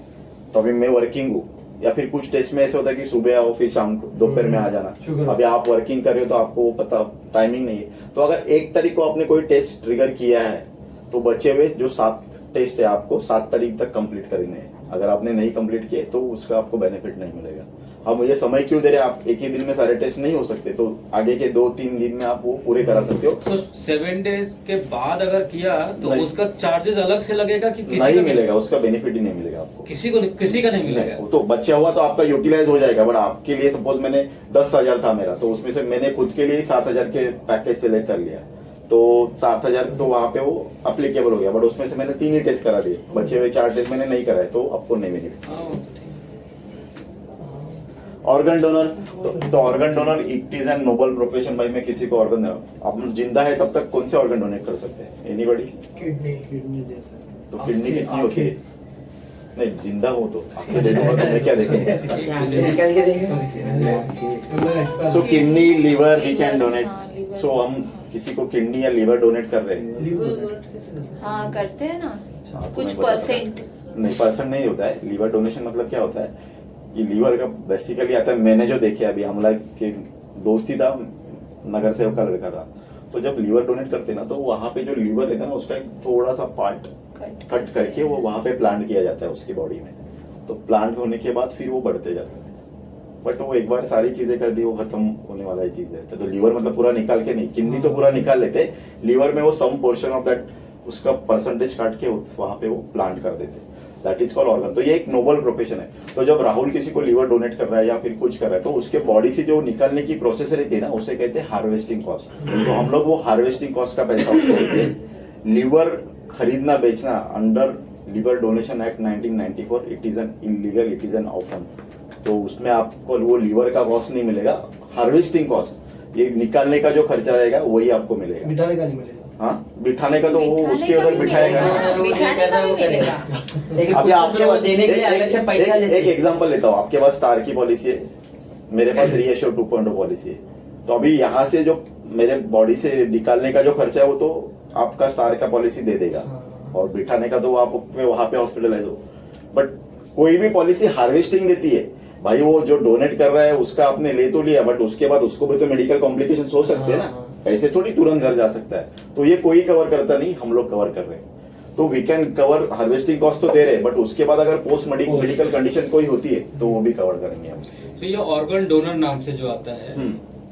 तो अभी मैं वर्किंग हूँ, या फिर कुछ टेस्ट में ऐसा होता है कि सुबह आओ फिर शाम को दोपहर में आ जाना। अभी आप वर्किंग कर रहे हो तो आपको वो पता टाइमिंग नहीं है। तो अगर 1 तारीख को आपने कोई टेस्ट ट्रिगर किया है तो बचे हुए जो 7 टेस्ट है आपको 7 तारीख तक कंप्लीट करने हैं। अगर आपने नहीं कंप्लीट किए तो उसका आपको बेनिफिट नहीं मिलेगा। अब मुझे समय क्यों दे रहे, आप एक ही दिन में सारे टेस्ट नहीं हो सकते, तो आगे के 2-3 दिन में आप वो पूरे करा सकते हो।
तो 7 डेज के बाद अगर किया तो
नहीं।
उसका चार्जेस अलग से लगेगा कि किसी
नहीं
का
मिलेगा, उसका बेनिफिट ही नहीं मिलेगा आपको।
किसी का नहीं मिलेगा।
वो तो बचा हुआ तो आपका यूटिलाइज हो जाएगा, बट आपके लिए सपोज मैंने 10,000 था मेरा, तो उसमें से मैंने खुद के लिए 7,000 के पैकेज सेलेक्ट कर लिया, तो 7,000 तो वहां पे वो अप्लीकेबल हो गया, बट उसमें से मैंने 3 ही टेस्ट करा दिए, बचे हुए 4 टेस्ट मैंने नहीं कराए, तो आपको नहीं बेनिफिट। ऑर्गन डोनर, तो organ donor it is N noble profession. भाई मैं किसी को ऑर्गन, आप जिंदा है तब तक कौन से ऑर्गन डोनेट कर सकते हैं? एनीबॉडी?
किडनी
जैसा
तो किडनी कितनी होती है? नहीं, जिंदा हो तो आंखें दे दूंगा तो मैं क्या देखूंगा?
निकल के देखेंगे।
So kidney, liver we can
हाँ,
डोनेट।
liver।
सो हम किसी को किडनी या लीवर डोनेट कर रहे हैं।
हाँ करते हैं ना,
हाँ, तो
कुछ
मैं बता
परसेंट।
नहीं, परसेंट नहीं होता है। लीवर डोनेशन मतलब क्या होता है कि लीवर का बेसिकली आता है, मैंने जो देखे अभी हमला के दोस्ती था, नगर सेवक का लड़का था, तो जब लीवर डोनेट करते ना तो वहां पे जो लीवर रहता है ना उसका एक थोड़ा सा पार्ट कट करके वो वहां पे प्लांट किया जाता है उसकी बॉडी में। तो प्लांट होने के बाद फिर वो बढ़ते जाते हैं, बट वो एक बार सारी चीजें कर दी वो खत्म होने वाला ही चीज है। तो लीवर मतलब पूरा निकाल के नहीं, किडनी तो पूरा निकाल लेते, लीवर में वो सम पोर्शन ऑफ दैट उसका परसेंटेज काट के वहां पे वो प्लांट कर देते, दैट इज कॉल्ड ऑर्गन। तो ये एक नोबल प्रोफेशन है। तो जब राहुल किसी को लीवर डोनेट कर रहा है या फिर कुछ कर रहा है तो उसके बॉडी से जो निकालने की प्रोसेस रहती है ना उसे कहते हैं हार्वेस्टिंग कॉस्ट। तो हम लोग वो हार्वेस्टिंग कॉस्ट का पैसा उसको देते हैं। लीवर खरीदना बेचना under liver donation act 1994 it is an illegal, it is an offence. तो उसमें आपको वो लीवर का कॉस्ट नहीं मिलेगा, हार्वेस्टिंग कॉस्ट, ये निकालने का जो खर्चा रहेगा वही आपको मिलेगा।
मिटाने का नहीं मिलेगा।
हाँ, बिठाने का तो वो उसके उधर बिठाएगा ना।
बिठाने का भी मिलेगा।
अभी आपके पास
देने के लिए अलग से पैसा लेते
एक एग्जांपल लेता हूँ, आपके पास स्टार की पॉलिसी है, मेरे पास रीएश्योर 2.0 पॉलिसी है। तो अभी यहाँ से जो मेरे बॉडी से निकालने का जो खर्चा है वो तो आपका स्टार का पॉलिसी दे देगा, और बिठाने का तो आप वहां पे हॉस्पिटलाइज हो। बट कोई भी पॉलिसी हार्वेस्टिंग देती है भाई, वो जो डोनेट कर रहा है उसका आपने ले तो लिया, बट उसके बाद उसको भी तो मेडिकल कॉम्प्लिकेशंस हो सकते हैं ना, ऐसे थोड़ी तुरंत घर जा सकता है। तो ये कोई कवर करता नहीं, हम लोग कवर कर रहे हैं। तो we can cover, harvesting cost तो दे रहे हैं, बट उसके बाद अगर पोस्ट मेडिकल कंडीशन कोई होती है तो वो भी कवर करेंगे हम।
तो ये ऑर्गन डोनर नाम से जो आता है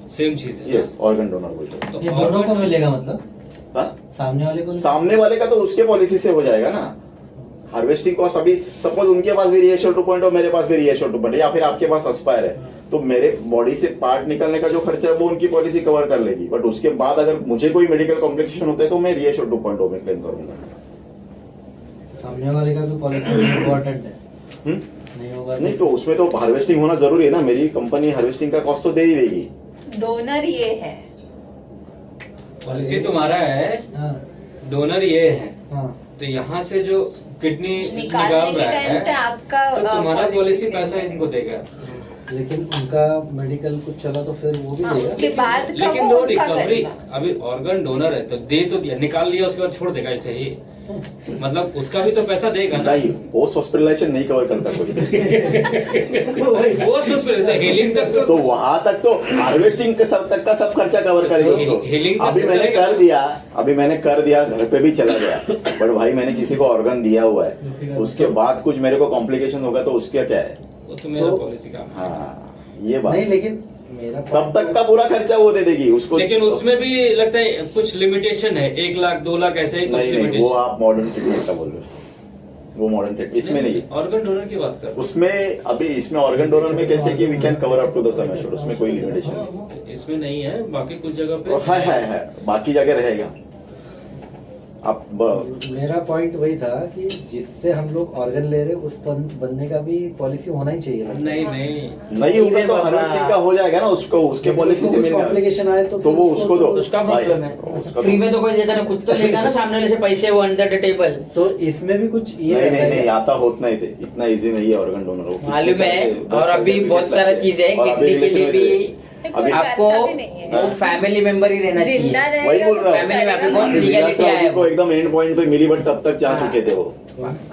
सेम चीज है।
यस, ऑर्गन डोनर बोलते हैं।
तो
ये दोनों को मिलेगा मतलब?
हाँ?
सामने वाले को?
सामने वाले का तो उसके पॉलिसी से हो जाएगा ना हार्वेस्टिंग कॉस्ट। अभी सपोज उनके पास भी रीएश्योर 2.0 मेरे पास भी रीएश्योर 2.0 या फिर आपके पास एस्पायर है, तो मेरे बॉडी से पार्ट निकालने का जो खर्चा है वो उनकी पॉलिसी कवर कर लेगी, बट उसके बाद अगर मुझे कोई मेडिकल कॉम्प्लिकेशन होता है तो मैं रीएश्योर 2.0 में क्लेम करूंगा।
सामने वाले का भी पॉलिसी इम्पोर्टेंट है। नहीं होगा
नहीं तो उसमें तो हार्वेस्टिंग होना जरूरी है ना, मेरी कंपनी हार्वेस्टिंग का कॉस्ट तो दे ही देगी।
डोनर ये है,
पॉलिसी तुम्हारा है,
हाँ
डोनर ये है।
हाँ
तो यहाँ से जो किडनी निकाल
निकालने के
रहा
टाइम पे
है
आपका
तो तुम्हारा
policy
पॉलिसी
देगा।
पैसा इनको देगा।
लेकिन उनका मेडिकल कुछ चला तो फिर वो भी
हाँ,
देगा।
उसके बाद का
लेकिन
वो
वो
उनका
रिकवरी,
करेगा।
अभी ऑर्गन डोनर है तो दे तो दिया, निकाल लिया उसके बाद छोड़ देगा ऐसे ही, मतलब उसका भी तो पैसा देगा ना।
नहीं, पोस्ट हॉस्पिटलाइजेशन नहीं कवर करता कोई।
वो हीलिंग तक
तो वहां तक तो हार्वेस्टिंग तक का सब खर्चा कवर करेगा उसको।
Healing तक
अभी
तो
मैंने
करेगा।
कर दिया, घर पे भी चला गया, बट भाई मैंने किसी को ऑर्गन दिया हुआ है, उसके बाद कुछ मेरे को कॉम्प्लिकेशन होगा तो उसका क्या है?
वो तो मेरा पॉलिसी काम है।
हाँ, ये बात।
नहीं लेकिन मेरा
तब तक का पूरा खर्चा वो दे देगी उसको।
लेकिन उसमें भी लगता है कुछ लिमिटेशन है, 1 लाख 2 लाख ऐसे ही कुछ
नहीं, वो
लिमिटेशन।
आप मॉडर्न ट्रीटमेंट का बोल रहे हो, वो मॉडर्न ट्रीटमेंट इसमें नहीं है।
ऑर्गन डोनर की बात कर रहा हूं।
उसमें अभी इसमें ऑर्गन डोनर में कैसे कि we can cover up to the sum assured, उसमें कोई लिमिटेशन नहीं
इसमें नहीं है, बाकी कुछ जगह पे
है। बाकी जगह रहेगा। आप
मेरा पॉइंट वही था कि जिससे हम लोग ऑर्गन ले रहे उस बंदे का भी पॉलिसी होना ही चाहिए।
नहीं नहीं
नहीं होगा तो हार्वेस्टिंग का हो जाएगा ना, उसको उसके पॉलिसी से
कुछ कॉम्प्लिकेशन आए तो
वो उसको दो,
उसका प्रॉब्लम है,
उसका
फ्री में तो कोई देता ना, खुद तो लेगा ना सामने वाले से पैसे वो अंडर द टेबल।
तो इसमें भी कुछ ये
नहीं
रहता
नहीं
है।
नहीं आता होत नहीं थे, इतना इजी नहीं है ऑर्गन डोनर हो,
मालूम है, और अभी बहुत सारा चीज है, किडनी के लिए भी
कोई
आपको
करता भी नहीं है।
वो फैमिली मेंबर ही रहना चाहिए।
जिंदा रहेगा
वही बोल
तो
रहा हूँ।
करेगा
फैमिली में
ना।
आपको लीगलिटी आया
को एकदम एंड पॉइंट पे मिली, बट तब तक जा चुके थे वो।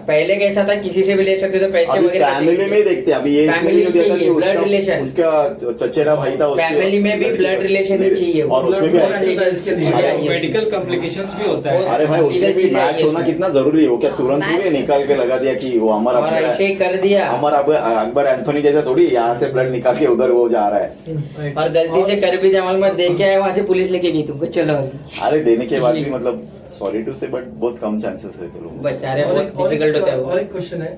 पहले कैसा था, किसी से भी ले सकते थे पैसे
अभी
वगैरह।
फैमिली में ही देखते हैं, अभी ये इसमें
फैमिली
नहीं देता कि
चाहिए, blood relation।
उसका चचेरा भाई था, उसके
फैमिली में भी blood relation ही चाहिए।
और उसमें भी
Blood relation इसके लिए।
चाहिए।
मेडिकल कॉम्प्लिकेशंस भी होता है।
अरे भाई उसमें भी
Legal
मैच
चीज़
होना
है
कितना जरूरी है, वो क्या तुरंत
match
हुए निकाल के लगा दिया कि वो अमर
और ऐसे ही कर दिया,
अमर अकबर एंथोनी जैसा थोड़ी यहाँ से ब्लड निकाल के उधर वो जा रहा है।
और गलती से कर भी दिया, मालूम है, दे के आए वहां से पुलिस लेके गई तुमको, चलो
अरे देने के बाद भी मतलब सॉरी टू से बट बहुत कम चांसेस है लोगों को।
बेचारे
और
बहुत
एक- और
डिफिकल्ट होता है
और
वो।
एक क्वेश्चन है,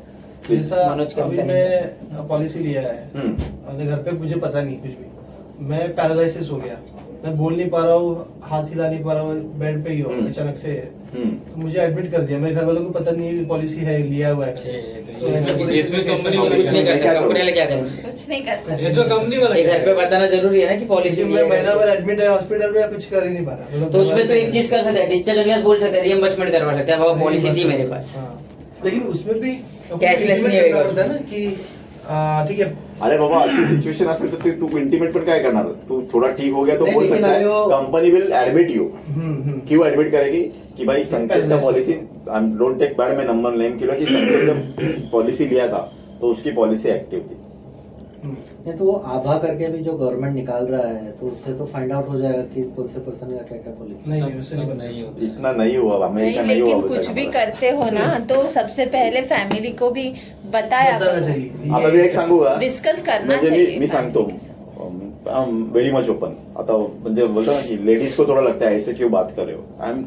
जैसा
मनोज का
अभी
बताइए।
मैं पॉलिसी लिया है, अपने घर पे मुझे पता नहीं कुछ भी, मैं पैरालिसिस हो गया, मैं बोल नहीं पा रहा हूँ, हाथ हिला नहीं पा रहा हूँ, बेड पे ही हो अचानक से, तो मुझे एडमिट कर दिया, मेरे घर वालों को पता नहीं है पॉलिसी है, लिया हुआ है।
इसमें कंपनी
कुछ
वाले
नहीं कर
मैं क्या
सकते,
करूं?
कंपनी वाले क्या करेंगे?
कुछ नहीं कर सकते।
इसमें कंपनी वाला
ये घर पे बताना जरूरी है ना कि पॉलिसी
लेकिन मैं महीना भर एडमिट है हॉस्पिटल में, कुछ कर ही नहीं पा रहा, मतलब
तो उसमें तो एक चीज कर सकते हैं, डिजिटल दुनिया बोल सकते हैं, रियम्बर्समेंट करवा सकते हैं, बाबा पॉलिसी थी मेरे पास।
हाँ। लेकिन उसमें भी
Cashless नहीं
करना
होगा।
पड़ता है ना कि ठीक है,
अरे बाबा अशी सिच्युएशन असेल तर तू इंटिमेट पण काय करणार, तू थोड़ा ठीक हो गया तो
नहीं,
बोल
लेकिन
सकता है,
अभी वो-
कंपनी विल एडमिट यू। क्यों एडमिट करेगी कि भाई संकेत का पॉलिसी, डोंट टेक बैड, मैं नंबर नेम किया कि संकेत जब पॉलिसी लिया था तो उसकी पॉलिसी एक्टिव थी।
नहीं तो वो आभा करके भी जो गवर्नमेंट निकाल रहा है तो उससे तो फाइंड आउट हो जाएगा कि कौन से पर्सन का क्या क्या पॉलिसी।
नहीं,
सब-
उससे नहीं
सब
बनता।
नहीं होता है।
इतना नहीं हुआ
नहीं,
अमेरिका नहीं हुआ
लेकिन
अभी
कुछ
तक
भी
हमारा।
करते हो ना तो सबसे पहले फैमिली को भी बताया
बताना
करो,
चाहिए।
आता मी एक सांगू का,
डिस्कस करना
म्हणजे
चाहिए
मी सांगतो,
family के साथ।
I am very much open. आता म्हणजे बोलता ना कि लेडीज को थोड़ा लगता है ऐसे क्यों बात कर रहे हो, आई एम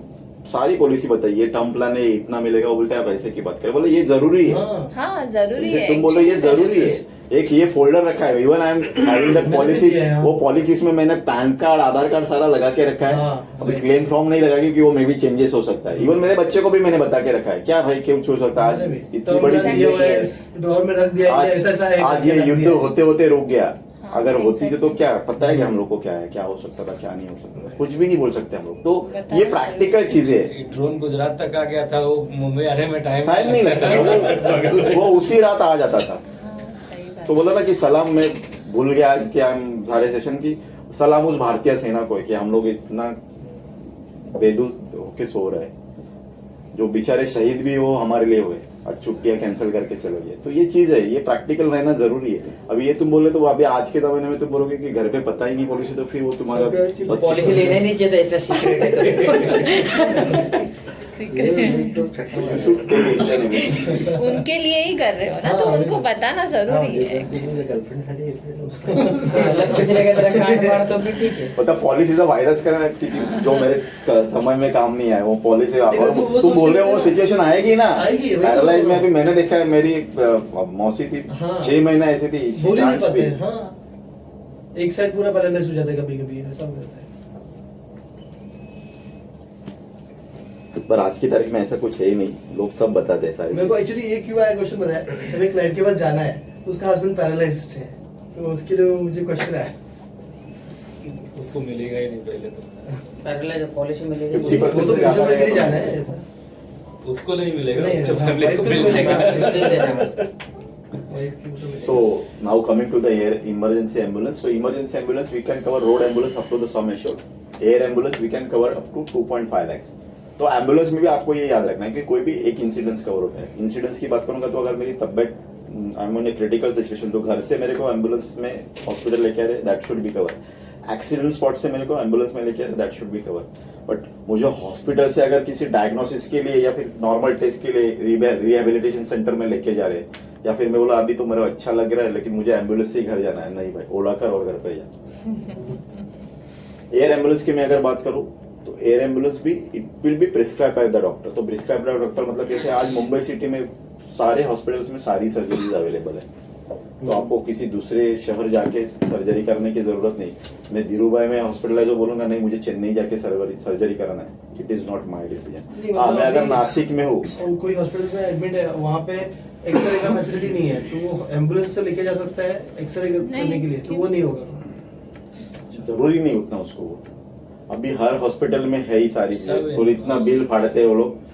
सारी पॉलिसी बताइए, टर्म प्लान है इतना मिलेगा, वो बोलते हैं आप ऐसे की बात करें, बोले ये जरूरी है।
हाँ।
हाँ जरूरी
जैसे
है,
तुम बोलो ये
actually
जरूरी है, एक ये फोल्डर रखा है, even I am having that
मैंने
पॉलिसीज,
भी किया है,
वो पॉलिसीज में मैंने पैन कार्ड आधार कार्ड सारा लगा के रखा है।
हाँ,
अभी क्लेम फॉर्म नहीं लगा क्योंकि वो मे भी चेंजेस हो सकता है, इवन मेरे बच्चे को भी मैंने बता के रखा है, क्या भाई क्यों छू सकता है,
मैंने भी।
आज इतनी
टर्म
बड़ी
प्लान
चीज
दिया हुआ है,
Yes.
ड्रॉअर में रख दिया है, ऐसा ऐसा है,
आज ये
करके रख
युद्ध
दिया है।
होते होते रुक गया,
हाँ,
अगर होती तो
exactly.
क्या पता है कि हम लोग को क्या है, क्या हो सकता था क्या नहीं हो सकता था, कुछ भी नहीं बोल सकते हम लोग, तो
बताना
ये प्रैक्टिकल चीजें है,
ड्रोन गुजरात तक आ गया था, वो मुंबई आने में टाइम
टाइम नहीं लगता था, वो उसी रात आ जाता था।
हाँ, सही बात
तो बोला ना कि सलाम, मैं भूल गया आज कि हम सारे सेशन की सलाम उस भारतीय सेना को है कि हम लोग इतना बेदूत होके सो रहे हैं, जो बेचारे शहीद भी हो हमारे लिए हुए, आज छुट्टियां कैंसिल करके चले गए, तो ये चीज है, ये प्रैक्टिकल रहना जरूरी है। अभी ये तुम बोले तो अभी आज के जमाने में तुम बोलोगे कि घर पे पता ही नहीं पॉलिसी, तो फिर वो तुम्हारा
पॉलिसी लेने नहीं चाहिए था, इतना सीक्रेट है तो।
Secret
You should take action immediately.
उनके लिए ही कर रहे हो ना, तो उनको बताना जरूरी है।
गर्लफ्रेंड साठी
अलग कुछ रहेगा तेरा कांड मार तो फिर ठीक है।
मतलब पॉलिसीचा फायदाच करना है कि जो मेरे समय में काम नहीं आए वो पॉलिसी, और
वो
तुम बोल रहे हो वो
सोचते
सिचुएशन आएगी ना,
आएगी, वही तो
पैरालाइज
बोल
में
रहा
अभी मैंने देखा है, मेरी मौसी थी
हाँ।
6 महीना ऐसी थी,
बोल ही नहीं
जांच
पाते
भी।
हैं, हाँ, एक साइड पूरा पैरालाइज हो जाता है, कभी कभी ऐसा हो जाता है।
पर आज की तारीख में ऐसा कुछ है ही नहीं, लोग सब बताते हैं सारे।
मेरे को एक्चुअली ये क्यों आया क्वेश्चन बताया, जब एक क्लाइंट के पास जाना है तो उसका हस्बैंड पैरालाइज्ड है, तो उसके लिए मुझे क्वेश्चन आया।
उसको मिलेगा ही नहीं पहले तो,
पैरेलल पॉलिसी मिलेगी।
50%
वो तो
से ज्यादा
म्यूचुअल के लिए
रहेगा
जाना
तो-
है ऐसा।
उसको नहीं मिलेगा,
नहीं,
उसके
हाँ,
फैमिली को
wife को
मिलेगा।
मिलेगा। Wife की तो
So now coming to the air emergency ambulance. So emergency ambulance we can cover road ambulance up to the sum assured. Air ambulance we can cover up to 2.5 lakhs. तो ambulance में भी आपको ये याद रखना है कि कोई भी एक इंसिडेंस कवर होता है। इंसिडेंस की बात करूंगा तो अगर मेरी तबियत I am in critical situation तो घर से मेरे को एम्बुलेंस में हॉस्पिटल लेके आ रहे, that should B cover. Accident spot से मेरे को एम्बुलेंस में लेके आ रहे, that should B cover. But मुझे हॉस्पिटल से अगर किसी डायग्नोसिस के लिए या फिर नॉर्मल टेस्ट के लिए रिहेबिलिटेशन सेंटर में लेके जा रहे हैं, या फिर मैं बोला अभी तो मेरा अच्छा लग रहा है लेकिन मुझे एम्बुलेंस से ही घर जाना है, नहीं भाई ओला कर और घर पे जा। एयर एम्बुलेंस की मैं अगर बात करूं तो एयर एम्बुलेंस भी it will be prescribe by the doctor. तो प्रिस्क्राइब बाय डॉक्टर मतलब जैसे आज मुंबई सिटी में सारे हॉस्पिटल्स में सारी सर्जरीज अवेलेबल है, तो आपको किसी दूसरे शहर जाके सर्जरी करने की जरूरत नहीं। मैं धीरूभाई में हॉस्पिटल है जो बोलूंगा नहीं मुझे चेन्नई जाके सर्जरी कराना है, it is not my decision. हाँ, मैं अगर नासिक में हूँ,
कोई हॉस्पिटल में एडमिट है, वहाँ पे एक्सरे का फैसिलिटी नहीं है, तो वो एम्बुलेंस से लेके जा सकता है एक्सरे करने के लिए, तो वो नहीं होगा।
जरूरी नहीं उतना उसको वो। अभी हर हॉस्पिटल में है ही सारी चीजें, और इतना बिल फाड़ते हैं वो लोग।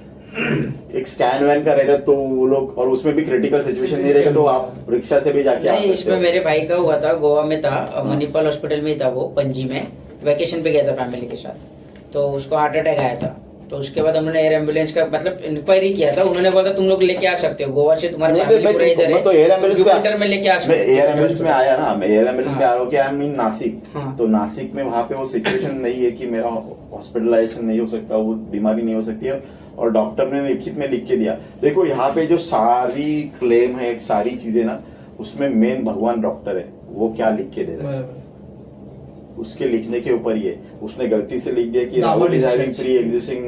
एक स्कैन वैन का रहता तो वो लोग, और उसमें भी क्रिटिकल सिचुएशन नहीं रहेगा तो आप रिक्शा से भी जाके आ
नहीं,
सकते
इसमें
हो।
मेरे भाई का हुआ था, गोवा में था, मणिपाल हॉस्पिटल में ही था वो, पणजी में वैकेशन पे गया था फैमिली के साथ, तो उसको हार्ट अटैक आया था। तो उसके बाद हमने एयर एम्बुलेंस का मतलब इंक्वायरी किया था, उन्होंने बोला तुम लोग लेके आ सकते हो गोवा से, तुम्हारे
नहीं,
फैमिली पूरा इधर है,
मैं तो एयर एम्बुलेंस
जुपिटर में लेके आ
मैं
सकते
एयर एम्बुलेंस में आया ना, मैं एयर एम्बुलेंस में
हाँ।
आ रहा हूँ कि आई एम इन नासिक,
हाँ।
तो नासिक में वहाँ पे वो सिचुएशन नहीं है कि मेरा हॉस्पिटलाइजेशन नहीं हो सकता, वो बीमारी नहीं हो सकती है, और डॉक्टर ने लिखित में लिख के दिया। देखो यहाँ पे जो सारी क्लेम है, सारी चीजें ना, उसमें मेन भगवान डॉक्टर है, वो क्या लिख के दे रहा है उसके लिखने के ऊपर ही है। उसने गलती से लिख दिया कि Rahul is having pre existing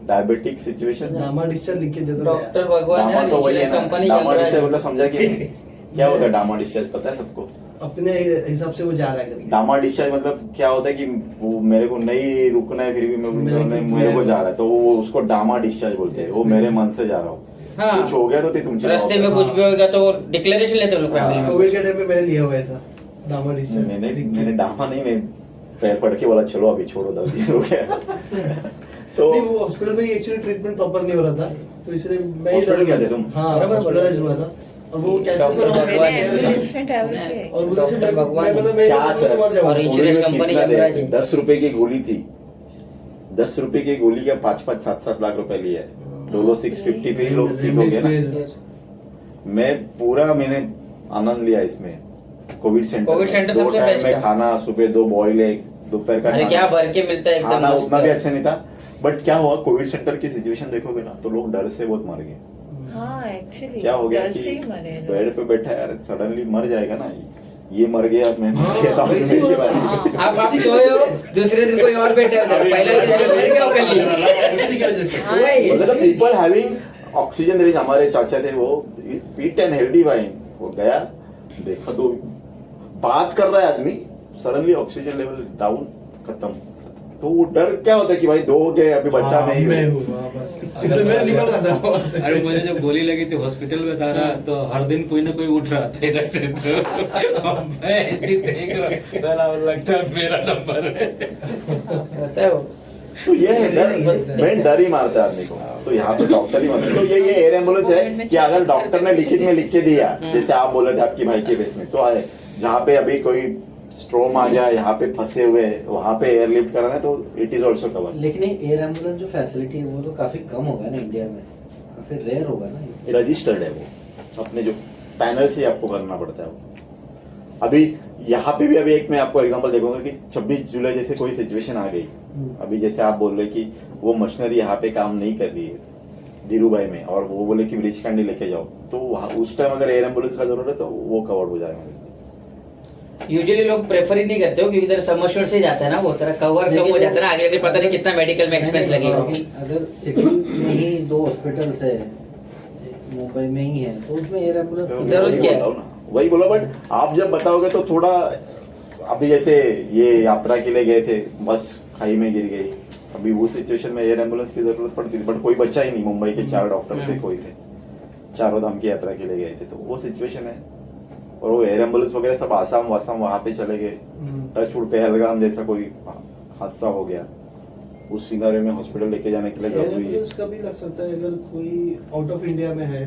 diabetic situation,
DAMA discharge लिख के दे दो।
डॉक्टर भगवान
डामा तो वही है ना,
कंपनी
डामा डिस्चार्ज मतलब समझा कि क्या होता है डामा डिस्चार्ज, पता है सबको?
अपने हिसाब से वो जा रहा है करके।
डामा डिस्चार्ज मतलब क्या होता है कि वो मेरे को नहीं रुकना है, फिर भी मेरे को जा रहा है, तो वो उसको डामा डिस्चार्ज बोलते हैं। वो मेरे मन से जा रहा हूँ,
हाँ।
कुछ हो गया तो तुमसे
रास्ते में कुछ भी होगा तो डिक्लेरेशन लेते हैं फैमिली में।
कोविड के टाइम पे मैंने लिया हुआ ऐसा डामा डिस्चार्ज।
मैंने डामा नहीं, मैं पैर पड़ के बोला चलो अभी छोड़ो, 10 दिन हो गया। तो
नहीं, वो हॉस्पिटल में एक्चुअली ट्रीटमेंट प्रॉपर नहीं हो रहा था, तो इसलिए मैं ही
हॉस्पिटल
डर गया
गए थे
था।
तुम?
हाँ,
बराबर,
हॉस्पिटलाइज हुआ था, और वो क्या
डॉक्टर भगवान
मैंने एम्बुलेंस में ट्रैवल किया है।
और उधर से
डॉक्टर भगवान
मैं
क्या सर,
मर जाऊंगा।
और इंश्योरेंस कंपनी का प्राइस है।
10 रुपए की गोली थी, 10 रुपए की गोली का 5-5, 7-7 लाख रुपए लिया है। डोलो 650 पे ही लोग ठीक हो गए ना। मैं पूरा मैंने आनंद लिया इसमें। कोविड सेंटर
2 सबसे
टाइम
बेस्ट
में
था।
खाना, सुबह 2 बॉइल एग, दोपहर का
अरे
खाना।
क्या भर के मिलता है एकदम
खाना
मस्त।
उतना भी अच्छा नहीं था, बट क्या हुआ कोविड सेंटर की सिचुएशन देखोगे ना तो लोग डर से बहुत मर गए।
हाँ एक्चुअली
क्या हो गया
डर
कि
से ही मरे लोग।
बेड पे बैठा है, यार सडनली मर जाएगा ना, ये मर गया, मैं मर
हाँ,
गया, तो
वैसे ही हो रहा
मेरी
था।
आप सोए हो, दूसरे दिन कोई और बैठा है, पहले दिन फिर क्या कर लिया।
इसी की वजह से
वही।
मतलब पीपल हैविंग ऑक्सीजन रेंज, हमारे चाचा थे वो फिट एंड हेल्दी वाइन, वो गया देखा तो बात कर रहा है आदमी, सडनली ऑक्सीजन लेवल डाउन, खत्म। तो वो डर क्या होता है कि भाई 2 हो गए, अभी बच्चा
हाँ,
नहीं
मैं
हो।
हूँ, हाँ, बस इसलिए मैं निकल रहा था वहाँ से।
अरे मुझे जब गोली लगी थी हॉस्पिटल में था ना, तो हर दिन कोई ना कोई उठ रहा था इधर से, तो मैं ऐसे ही देख रहा, पहला लगता है मेरा नंबर है।
होता है वो।
तो ये है डर, मेन डर ही मारता है आदमी को। तो यहाँ पे डॉक्टर ही मारते हैं। तो ये एयर एम्बुलेंस है कि अगर डॉक्टर ने लिखित में लिख के दिया, जैसे आप बोल रहे थे आपकी भाई के केस में, तो आए जहाँ पे अभी कोई स्ट्रोम आ जाए, यहाँ पे फंसे हुए, वहाँ पे एयरलिफ्ट कराना है, तो इट इज ऑल्सो कवर।
लेकिन एयर एम्बुलेंस जो फैसिलिटी है वो तो काफी कम होगा ना इंडिया में, काफी रेयर होगा ना ये।
रजिस्टर्ड है वो, अपने जो पैनल से आपको करना पड़ता है वो। अभी यहाँ पे भी अभी एक मैं आपको एग्जांपल देखूंगा कि 26 जुलाई जैसे कोई सिचुएशन आ गई, अभी जैसे आप बोल रहे कि वो मशीनरी यहाँ पे काम नहीं कर रही है धीरूभाई में, और वो बोले कि ब्रिज कैंडी लेके जाओ, तो वहाँ उस टाइम अगर एयर एम्बुलेंस का जरूरत है तो वो कवर हो जाएगा।
यूजुअली लोग प्रेफर ही नहीं करते हो क्योंकि इधर समरशोर से जाता है ना, वो तरह कवर कम हो जाता है ना, आगे से पता नहीं कितना मेडिकल में एक्सपेंस लगेगा।
लेकिन अगर सिटी में ही 2 हॉस्पिटल्स है, मुंबई में ही है, तो उसमें एयर एम्बुलेंस की
जरूरत
वही
क्या है?
बोल रहा हूँ ना, वही बोला। बट आप जब बताओगे तो थोड़ा, अभी जैसे ये यात्रा के लिए गए थे, बस खाई में गिर गई, अभी वो सिचुएशन में एयर एम्बुलेंस की जरूरत पड़ती थी, बट कोई बच्चा ही नहीं। मुंबई के 4 डॉक्टर थे, कोई थे, 4 धाम की यात्रा के लिए गए थे, तो वो सिचुएशन है। और वो एयर एम्बुलेंस वगैरह सब आसाम वासाम वहां पे चले गए, टचवुड पहलगाम जैसा कोई हादसा हो गया, उस सिनारे में हॉस्पिटल लेके जाने के लिए
एयर
जरूरी है।
एम्बुलेंस का भी लग सकता है अगर कोई आउट ऑफ इंडिया में है,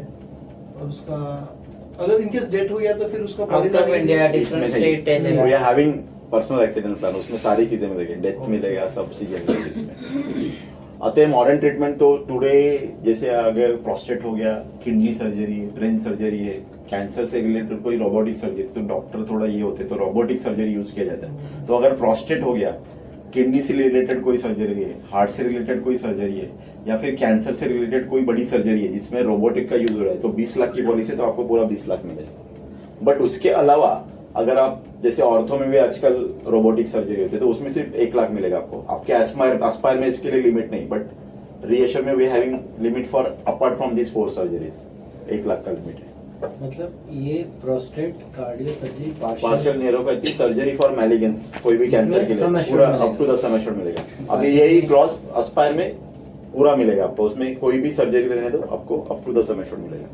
और उसका अगर इनकेस डेथ हो गया तो फिर उसका body
आउट ऑफ
लगेगा।
इंडिया
इसमें
डिफरेंट
नहीं,
स्टेट है।
we are having personal accident plan, उसमें सारी चीजें मिलेगी, डेथ मिलेगा, सब चीजें मिलेगी इसमें। अतः मॉडर्न ट्रीटमेंट तो टुडे जैसे अगर प्रोस्टेट हो गया, किडनी सर्जरी है, ब्रेन सर्जरी है, कैंसर से रिलेटेड कोई रोबोटिक सर्जरी, तो डॉक्टर थोड़ा ये होते तो रोबोटिक सर्जरी यूज किया जाता है। तो अगर प्रोस्टेट हो गया, किडनी से रिलेटेड कोई सर्जरी है, हार्ट से रिलेटेड कोई सर्जरी है, या फिर कैंसर से रिलेटेड कोई बड़ी सर्जरी है जिसमें रोबोटिक का यूज हो रहा है, तो 20 लाख की पॉलिसी, तो आपको पूरा 20 लाख मिलेगा। बट उसके अलावा अगर आप जैसे ऑर्थो में भी आजकल रोबोटिक सर्जरी होती है, तो उसमें सिर्फ 1 लाख मिलेगा आपको। आपके एस्पायर में इसके लिए लिमिट नहीं, बट रीएश्योर में we having limit for apart from this 4 surgeries, 1 lakh का लिमिट है।
मतलब ये prostate cardio surgery
partial neuropathy surgery for malignance, कोई भी कैंसर के लिए
sum assured
पूरा
मिलेगा।
Up to the sum assured मिलेगा। अभी यही क्रॉस एस्पायर में पूरा मिलेगा आपको, उसमें कोई भी सर्जरी लेने दो आपको up to the sum assured मिलेगा।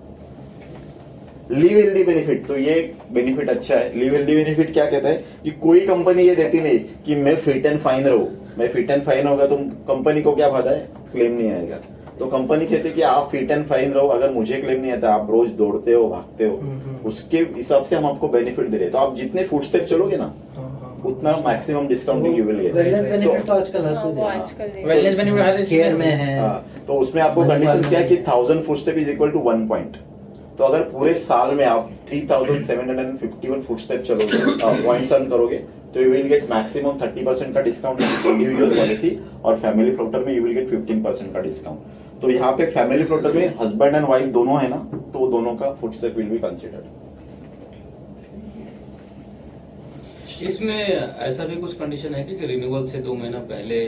लिव हेल्दी बेनिफिट, तो ये बेनिफिट अच्छा है। लिव हेल्दी बेनिफिट क्या कहता है कि कोई कंपनी ये देती नहीं कि मैं फिट एंड फाइन रहूं, मैं फिट एंड फाइन होगा तो कंपनी को क्या फायदा है, क्लेम नहीं आएगा। तो कंपनी कहती है कि आप फिट एंड फाइन रहो, अगर मुझे क्लेम नहीं आता, आप रोज दौड़ते हो भागते हो, उसके हिसाब से हम आपको बेनिफिट दे रहे हैं। तो आप जितने फुट स्टेप चलोगे ना उतना maximum discounting you will
wellness
get.
Benefit तो आजकल हर
हाँ,
कोई
वो
दे रहा है।
आजकल दे
वेलनेस बेनिफिट हर
केयर में है।
तो उसमें आपको कंडीशन क्या है कि 1000 foot step is equal to 1 point. तो अगर पूरे साल में आप 3751 फुट स्टेप चलोगे, पॉइंट्स अर्न करोगे, तो यू विल गेट मैक्सिमम 30% का डिस्काउंट इंडिविजुअल पॉलिसी, और फैमिली फ्लोटर में यू विल गेट 15% का डिस्काउंट। तो यहाँ पे फैमिली फ्लोटर में हस्बैंड एंड वाइफ दोनों है ना, तो दोनों का foot step will be considered.
इसमें ऐसा भी कुछ कंडीशन है कि रिन्यूअल से 2 महीना पहले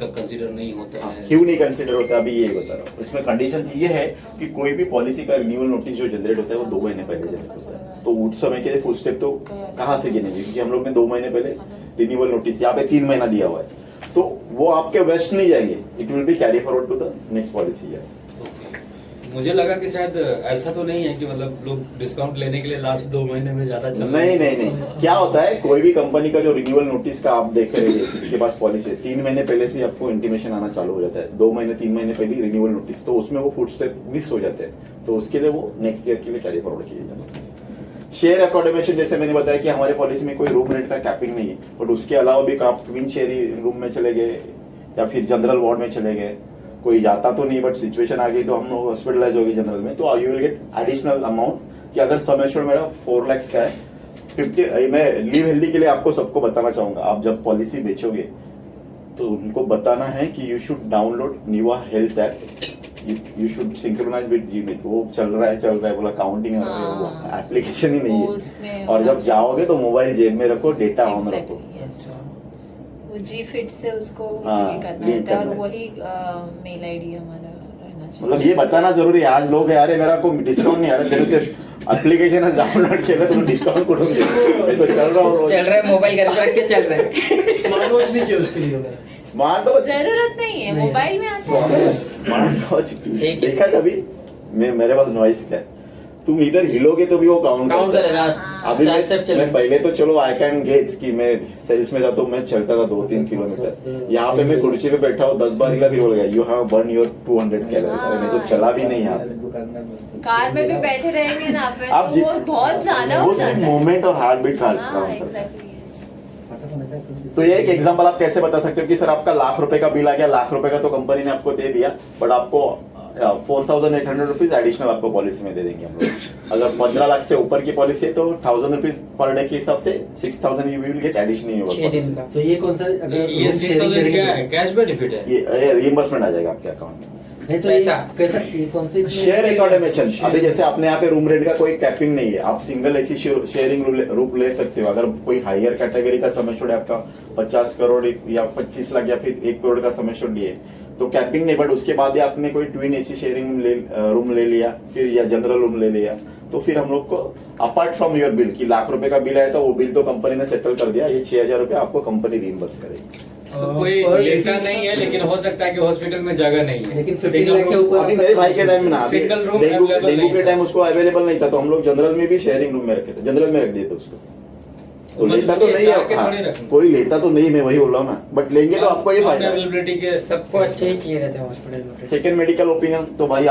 का कंसीडर नहीं होता है?
क्यों नहीं कंसिडर होता, अभी यही बता रहा हूँ। इसमें कंडीशंस ये है कि कोई भी पॉलिसी का रिन्यूअल नोटिस जो जनरेट होता है वो 2 महीने पहले जनरेट होता है। तो उस समय के फुट स्टेप तो कहाँ से गिनेंगे, क्योंकि हम लोग ने 2 महीने पहले रिन्यूअल नोटिस, यहाँ पे 3 महीना दिया हुआ है, तो वो आपके वेस्ट नहीं जाएंगे, it will be carry forward to the next policy year.
मुझे लगा कि शायद ऐसा तो नहीं है कि मतलब लोग डिस्काउंट लेने के लिए लास्ट 2 महीने में ज्यादा चल
नहीं नहीं नहीं, क्या होता है कोई भी कंपनी का जो रिन्यूअल नोटिस का आप देख रहे हैं, इसके पास पॉलिसी है, 3 महीने पहले से आपको इंटीमेशन आना चालू हो जाता है। 2 महीने 3 महीने पहले रिन्यूअल नोटिस, तो उसमें वो फुट स्टेप मिस हो जाते हैं, तो उसके लिए वो नेक्स्ट ईयर के लिए कैरी फॉरवर्ड किए जाते हैं। शेयर अकोमोडेशन, जैसे मैंने बताया कि हमारे पॉलिसी में कोई रूम रेंट का कैपिंग नहीं है, बट उसके अलावा भी आप ट्विन शेयरिंग रूम में चले गए या फिर जनरल वार्ड में चले गए, कोई जाता तो नहीं बट सिचुएशन आ गई तो हम लोग हॉस्पिटलाइज हो गए जनरल में, तो you will get additional amount कि अगर सम एश्योर्ड मेरा 4 लाख का है, 50 मैं लिव हेल्दी के लिए आपको सबको बताना चाहूंगा, आप जब पॉलिसी बेचोगे तो उनको बताना है कि you should download Niva health app, you should synchronise with Gmail. वो चल रहा है बोला, काउंटिंग एप्लीकेशन ही नहीं
उसमें
है, और जब जाओगे तो मोबाइल जेब में रखो, डेटा ऑन रखो।
वो जी फिट से उसको
हाँ,
ये करना
लिंक
है, और
करना है।
वही मेल आईडी हमारा रहना चाहिए।
मतलब ये बताना जरूरी है। आज लोग है, अरे मेरा को डिस्काउंट नहीं आ रहा, तेरे से एप्लीकेशन डाउनलोड केलं तुम्ही डिस्काउंट कुठून घे, मैं तो चल रहा हूँ,
चल रहा है, मोबाइल घर पे रख के चल रहा है।
स्मार्ट वॉच नहीं चाहिए उसके लिए वगैरह।
स्मार्ट वॉच,
जरूरत नहीं है, मोबाइल में आता है।
स्मार्ट वॉच देखा कभी? मेरे पास नॉइस का है, तुम इधर हिलोगे तो भी वो काउंट
करेगा।
अभी
ट्राइसेप
मैं पहले तो चलो आई कैन गेस कि मैं सेल्स में था तो मैं चलता था 2-3 किलोमीटर, यहाँ पे मैं कुर्सी पे बैठा हूँ 10 बार फिर बोल गया you have burn your 200 calorie. अरे मैं तो चला भी नहीं यहाँ पे,
कार में भी बैठे रहेंगे ना पे,
आप
तो वो बहुत ज्यादा
वो
हो
सिर्फ
जाता है।
मूवमेंट और हार्ट बीट
हाँ,
काउंट करता है।
exactly, yes.
तो ये एक एग्जांपल आप कैसे बता सकते हो कि सर आपका ₹1,00,000 का बिल आ गया, ₹1,00,000 का तो कंपनी ने आपको दे दिया, बट आपको 4,800 रुपीज एडिशनल आपको पॉलिसी में दे देंगे हम लोग। अगर 15 लाख से ऊपर की पॉलिसी है तो 1,000 रुपीज पर डे के हिसाब से 6,000 यू विल गेट एडिशनल।
6 दिन का।
तो ये कौन सा, अगर
ये 6,000 क्या है, कैश बेनिफिट है?
ये रिइंबर्समेंट आ जाएगा आपके अकाउंट में।
नहीं तो
पैसा।
कैसा, ये कौन सा
शेयर अकोमोडेशन, अभी जैसे आपने यहाँ पे रूम रेंट का कोई कैपिंग नहीं है, आप सिंगल ऐसी शेयरिंग रूम ले सकते हो। अगर कोई हायर कैटेगरी का सम एश्योर्ड है आपका 50 करोड़ या 25 लाख या फिर 1 करोड़ का सम एश्योर्ड लिए, तो कैपिंग नहीं, बट उसके बाद भी आपने कोई ट्विन एसी शेयरिंग रूम ले लिया फिर या जनरल रूम ले लिया, तो फिर हम लोग को अपार्ट फ्रॉम योर बिल कि ₹1,00,000 का बिल आया था, वो बिल तो कंपनी ने सेटल कर दिया, ये 6,000 रुपए आपको कंपनी रिइंबर्स करेगी।
कोई लेता नहीं है, लेकिन हो सकता है कि हॉस्पिटल में जगह नहीं है,
लेकिन 15
Single
लाख के
room-
ऊपर
अभी मेरे भाई के टाइम में ना, अभी
सिंगल रूम
डेंगू
available नहीं
के
था।
टाइम उसको अवेलेबल नहीं था, तो हम लोग जनरल में भी शेयरिंग रूम में रखे थे, जनरल में रख दिए थे उसको। तो लेता तो नहीं
जाके
है,
थोड़ी
हाँ,
रखेंगे।
कोई लेता तो नहीं, मैं वही बोल रहा हूँ ना, बट लेंगे तो आपको ये फायदा है।
अवेलेबिलिटी के
सबको अच्छे ही चाहिए रहते हैं हॉस्पिटल में।
सेकेंड मेडिकल ओपिनियन, तो भाई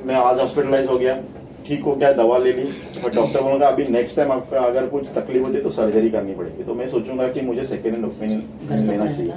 मैं आज हॉस्पिटलाइज हो गया, ठीक हो गया, दवा ले ली, बट डॉक्टर बोलेगा अभी नेक्स्ट टाइम आपका अगर कुछ तकलीफ होती है तो सर्जरी करनी पड़ेगी, तो मैं सोचूंगा कि मुझे सेकेंड ओपिनियन लेना चाहिए,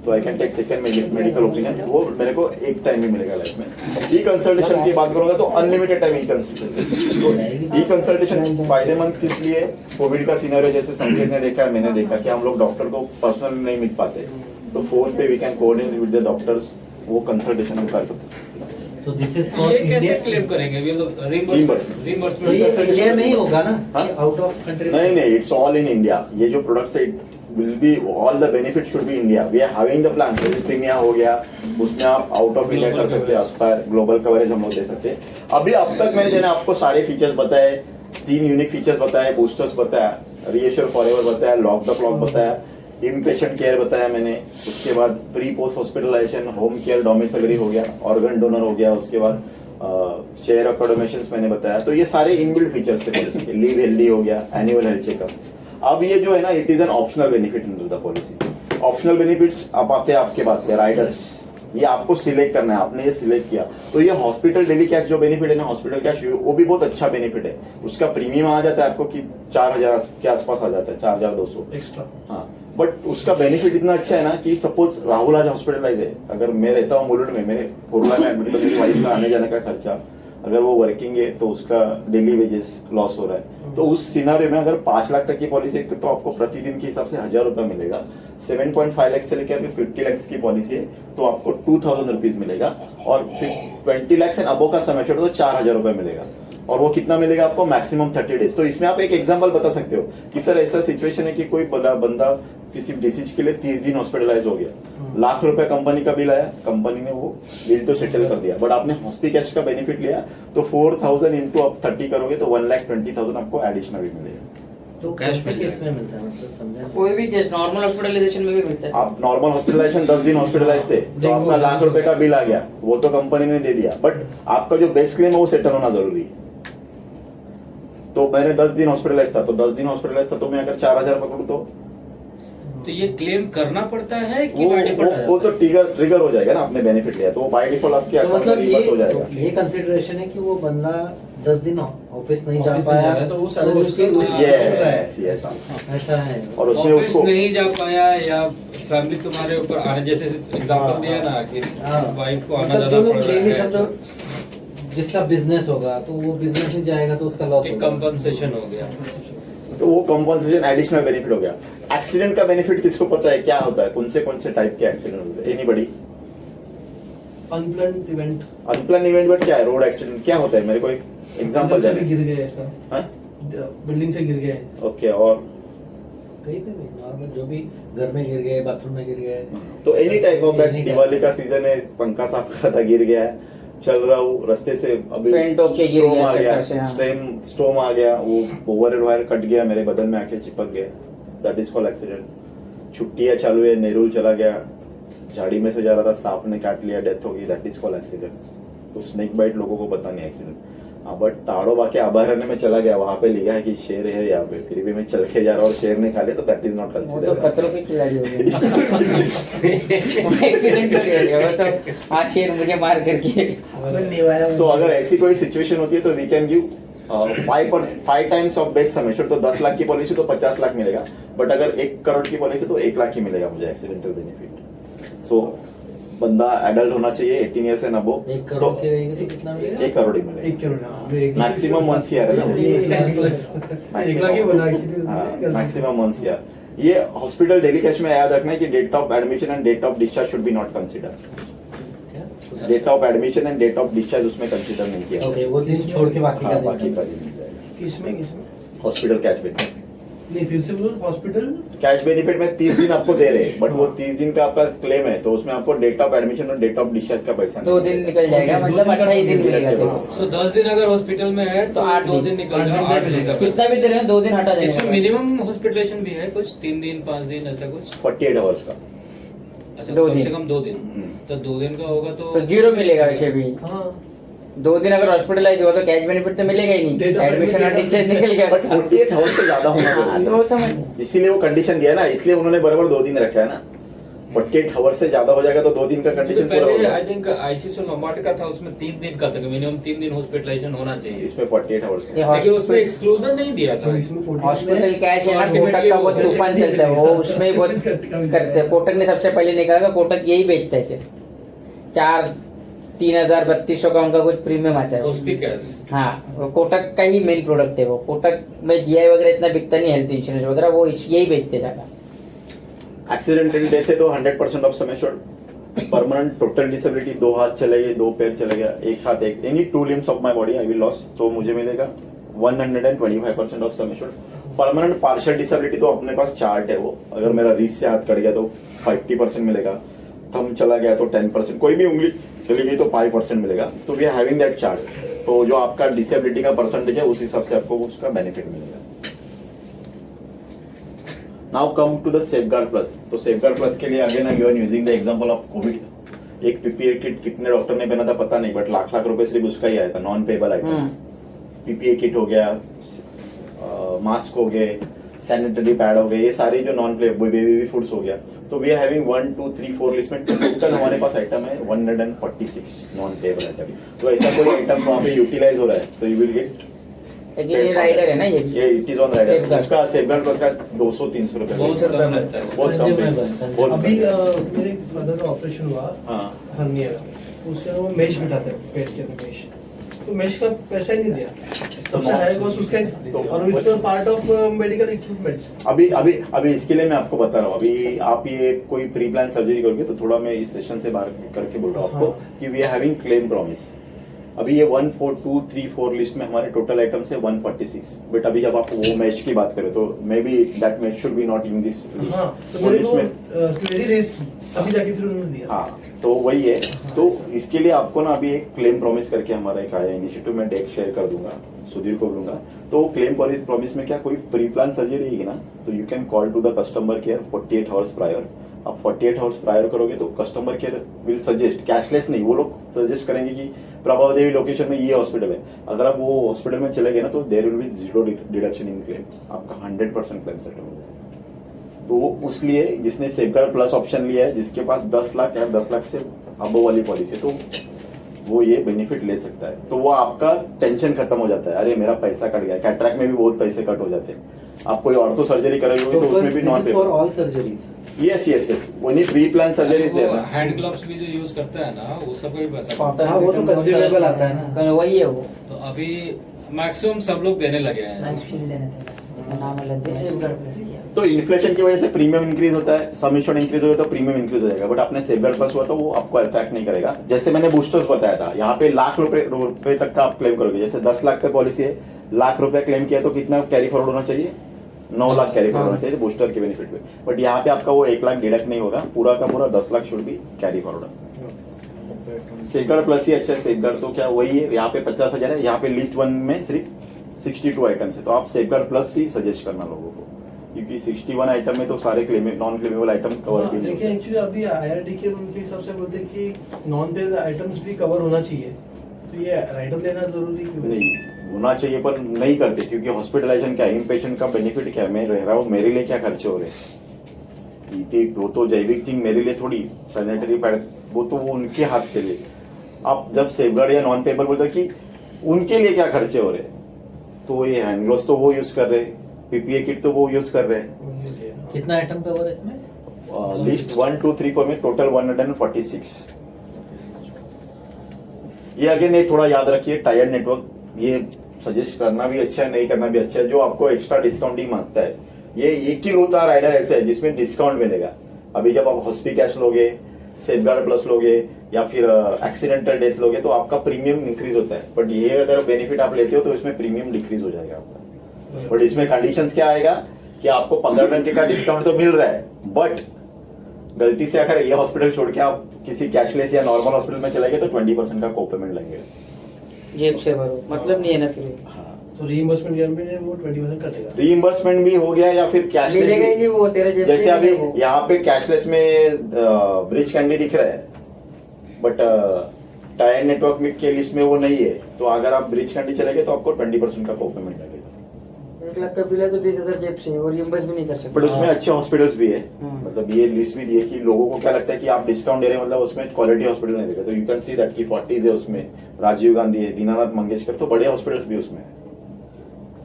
तो I can take second medical opinion. वो मेरे को एक टाइम ही मिलेगा लाइफ में। ई कंसल्टेशन की बात करूंगा तो अनलिमिटेड टाइम ई कंसल्टेशन। तो ई कंसल्टेशन फायदेमंद किस लिए? कोविड का सिनेरियो जैसे संकेत ने देखा है, मैंने देखा कि हम लोग डॉक्टर को पर्सनल नहीं मिल पाते, तो फोन पे we can coordinate with the doctors, वो कंसल्टेशन हम कर सकते हैं।
तो दिस इज फॉर
ये कैसे
इंडिया।
क्लेम करेंगे?
Reimbursement।
तो
रिइंबर्समेंट
ये इंडिया में ही होगा ना,
हाँ?
Out of country?
नहीं, इट्स ऑल इन इंडिया। ये जो प्रोडक्ट्स है will be all the benefit should be India. We are having the plan. Premia हो गया, उसमें आप आउट ऑफ इंडिया कर सकते हैं. एस्पायर ग्लोबल कवरेज हम लोग दे सकते हैं. अभी अब तक मैंने जो है आपको सारे फीचर्स बताए, 3 यूनिक फीचर्स बताए, बूस्टर्स बताया, रीएश्योर फॉरएवर बताया, लॉक द क्लॉक बताया, इम्पेशेंट केयर बताया मैंने, उसके बाद pre post hospitalisation, home care domiciliary हो गया, ऑर्गन डोनर हो गया, उसके बाद शेयर अकोमोडेशन मैंने बताया. तो ये सारे इनबिल्ट फीचर्स थे पॉलिसी के. लीव हेल्दी हो गया, एनुअल हेल्थ चेकअप. अब ये जो है ना, it is an optional benefit in the policy. Optional benefits अब आते हैं आपके बात पे, राइडर्स. ये आपको सिलेक्ट करना है, आपने ये सिलेक्ट किया. तो ये हॉस्पिटल डेली कैश जो बेनिफिट है ना, हॉस्पिटल कैश, वो भी बहुत अच्छा बेनिफिट है. उसका प्रीमियम आ जाता है आपको कि 4,000 के आसपास आ जाता है, 4,200
एक्स्ट्रा.
हाँ, बट उसका बेनिफिट इतना अच्छा है ना कि सपोज राहुल आज हॉस्पिटलाइज है, अगर मैं रहता हूँ मुलुंड में, मेरे पुरला में एडमिट, तो मेरी वाइफ का आने जाने का खर्चा, अगर वो वर्किंग है तो उसका डेली वेजेस लॉस हो रहा है. तो उस सिनारियो में अगर 5 लाख तक की पॉलिसी है तो आपको प्रतिदिन के हिसाब से 1,000 रुपया मिलेगा. 7.5 लाख से लेकर अगर 50 लाख की पॉलिसी है तो आपको 2,000 रुपीज मिलेगा. और फिर 20 लाख से अबो का समय छोड़ो तो 4,000 रुपया मिलेगा. और वो कितना मिलेगा आपको? Maximum 30 days. तो इसमें आप एक एग्जांपल बता सकते हो कि सर ऐसा सिचुएशन है कि कोई बंदा किसी डिसीज के लिए 30 दिन हॉस्पिटलाइज हो गया, लाख रुपए कंपनी का बिल आया, कंपनी ने वो बिल तो सेटल कर दिया, बट आपने हॉस्पी कैश का बेनिफिट लिया तो 4,000 इंटू आप 30 करोगे तो 1,20,000 आपको एडिशनल भी मिलेगा.
तो
कैश
कैश
मिल
केस में मिलता है, मतलब समझा.
कोई भी केस नॉर्मल हॉस्पिटलाइजेशन में भी मिलता है.
आप नॉर्मल हॉस्पिटलाइजेशन 10 दिन हॉस्पिटलाइज थे तो आपका लाख रुपए का बिल आ गया, वो तो कंपनी ने दे दिया, बट आपका जो बेस्ट क्लेम है वो सेटल होना जरूरी है. तो मैंने 10 दिन हॉस्पिटलाइज था, तो 10 दिन हॉस्पिटलाइज था तो मैं अगर 4,000 पकड़ू
तो ये क्लेम करना पड़ता है कि
वो
बाय डिफॉल्ट
वो तो ट्रिगर हो जाएगा ना, आपने बेनिफिट लिया तो वो बाय डिफॉल्ट आपके
तो
अकाउंट में
मतलब
रिवर्स हो जाएगा.
ये कंसिडरेशन है कि वो बंदा 10 दिन ऑफिस नहीं जा
ऑफिस नहीं जा
पाया
रहा है, तो वो salary
उसके
उसका
Yes, yes.
ऐसा है.
और उसमें
ऑफिस
उसको
नहीं जा पाया या फैमिली तुम्हारे ऊपर आने, जैसे एग्जांपल दिया ना कि वाइफ को आना
मतलब
जाना
जो
पड़
लोग
रहा
डेली
है,
समझो जिसका बिजनेस होगा तो वो बिजनेस में जाएगा तो उसका लॉस
एक
होगा.
कंपनसेशन हो गया.
तो वो कंपनसेशन एडिशनल बेनिफिट हो गया. एक्सीडेंट का बेनिफिट किसको पता है क्या होता है? कौन से टाइप के एक्सीडेंट होते हैं? Anybody?
Unplanned event.
Unplan event but क्या है? रोड एक्सीडेंट क्या होता है? मेरे को एक एग्जांपल
से भी
दे.
गिर गए ऐसा,
हाँ,
बिल्डिंग से गिर गए.
ओके. और
कहीं पे भी नॉर्मल जो भी घर में गिर गए, बाथरूम में गिर गए,
तो any type of that.
Any type.
Diwali का सीजन है, पंखा साफ कर रहा था, गिर गया है, चल रहा हूँ रास्ते से, अभी
Faint होके गिर
स्टोम
गया,
आ गया,
चक्कर से, हाँ.
स्टोम आ गया, वो ओवरहेड वायर कट गया, मेरे बदन में आके चिपक गया, दैट इज कॉल्ड एक्सीडेंट. छुट्टियां चालू है, नेरुल चला गया, झाड़ी में से जा रहा था, सांप ने काट लिया, डेथ होगी, दैट इज कॉल्ड एक्सीडेंट. तो स्नेक बाइट लोगों को पता नहीं एक्सीडेंट. हाँ, बट ताड़ो बाके अभयारण्य में चला गया, वहां पे लिखा है कि शेर है यहाँ पे, फिर भी मैं चल के जा रहा हूँ, शेर ने खा लिया, तो दैट इज नॉट
वो तो
कंसिडर्ड.
खतरों के खिलाड़ी हो गए. एक्सीडेंट हो गया वो तो. आज शेर मुझे मार करके.
तो अगर ऐसी कोई सिचुएशन होती है तो we can give 5 times of best summation. तो 10 लाख की पॉलिसी तो 50 लाख मिलेगा, बट अगर 1 करोड़ की पॉलिसी तो 1 लाख ही मिलेगा मुझे एक्सीडेंटल बेनिफिट. सो बंदा एडल्ट होना चाहिए, 18 ईयर से नबो.
1 करोड़ के रहेगा तो कितना मिलेगा?
1 करोड़ ही मिलेगा.
1 करोड़. हाँ, मैं 1 लाख
मैक्सिमम 1 CR है ना.
1 लाख ही बोला एक्चुअली.
Maximum 1 CR. ये हॉस्पिटल डेली कैश में याद रखना है कि date of admission and date of discharge should be not consider. Date of admission and date of discharge उसमें कंसिडर नहीं किया.
ओके, वो दिन छोड़ के बाकी का
हाँ,
दिन
बाकी का दिन मिल जाएगा.
किसमें
हॉस्पिटल कैश बेनिफिट.
नहीं, फिर से बोलो. हॉस्पिटल
कैश बेनिफिट में 30 दिन आपको दे रहे हैं, बट वो 30 दिन का आपका क्लेम है, तो उसमें आपको डेट ऑफ एडमिशन और डेट ऑफ डिस्चार्ज का पैसा
2 दिन निकल जाएगा,
Okay,
मतलब
2 दिन का
28 दिन मिलेगा
मिलेगा.
तेरे
सो 10 दिन अगर हॉस्पिटल में है तो
तो 8
2 दिन निकल जाओ, 8 दिन का
को. कितना भी दे रहे हैं 2 दिन हटा
इसमें
देंगे.
मिनिमम हॉस्पिटलाइजेशन भी है कुछ, 3 दिन 5 दिन ऐसा कुछ.
48 आवर्स का.
अच्छा,
2
कम से
दिन.
कम 2 दिन. तो 2 दिन का होगा
तो 0 मिलेगा वैसे भी.
हाँ
2 दिन अगर हॉस्पिटलाइज हुआ तो कैश बेनिफिट तो मिलेगा ही
Date
नहीं.
of
एडमिशन और
admission
डिस्चार्ज निकल गया.
बट 48 आवर्स से ज्यादा होना
हाँ,
जरूरी
तो
है.
वो समझ.
इसीलिए वो कंडीशन दिया ना, इसलिए उन्होंने बराबर 2 दिन रखा है ना. 48 आवर्स से ज्यादा हो जाएगा तो 2 दिन का कंडीशन पूरा
पहले
होगा.
आई थिंक आईसीयू लंबार्ड का था, उसमें 3 दिन का था, मिनिमम 3 दिन हॉस्पिटलाइजेशन होना चाहिए.
इसमें 48 आवर्स
ये
का.
लेकिन उसमें एक्सक्लूजन नहीं दिया था.
तो इसमें 40
हॉस्पिटल कैश है ना,
तो
कोटक का बहुत तूफान चलता है, वो उसमें बहुत करते हैं. कोटक ने सबसे पहले निकाला था, कोटक यही बेचता है सिर्फ. 3,000-3,200 का उनका कुछ प्रीमियम आता है.
हॉस्पी कैश.
हाँ, वो कोटक का ही मेन प्रोडक्ट है. वो कोटक में जीआई वगैरह इतना बिकता नहीं, हेल्थ इंश्योरेंस वगैरह, वो यही बेचते ज्यादा.
एक्सीडेंटल डेथ है तो 100% of sum assured. Permanent total disability, 2 हाथ चले गए, 2 पैर चले गया, 1 हाथ, any 2 limbs of my body I will loss, तो मुझे मिलेगा 125% of sum assured. Permanent partial disability तो अपने पास चार्ट है वो, अगर मेरा रिस्ट से हाथ कट गया तो 50% मिलेगा, थंब चला गया तो 10%, कोई भी उंगली चली गई तो 5% मिलेगा। तो we are having that chart. तो जो आपका डिसेबिलिटी का परसेंटेज है उस हिसाब से आपको उसका बेनिफिट मिलेगा। Now come to the safeguard plus. तो सेफगार्ड प्लस के लिए again you are using the example of Covid. एक पीपीए किट कितने डॉक्टर ने पहना था पता नहीं, बट लाख लाख रुपए सिर्फ उसका ही आया था, non payable items. PPE kit हो गया, मास्क हो गए, सैनिटरी पैड हो गए, ये सारे जो नॉन बेबी फूड्स हो गया। तो वी आर हैविंग 1 2 3 4 लिस्ट में टोटल हमारे पास आइटम है 146 नॉन पेबल आइटम। तो ऐसा कोई आइटम वहाँ पे यूटिलाइज हो रहा है तो यू विल गेट
ये राइडर है ना, ये
इट इज ऑन राइडर। उसका सेफगार्ड प्लस का 200-300 रुपए
बहुत कम रहता है।
बहुत कम है, बहुत
अभी
कम।
मेरे फादर का ऑपरेशन हुआ
हाँ
हर्निया का, उसके वो मेश बिठाते हैं पेट के अंदर मेश, तो मेश का पैसा ही नहीं दिया, सबसे हाई कॉस्ट उसका ही, और it's a part of medical equipments.
अभी इसके लिए मैं आपको बता रहा हूँ। अभी आप ये कोई प्री प्लान सर्जरी करोगे तो थोड़ा मैं इस सेशन से बाहर करके बोल रहा हूँ आपको कि we are having claim promise. अभी ये 1 4 2 3 4 लिस्ट में हमारे टोटल आइटम्स है 146, बट अभी जब आप वो मैच की बात करें तो may be that match should be not in this list.
हाँ, तो मेरे को क्वेरी रेज की, अभी जाके फिर उन्होंने दिया।
हाँ, तो वही है। तो इसके लिए आपको ना अभी एक क्लेम प्रॉमिस करके हमारा एक आया इनिशिएटिव, मैं डेक शेयर कर दूंगा, सुधीर को दूंगा। तो क्लेम प्रॉमिस में क्या, कोई प्री प्लान सर्जरी रहेगी ना तो you can call to the customer care 48 hours prior. आप 48 आवर्स प्रायर करोगे तो customer care will suggest, cashless नहीं, वो लोग सजेस्ट करेंगे कि प्रभाव देवी लोकेशन में ये हॉस्पिटल है। अगर आप वो हॉस्पिटल में चले गए ना तो there will be 0 deduction in claim, आपका 100% क्लेम सेटल हो जाएगा। तो उसलिए जिसने सेफगार्ड प्लस ऑप्शन लिया है, जिसके पास 10 लाख या 10 लाख से अबव वाली पॉलिसी है, तो वो ये बेनिफिट ले सकता है। तो वो आपका टेंशन खत्म हो जाता है, अरे मेरा पैसा कट गया। कैटरैक्ट में भी बहुत पैसे कट हो जाते हैं। आप कोई ऑर्थो सर्जरी करोगे तो उसमें भी non
for all surgeries.
Yes वही प्री प्लान सर्जरीज है ना।
हैंड ग्लव्स भी जो यूज करता है ना वो सब का भी पैसा
हाँ, वो तो कंज्यूमेबल आता है ना,
वही है वो।
तो अभी मैक्सिमम सब लोग देने लगे हैं।
तो इन्फ्लेशन की वजह से प्रीमियम इंक्रीज होता है, सम इंश्योर्ड इंक्रीज होगा तो प्रीमियम इंक्रीज हो जाएगा, बट आपने सेफगार्ड प्लस हुआ तो वो आपको इफेक्ट नहीं करेगा। जैसे मैंने बूस्टर्स बताया था, यहाँ पे लाख रुपए तक का आप क्लेम करोगे। जैसे 10 लाख का पॉलिसी है, लाख रुपए क्लेम किया तो कितना कैरी फॉरवर्ड होना चाहिए, 9 लाख कैरी फॉरवर्ड होना चाहिए बूस्टर के बेनिफिट पे। बट यहाँ पे आपका वो 1 लाख डिडक्ट नहीं होगा, पूरा का पूरा 10 लाख शुड भी कैरी फॉरवर्ड। सेफगार्ड प्लस ही अच्छा है। सेफगार्ड तो क्या वही है, यहाँ पे 50,000 है, यहाँ पे लिस्ट 1 में सिर्फ 62 आइटम्स है। तो आप सेफगार्ड प्लस ही सजेस्ट करना लोगों को, क्योंकि 61 आइटम में तो सारे नॉन क्लेमेबल आइटम कवर भी नहीं।
देखिए एक्चुअली अभी आईआरडी के उनके हिसाब से बोलते हैं कि नॉन पेबल आइटम्स भी कवर होना चाहिए, तो ये राइडर लेना जरूरी क्यों
नहीं होना चाहिए, पर नहीं करते क्योंकि हॉस्पिटलाइजेशन क्या है, पेशेंट का बेनिफिट क्या है, मैं रह रहा हूँ, मेरे लिए क्या खर्चे हो रहे हैं। वो तो जैविक थिंग मेरे लिए थोड़ी, सैनिटरी पैड वो तो वो उनके हाथ के लिए। आप जब सेफगार्ड या नॉन पेबल बोलते कि उनके लिए क्या खर्चे हो रहे हैं, तो ये हैंड ग्लोव्स तो वो यूज कर रहे हैं, पीपीए किट तो वो यूज कर रहे हैं।
कितना आइटम कवर है इसमें?
लिस्ट 1 2 3 4 में टोटल 146। ये अगेन एक थोड़ा याद रखिए, टायर्ड नेटवर्क ये सजेस्ट करना भी अच्छा है, नहीं करना भी अच्छा है। जो आपको एक्स्ट्रा डिस्काउंटिंग मांगता है, ये एक ही होता राइडर ऐसे है जिसमें डिस्काउंट मिलेगा। अभी जब आप हॉस्पी कैश लोगे, सेफगार्ड प्लस लोगे या फिर एक्सीडेंटल डेथ लोगे तो आपका प्रीमियम इंक्रीज होता है, बट ये अगर बेनिफिट आप लेते हो तो इसमें प्रीमियम डिक्रीज हो जाएगा आपका। बट इसमें कंडीशंस क्या आएगा कि आपको 15% का डिस्काउंट तो मिल रहा है, बट गलती से अगर ये हॉस्पिटल छोड़ के आप किसी कैशलेस या नॉर्मल हॉस्पिटल में चले गए तो 20% का को पेमेंट लगेगा।
जेब से भरो, मतलब नहीं है ना फिर।
तो रीइंबर्समेंट में वो 20% कटेगा।
रीइंबर्समेंट भी हो गया या फिर कैशलेस
मिलेगा ही नहीं वो तेरे जेब से।
जैसे अभी
वो।
यहाँ पे कैशलेस में ब्रिज कैंडी दिख रहा है, बट टायर नेटवर्क के लिस्ट में वो नहीं है। तो अगर आप ब्रिज कैंडी चले गए तो आपको 20% का को पेमेंट लगेगा।
1 लाख का बिल है तो 20,000 जेब से, और रियम्बर्स भी नहीं कर सकते।
बट उसमें अच्छे हॉस्पिटल्स भी है, मतलब ये लिस्ट भी दी है कि लोगों को क्या लगता है कि आप डिस्काउंट दे रहे हैं, मतलब उसमें क्वालिटी हॉस्पिटल नहीं दे रहे। तो यू कैन सी दैट की 40 है उसमें, राजीव गांधी है, दीनानाथ मंगेशकर, तो बड़े हॉस्पिटल्स भी उसमें है।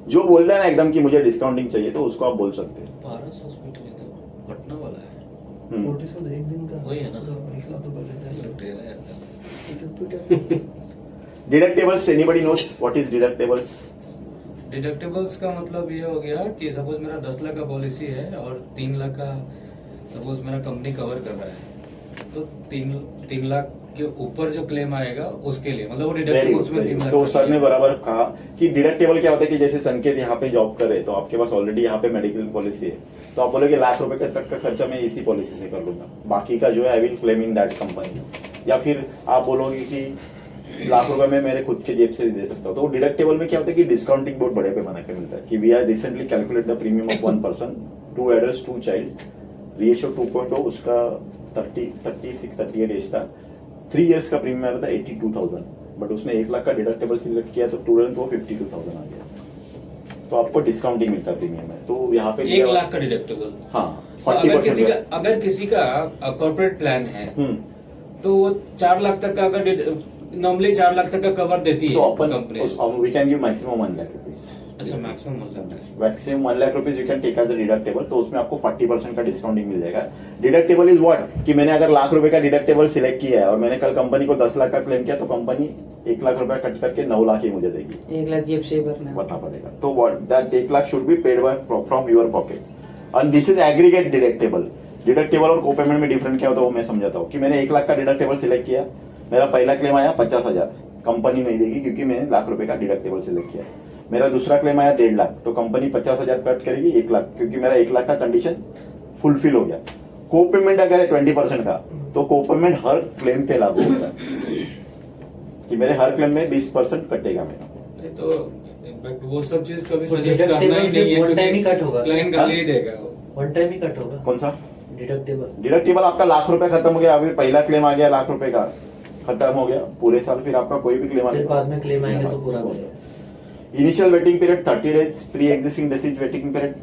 जो बोलता है ना एकदम कि मुझे डिस्काउंटिंग चाहिए तो उसको आप बोल सकते हैं।
पारस हॉस्पिटल है तो पटना वाला है,
नोटिस तो एक दिन का
वही है ना?
1 लाख रुपए लेते हैं।
लुटेरा है ऐसा।
Deductibles, anybody knows what is deductibles?
Deductibles का मतलब ये हो गया कि सपोज मेरा 10 लाख का पॉलिसी है और 3 लाख का सपोज मेरा कंपनी कवर कर रहा है, तो 3 लाख के ऊपर जो क्लेम आएगा उसके लिए, मतलब वो
Very
डिडक्टिबल
good,
उसमें
very
3
good.
लाख
तो
का
सर ने
दिया।
बराबर कहा कि डिडक्टेबल क्या होता है कि जैसे संकेत यहाँ पे जॉब करे तो आपके पास ऑलरेडी यहाँ पे मेडिकल पॉलिसी है, तो आप बोलोगे लाख रुपए तक का खर्चा मैं इसी पॉलिसी से कर लूंगा, बाकी का जो है I will claim in that company, या फिर आप बोलोगे कि लाख रुपए में मेरे खुद के जेब से दे सकता हूँ। तो डिडक्टेबल में क्या होता है कि डिस्काउंटिंग बहुत बड़े पैमाने पे मिलता है कि we are recently calculate the premium of 1 person, 2 adults 2 child, ratio 2.0, उसका 38 एज था, 3 इयर्स का प्रीमियम आया था 82,000, बट उसने 1 लाख का डिडक्टेबल सिलेक्ट किया तो तुरंत वो 52,000 आ गया, तो आपको डिस्काउंटिंग मिलता है प्रीमियम में। तो यहाँ पे
1 लाख का डिडक्टिबल।
हाँ,
तो अगर
40%
अगर किसी का कॉर्पोरेट प्लान है तो वो 4 लाख तक का, अगर नॉर्मली 4 लाख तक का कवर देती
तो
है
अपन
company.
We can give maximum 1 lakh rupees,
अच्छा, मैक्सिमम 1 लाख का।
Maximum 1 lakh rupees you can take as a deductible, तो उसमें आपको 40% का डिस्काउंटिंग मिल जाएगा। डिडक्टेबल इज व्हाट कि मैंने अगर लाख रुपए का डिडक्टेबल सिलेक्ट किया है और मैंने कल कंपनी को 10 लाख का क्लेम किया तो कंपनी 1 लाख रुपया कट करके 9 लाख ही मुझे देगी,
1 लाख जेब से भरना
पड़ेगा। तो what that 1 lakh should be paid by from your pocket, and this is aggregate deductible. Deductible और कोपेमेंट में डिफरेंट क्या होता है वो मैं समझाता हूँ कि मैंने 1 लाख का डिडक्टेबल सिलेक्ट किया, मेरा पहला क्लेम आया 50,000, कंपनी नहीं देगी क्योंकि मैंने लाख रुपए का डिडक्टेबल सिलेक्ट किया। मेरा दूसरा क्लेम आया 1.5 लाख, तो कंपनी 50,000 कट करेगी 1 लाख, क्योंकि मेरा 1 लाख का कंडीशन फुलफिल हो गया। कोपेमेंट अगर है 20% का तो कोपेमेंट हर क्लेम पे लागू होता है कि मेरे हर क्लेम में 20% कटेगा मेरा।
तो इनफैक्ट वो सब चीज कभी
तो
सजेस्ट करना ही
deductible
नहीं है,
one time ही cut होगा।
क्लाइंट गाली ही देगा वो।
वन टाइम ही कट होगा
कौन सा
डिडक्टेबल।
डिडक्टेबल? आपका लाख रुपए खत्म हो गया, अभी पहला क्लेम आ गया लाख रुपए का, खत्म हो गया पूरे साल, फिर आपका कोई भी क्लेम
फिर बाद में क्लेम आएंगे तो पूरा हो जाएगा।
Initial waiting period 30 days, pre existing disease waiting period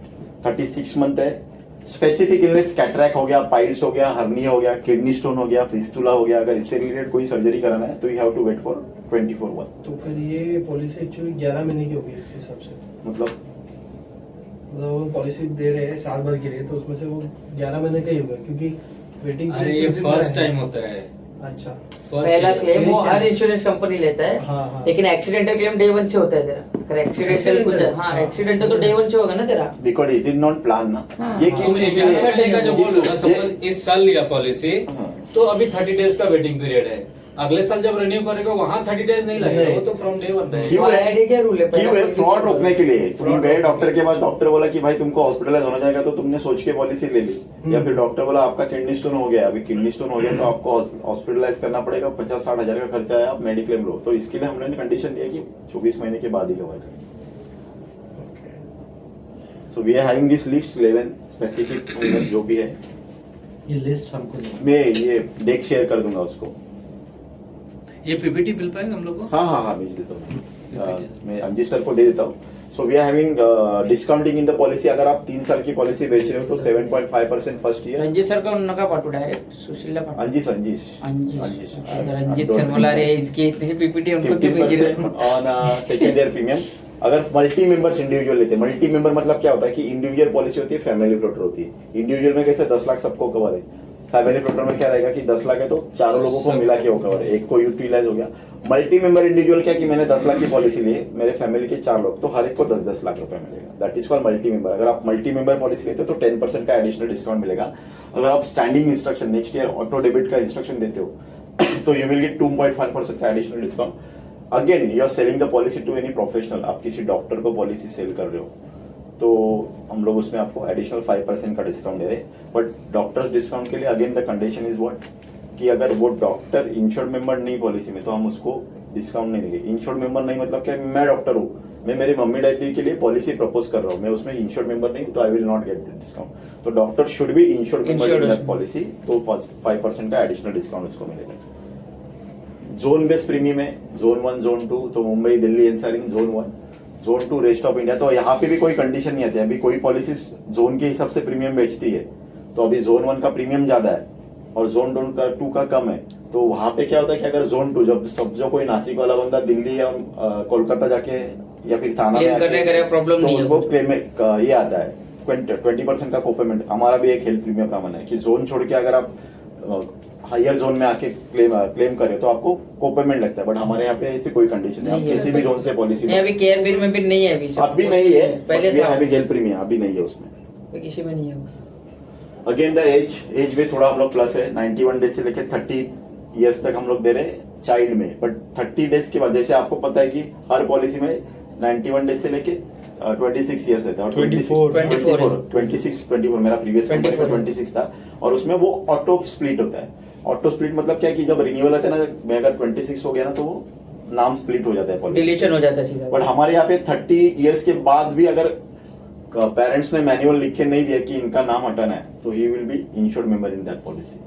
36 month है। स्पेसिफिक इलनेस कैटरैक्ट हो गया, पाइल्स हो गया, हर्निया हो गया, किडनी स्टोन हो गया, फिस्टुला हो गया, अगर इससे रिलेटेड कोई सर्जरी कराना है तो you have to wait for 24 month.
तो फिर ये पॉलिसी एक्चुअली 11 महीने की होगी इस हिसाब से,
मतलब
वो पॉलिसी दे रहे हैं साल भर के लिए, तो उसमें से वो 11 महीने का ही होगा क्योंकि वेटिंग
अरे ये फर्स्ट टाइम होता है।
अच्छा,
पहला
फर्स्ट
क्लेम वो हर इंश्योरेंस कंपनी लेता है,
हाँ, हाँ।
लेकिन एक्सीडेंटल क्लेम डे 1 से होता है तेरा। अगर एक्सीडेंटल कुछ
Accidental,
हाँ
हाँ।
एक्सीडेंटल तो डे 1 से होगा ना तेरा।
Because it is not plan ना,
हाँ।
ये
तुम
किस चीज के
11 महीने का जो बोल रहे हो ना,
लिए
सपोज इस साल लिया पॉलिसी
हाँ।
तो अभी 30 डेज का वेटिंग पीरियड है, अगले साल जब रिन्यू करेगा वहां 30 डेज नहीं लगेगा,
नहीं।
वो तो फ्रॉम डे 1 रहेगा।
क्यों है?
आईडी क्या रूल है?
क्यों है? फ्रॉड रोकने के लिए। तुम
Fraud
गए
रोकने
डॉक्टर के पास, डॉक्टर बोला कि भाई तुमको हॉस्पिटलाइज होना जाएगा, तो तुमने सोच के पॉलिसी ले ली, या फिर डॉक्टर बोला आपका किडनी स्टोन हो गया, अभी किडनी स्टोन हो गया तो आपको हॉस्पिटलाइज करना पड़ेगा, 50-60 हजार का खर्चा है, आप मेडिक्लेम लो, तो इसके लिए हमने कंडीशन दिया कि 24 महीने के बाद ही कवर करें। So we are having this list 11 specific illness जो भी है,
ये लिस्ट हमको नहीं।
मैं ये डेक शेयर कर दूंगा उसको।
ये पीपीटी मिल पाएगा हम लोग को?
हाँ भेज देता हूँ, मैं अंजित सर को दे देता हूँ। So we are having discounting in the policy. अगर आप 3 साल की पॉलिसी बेच रहे हो तो 7.5% फर्स्ट ईयर।
रणजित सर का नका पाठवू डायरेक्ट सुशीलला पाठवू.
अंजीस
रणजित सर मला रे इतकी इतनी पीपीटी हमको क्यों भेज रहे हो?
15% ऑन सेकेंड ईयर प्रीमियम। अगर मल्टी मेंबर्स इंडिविजुअल लेते हैं, मल्टी मेंबर मतलब क्या होता है कि इंडिविजुअल पॉलिसी होती है, फैमिली फ्लोटर होती है। इंडिविजुअल में कैसे 10 लाख सबको कवर है, फैमिली फ्लोटर में क्या रहेगा कि 10 लाख है तो चारों लोगों को मिला के वो कवर है, एक को यूटिलाइज हो गया। मल्टी मेंबर इंडिविजुअल क्या कि मैंने 10 लाख की पॉलिसी ली है, मेरे फैमिली के 4 लोग, तो हर एक को 10-10 लाख रुपए मिलेगा। That is called multi member. अगर आप मल्टी मेंबर पॉलिसी लेते हो तो 10% का एडिशनल डिस्काउंट मिलेगा। अगर आप standing instruction next year auto debit का इंस्ट्रक्शन देते हो तो यू विल गेट 2.5% का additional discount. Again you are selling the policy to any professional, आप किसी डॉक्टर को पॉलिसी सेल कर रहे हो तो हम लोग उसमें आपको एडिशनल 5% का डिस्काउंट दे रहे हैं। बट डॉक्टर्स डिस्काउंट के लिए again the condition is what कि अगर वो डॉक्टर इंश्योर्ड मेंबर नहीं पॉलिसी में तो हम उसको डिस्काउंट नहीं देंगे। इंश्योर्ड मेंबर नहीं मतलब क्या, मैं डॉक्टर हूँ, मैं मेरी मम्मी डैडी के लिए पॉलिसी प्रपोज कर रहा हूँ, मैं उसमें इंश्योर्ड मेंबर नहीं तो I will not get discount. तो doctor should be insured member in that policy, तो 5% का एडिशनल डिस्काउंट उसको मिलेगा। जोन बेस्ड प्रीमियम है, जोन 1 जोन 2, तो Mumbai Delhi NCR in zone 1, zone 2 rest of India. तो यहाँ पे भी कोई कंडीशन नहीं आती है। अभी कोई पॉलिसी जोन के हिसाब से प्रीमियम बेचती है, तो अभी जोन 1 का प्रीमियम ज्यादा है और जोन 2 का कम है। तो वहां पे क्या होता है कि अगर जोन 2 जब जो कोई नासिक वाला बंदा दिल्ली या कोलकाता जाके या फिर थाना में आके
प्रॉब्लम
तो
नहीं
उसको क्लेम ये आता है 20% का कोपेमेंट। हमारा भी एक हेल्थ प्रीमियम का मानना है कि जोन छोड़ के अगर आप हायर जोन में आके क्लेम करे तो आपको कोपेमेंट लगता है। बट हमारे यहाँ पे ऐसी कोई कंडीशन नहीं, आप किसी भी जोन से पॉलिसी
नहीं, अभी केयर बिल में भी नहीं है,
अभी नहीं है,
पहले था,
अभी हेल्थ प्रीमियम अभी नहीं है उसमें,
किसी में नहीं है।
अगेन द एज में थोड़ा हम लोग प्लस है, 91 डेज से लेकर ईयर्स तक हम लोग दे रहे हैं चाइल्ड में, बट 30 डेज के बाद, जैसे आपको पता है कि हर पॉलिसी में 91 डेज से लेके 26 ईयर्स रहता है, और 24 मेरा प्रीवियस 26 था, और उसमें वो ऑटो स्प्लिट होता है। ऑटो स्प्लिट मतलब क्या है कि जब रिन्यूअल आता है ना, मैं अगर 26 हो गया ना तो वो नाम स्प्लिट हो जाता है, पॉलिसी
डिलीशन हो जाता है सीधा।
बट हमारे यहाँ पे 30 ईयर्स के बाद भी अगर पेरेंट्स ने मैनुअल लिख के नहीं दिया कि इनका नाम हटाना है, तो he will be insured member in that policy.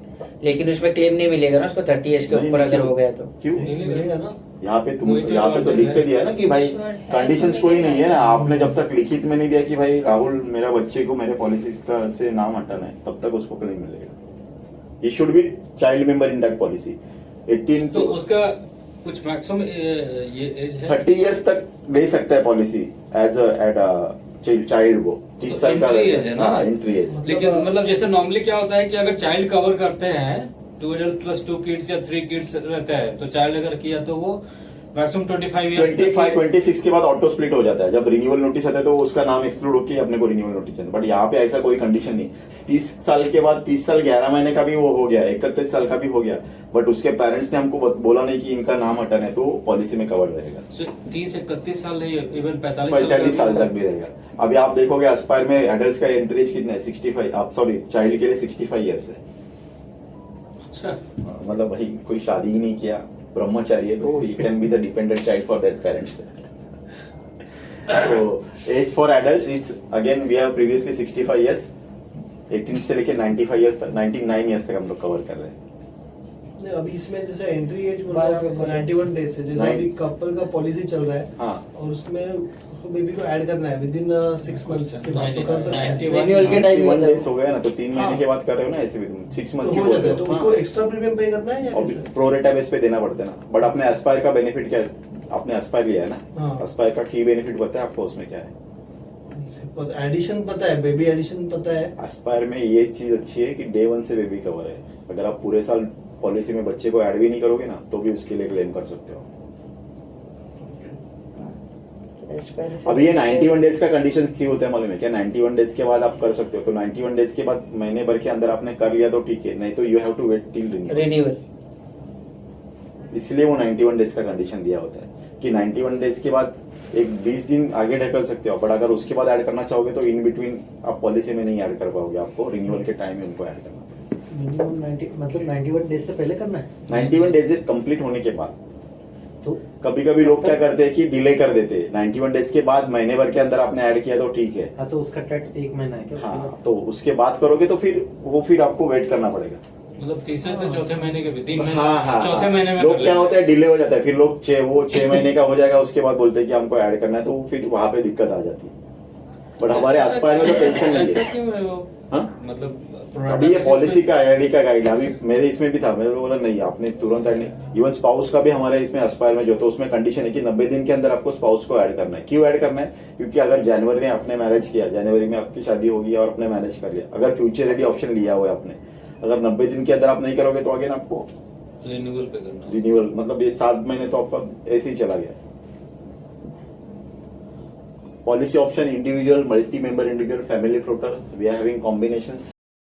लेकिन उसमें क्लेम नहीं मिलेगा ना उसको 30 एज के
नहीं,
ऊपर
नहीं,
अगर
क्यों?
हो गया तो।
क्यों
मिलेगा ना।
यहाँ पे
वही तो
यहाँ पे तो
बात
लिख के
है।
दिया है ना कि भाई
Sure है,
कंडीशंस
तो
कोई
मिलेगा।
नहीं है ना, आपने जब तक लिखित में नहीं दिया कि भाई राहुल मेरा बच्चे को मेरे पॉलिसी का से नाम हटाना है, तब तक उसको क्लेम मिलेगा। He should be child member in that policy. 18
तो उसका कुछ मैक्सिमम ये एज है?
30 इयर्स तक दे सकता है पॉलिसी एज एट चाइल्ड वो 30 साल का
entry age है ना?
Entry age.
लेकिन मतलब जैसे नॉर्मली क्या होता है कि अगर चाइल्ड कवर करते हैं 2 adults plus 2 kids या 3 kids रहता है, तो चाइल्ड अगर किया तो वो मैक्सिमम 25 ईयर्स
26 के बाद ऑटो स्प्लिट हो जाता है। जब रिन्यूअल नोटिस आता है तो उसका नाम एक्सक्लूड होकर अपने को रिन्यूअल नोटिस आता है, बट यहाँ पे ऐसा कोई कंडीशन नहीं। 30 साल के बाद 30 साल 11 महीने का भी वो हो गया, 31 साल का भी हो गया, बट उसके पेरेंट्स ने हमको बोला नहीं कि इनका नाम हटाना है, तो पॉलिसी में कवर रहेगा।
30-31 साल नहीं, इवन 45
45 साल तक भी रहेगा। अभी आप देखोगे एस्पायर में एडल्ट्स का एंट्री एज कितना है, 65, आप सॉरी चाइल्ड के लिए 65 ईयर्स है।
अच्छा,
मतलब भाई कोई शादी ही नहीं किया, ब्रह्मचारी है, तो he can be the dependent child for that parents. तो as for adults is again we have previously 65 years, 18 से लेके 95 ईयर्स तक, 99 ईयर्स तक हम लोग कवर कर रहे हैं।
नहीं, अभी इसमें जैसे एंट्री एज बोल रहे हैं आप 91 डेज है, जैसे अभी कपल का पॉलिसी चल रहा है,
हाँ,
और उसमें उसको बेबी को ऐड करना है विद इन 6 मंथ्स के बाद, तो कर सकते हैं।
91
Renewal के टाइम
91
में
डेज हो गया ना, तो 3 महीने
हाँ।
के बाद कर रहे हो ना, ऐसे भी 6
तो
मंथ की
हो
बोल
जाता
रहे
है, तो
हो।
उसको एक्स्ट्रा प्रीमियम पे करना है या
और
कैसे?
प्रो रेटा बेस पे देना पड़ता है ना, बट आपने एस्पायर का बेनिफिट क्या है, आपने एस्पायर लिया है ना,
हाँ।
एस्पायर का की बेनिफिट पता है आपको उसमें क्या है?
एडिशन पता है, बेबी एडिशन पता है।
एस्पायर में ये चीज अच्छी है कि डे 1 से बेबी कवर है। अगर आप पूरे साल पॉलिसी में बच्चे को ऐड भी नहीं करोगे ना, तो भी उसके लिए क्लेम कर सकते हो। अभी ये 91 डेज का कंडीशन क्यों होता है मालूम है क्या? 91 डेज के बाद आप कर सकते हो, तो 91 डेज के बाद महीने भर के अंदर आपने कर लिया तो ठीक है, नहीं तो you have to wait till
renewal.
इसलिए वो 91 डेज का कंडीशन दिया होता है कि 91 डेज के बाद एक 20 दिन आगे ढकल सकते हो, बट अगर उसके बाद ऐड करना चाहोगे तो इन बिटवीन आप पॉलिसी में नहीं ऐड कर पाओगे, आपको रिन्यूअल के टाइम में उनको ऐड करना पड़ेगा।
मिनिमम 90 मतलब 91 डेज से पहले करना है।
91 डेज कंप्लीट होने के बाद।
तो
कभी कभी लोग क्या करते हैं कि डिले कर देते हैं, 91 डेज के बाद महीने भर के अंदर आपने ऐड किया तो ठीक है,
हाँ, तो उसका टेट 1 महीना है क्या उसके
हाँ,
बाद?
तो उसके बाद करोगे तो फिर आपको वेट करना पड़ेगा।
मतलब तीसरे से चौथे महीने के भी 3 महीने,
हाँ हाँ,
चौथे महीने में
लोग
कर
क्या
लेंगे।
होता है डिले हो जाता है, फिर लोग 6 महीने का हो जाएगा, उसके बाद बोलते हैं कि हमको ऐड करना है, तो फिर वहां पे दिक्कत आ जाती है। बट हमारे आसपास में तो टेंशन नहीं
ऐसा
है।
क्यों है वो?
हाँ?
मतलब
अभी ये पॉलिसी का आईडी का गाइड अभी मेरे इसमें भी था, मैंने तो बोला नहीं आपने तुरंत ऐड नहीं। इवन स्पाउस का भी हमारे इसमें एस्पायर में जो, तो उसमें कंडीशन है कि 90 दिन के अंदर आपको स्पाउस को ऐड करना है। क्यों ऐड करना है? क्योंकि अगर जनवरी में आपने मैरिज किया, जनवरी में आपकी शादी होगी और आपने मैनेज कर लिया, अगर फ्यूचर रेडी ऑप्शन लिया हुआ है आपने, अगर 90 दिन के अंदर आप नहीं करोगे तो अगेन आपको
रिन्यूअल पे करना।
रिन्यूअल, मतलब ये 7 महीने तो आपका ऐसे ही चला गया। Policy option individual, multi-member individual, family floater. We are having combinations.